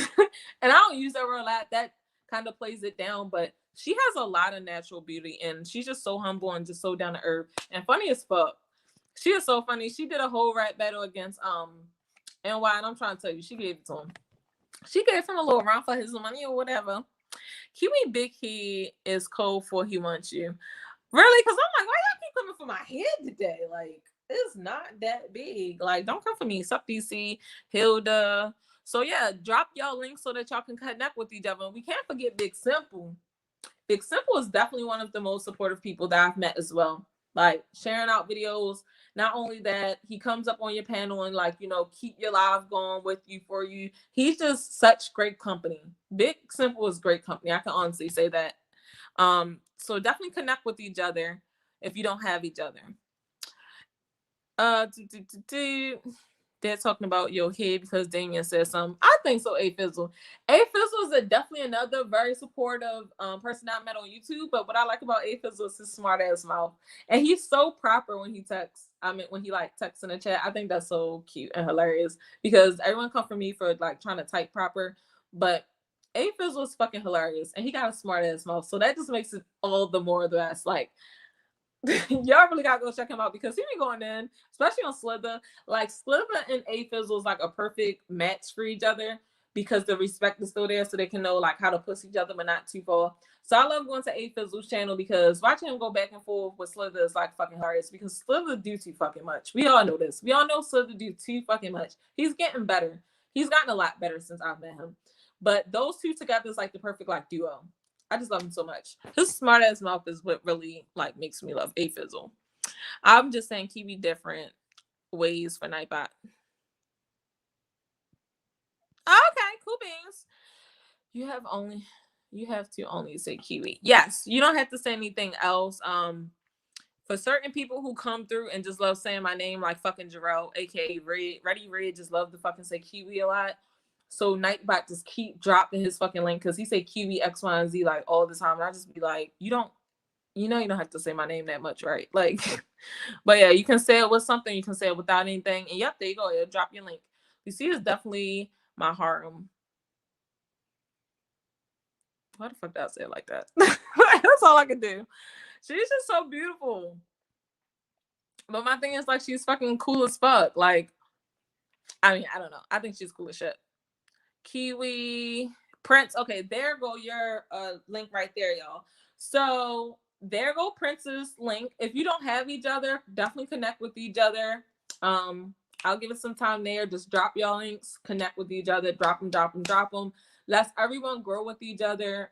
I don't use that word a lot. That kind of plays it down, but she has a lot of natural beauty, and she's just so humble and just so down to earth and funny as fuck. She is so funny. She did a whole rap battle against NY, and I'm trying to tell you, she gave it to him. She gave him a little run for his money or whatever. Kiwi Big Head is cold for he wants you. Really? Because I'm why y'all keep coming for my head today? It's not that big. Don't come for me. Suck DC, Hilda. So yeah, drop y'all links so that y'all can connect with each other. We can't forget Big Simple. Big Simple is definitely one of the most supportive people that I've met as well. Sharing out videos. Not only that, he comes up on your panel and keep your live going with you for you. He's just such great company. Big Simple is great company. I can honestly say that. So definitely connect with each other if you don't have each other. They're talking about your head because Damien said something. I think so, A-Fizzle. A-Fizzle is definitely another very supportive person I met on YouTube. But what I like about A-Fizzle is his smart ass mouth. And he's so proper when he texts. When he texts in the chat. I think that's so cute and hilarious, because everyone come for me for trying to type proper. But A-Fizzle is fucking hilarious. And he got a smart ass mouth. So that just makes it all the more the best. Y'all really gotta go check him out, because he be going in, especially on Slither. Slither and A-Fizzle is a perfect match for each other, because the respect is still there, so they can know how to push each other but not too far. So I love going to A-Fizzle's channel, because watching him go back and forth with Slither is fucking hilarious, because Slither do too fucking much. We all know this. We all know Slither do too fucking much. He's getting better. He's gotten a lot better since I've met him. But those two together is the perfect duo. I just love him so much. His smart ass mouth is what really makes me love A-Fizzle. I'm just saying Kiwi different ways for Nightbot. Okay, cool beans. You have to only say Kiwi. Yes, you don't have to say anything else. For certain people who come through and just love saying my name, like fucking Jarrell, aka Red, Ready Red, just love to fucking say Kiwi a lot. So Nightbot just keep dropping his fucking link because he say Kiwi X, Y, and Z like all the time. And I just be like, you don't have to say my name that much, right? Like, but yeah, you can say it with something, you can say it without anything. And yep, there you go. It'll drop your link. You see, it's definitely my harem. Why the fuck did I say it like that? That's all I can do. She's just so beautiful. But my thing is, like, she's fucking cool as fuck. Like, I mean, I don't know. I think she's cool as shit. Kiwi, Prince. Okay, there go your link right there, y'all. So there go Prince's link. If you don't have each other, definitely connect with each other. I'll give it some time there. Just drop y'all links, connect with each other, drop them. Let's everyone grow with each other.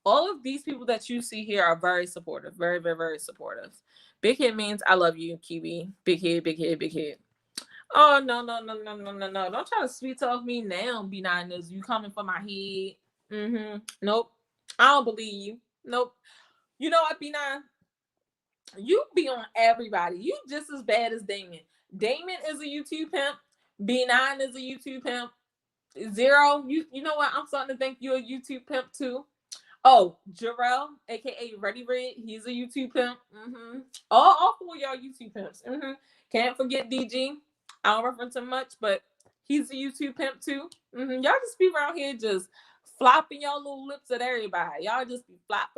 All of these people that you see here are very supportive, very, very, very supportive. Big Head means I love you, Kiwi. Big head, big head, big head. Oh, no. Don't try to sweet talk me now, B9. You coming for my head. Nope. I don't believe you. Nope. You know what, B9? You be on everybody. You just as bad as Damon. Damon is a YouTube pimp. B9 is a YouTube pimp. Zero, you know what? I'm starting to think you're a YouTube pimp too. Oh, Jarrell, aka Ready Red, he's a YouTube pimp. All four y'all YouTube pimps. Can't forget DG. I don't reference him much, but he's a YouTube pimp too. Y'all just be around here just flopping y'all little lips at everybody. Y'all just be flop,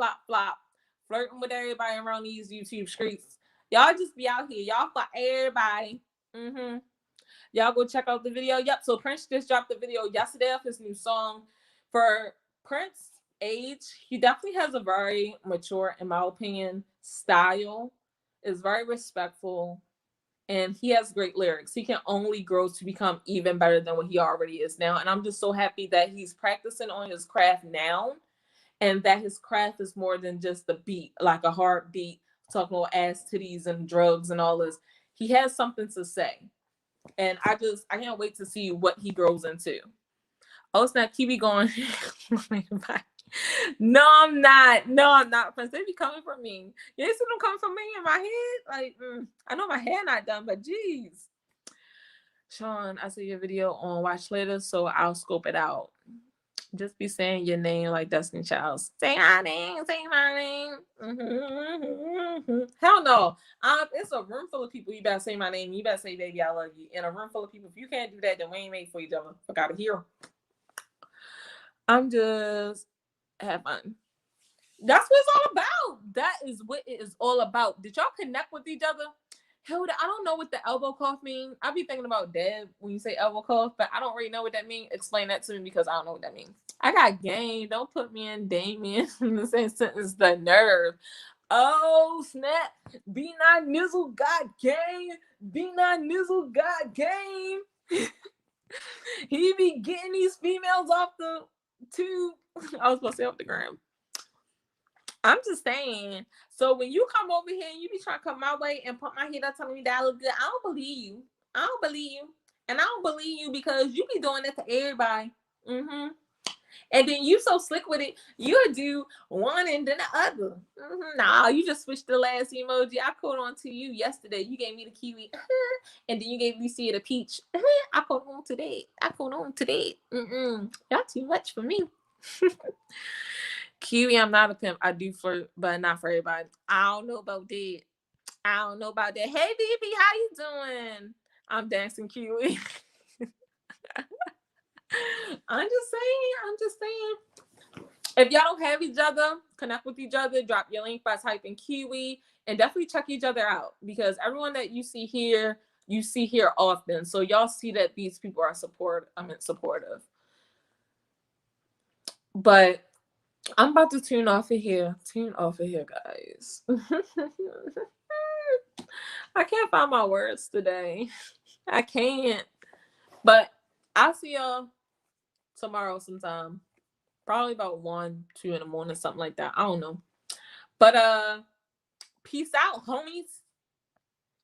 flirting with everybody around these YouTube streets. Y'all just be out here. Y'all for everybody. Y'all go check out the video. Yep. So Prince just dropped the video yesterday of his new song. For Prince age, he definitely has a very mature, in my opinion, style. Is very respectful, and he has great lyrics. He can only grow to become even better than what he already is now. And I'm just so happy that he's practicing on his craft now, and that his craft is more than just the beat, like a hard beat, talking about ass titties and drugs and all this. He has something to say. And I can't wait to see what he grows into. Oh, snap, Kiwi going. No, I'm not. Friends, they be coming for me. You ain't see them coming for me in my head? Like, I know my hair not done, but geez. Sean, I see your video on Watch Later, so I'll scope it out. Just be saying your name like Destiny Child. Say my name. Hell no. It's a room full of people. You better say my name. You better say, baby, I love you. In a room full of people. If you can't do that, then we ain't made for each other. Fuck out of here. I'm just have fun. That's what it's all about. That is what it is all about. Did y'all connect with each other? Hilda, I don't know what the elbow cough means. I be thinking about Deb when you say elbow cough, but I don't really know what that means. Explain that to me because I don't know what that means. I got game. Don't put me in Damien in the same sentence. The nerve. Oh, snap. B9 Nizzle got game. B9 Nizzle got game. He be getting these females off the tube. I was supposed to say off the gram. I'm just saying. So when you come over here and you be trying to come my way and put my head up telling me that I look good, I don't believe you. And I don't believe you because you be doing that to everybody. And then you so slick with it, you'll do one and then the other. Nah, you just switched the last emoji. I caught on to you yesterday. You gave me the kiwi. And then you gave Lucia the peach. I caught on to that. Y'all too much for me. Kiwi, I'm not a pimp. I do flirt, but not for everybody. I don't know about that. Hey, DP, how you doing? I'm dancing Kiwi. I'm just saying. If y'all don't have each other, connect with each other, drop your link by typing Kiwi, and definitely check each other out because everyone that you see here often. So y'all see that these people are supportive. But I'm about to tune off of here, guys. I can't find my words today. I can't. But I'll see y'all tomorrow sometime. Probably about 1, 2 in the morning, something like that. I don't know. But peace out, homies.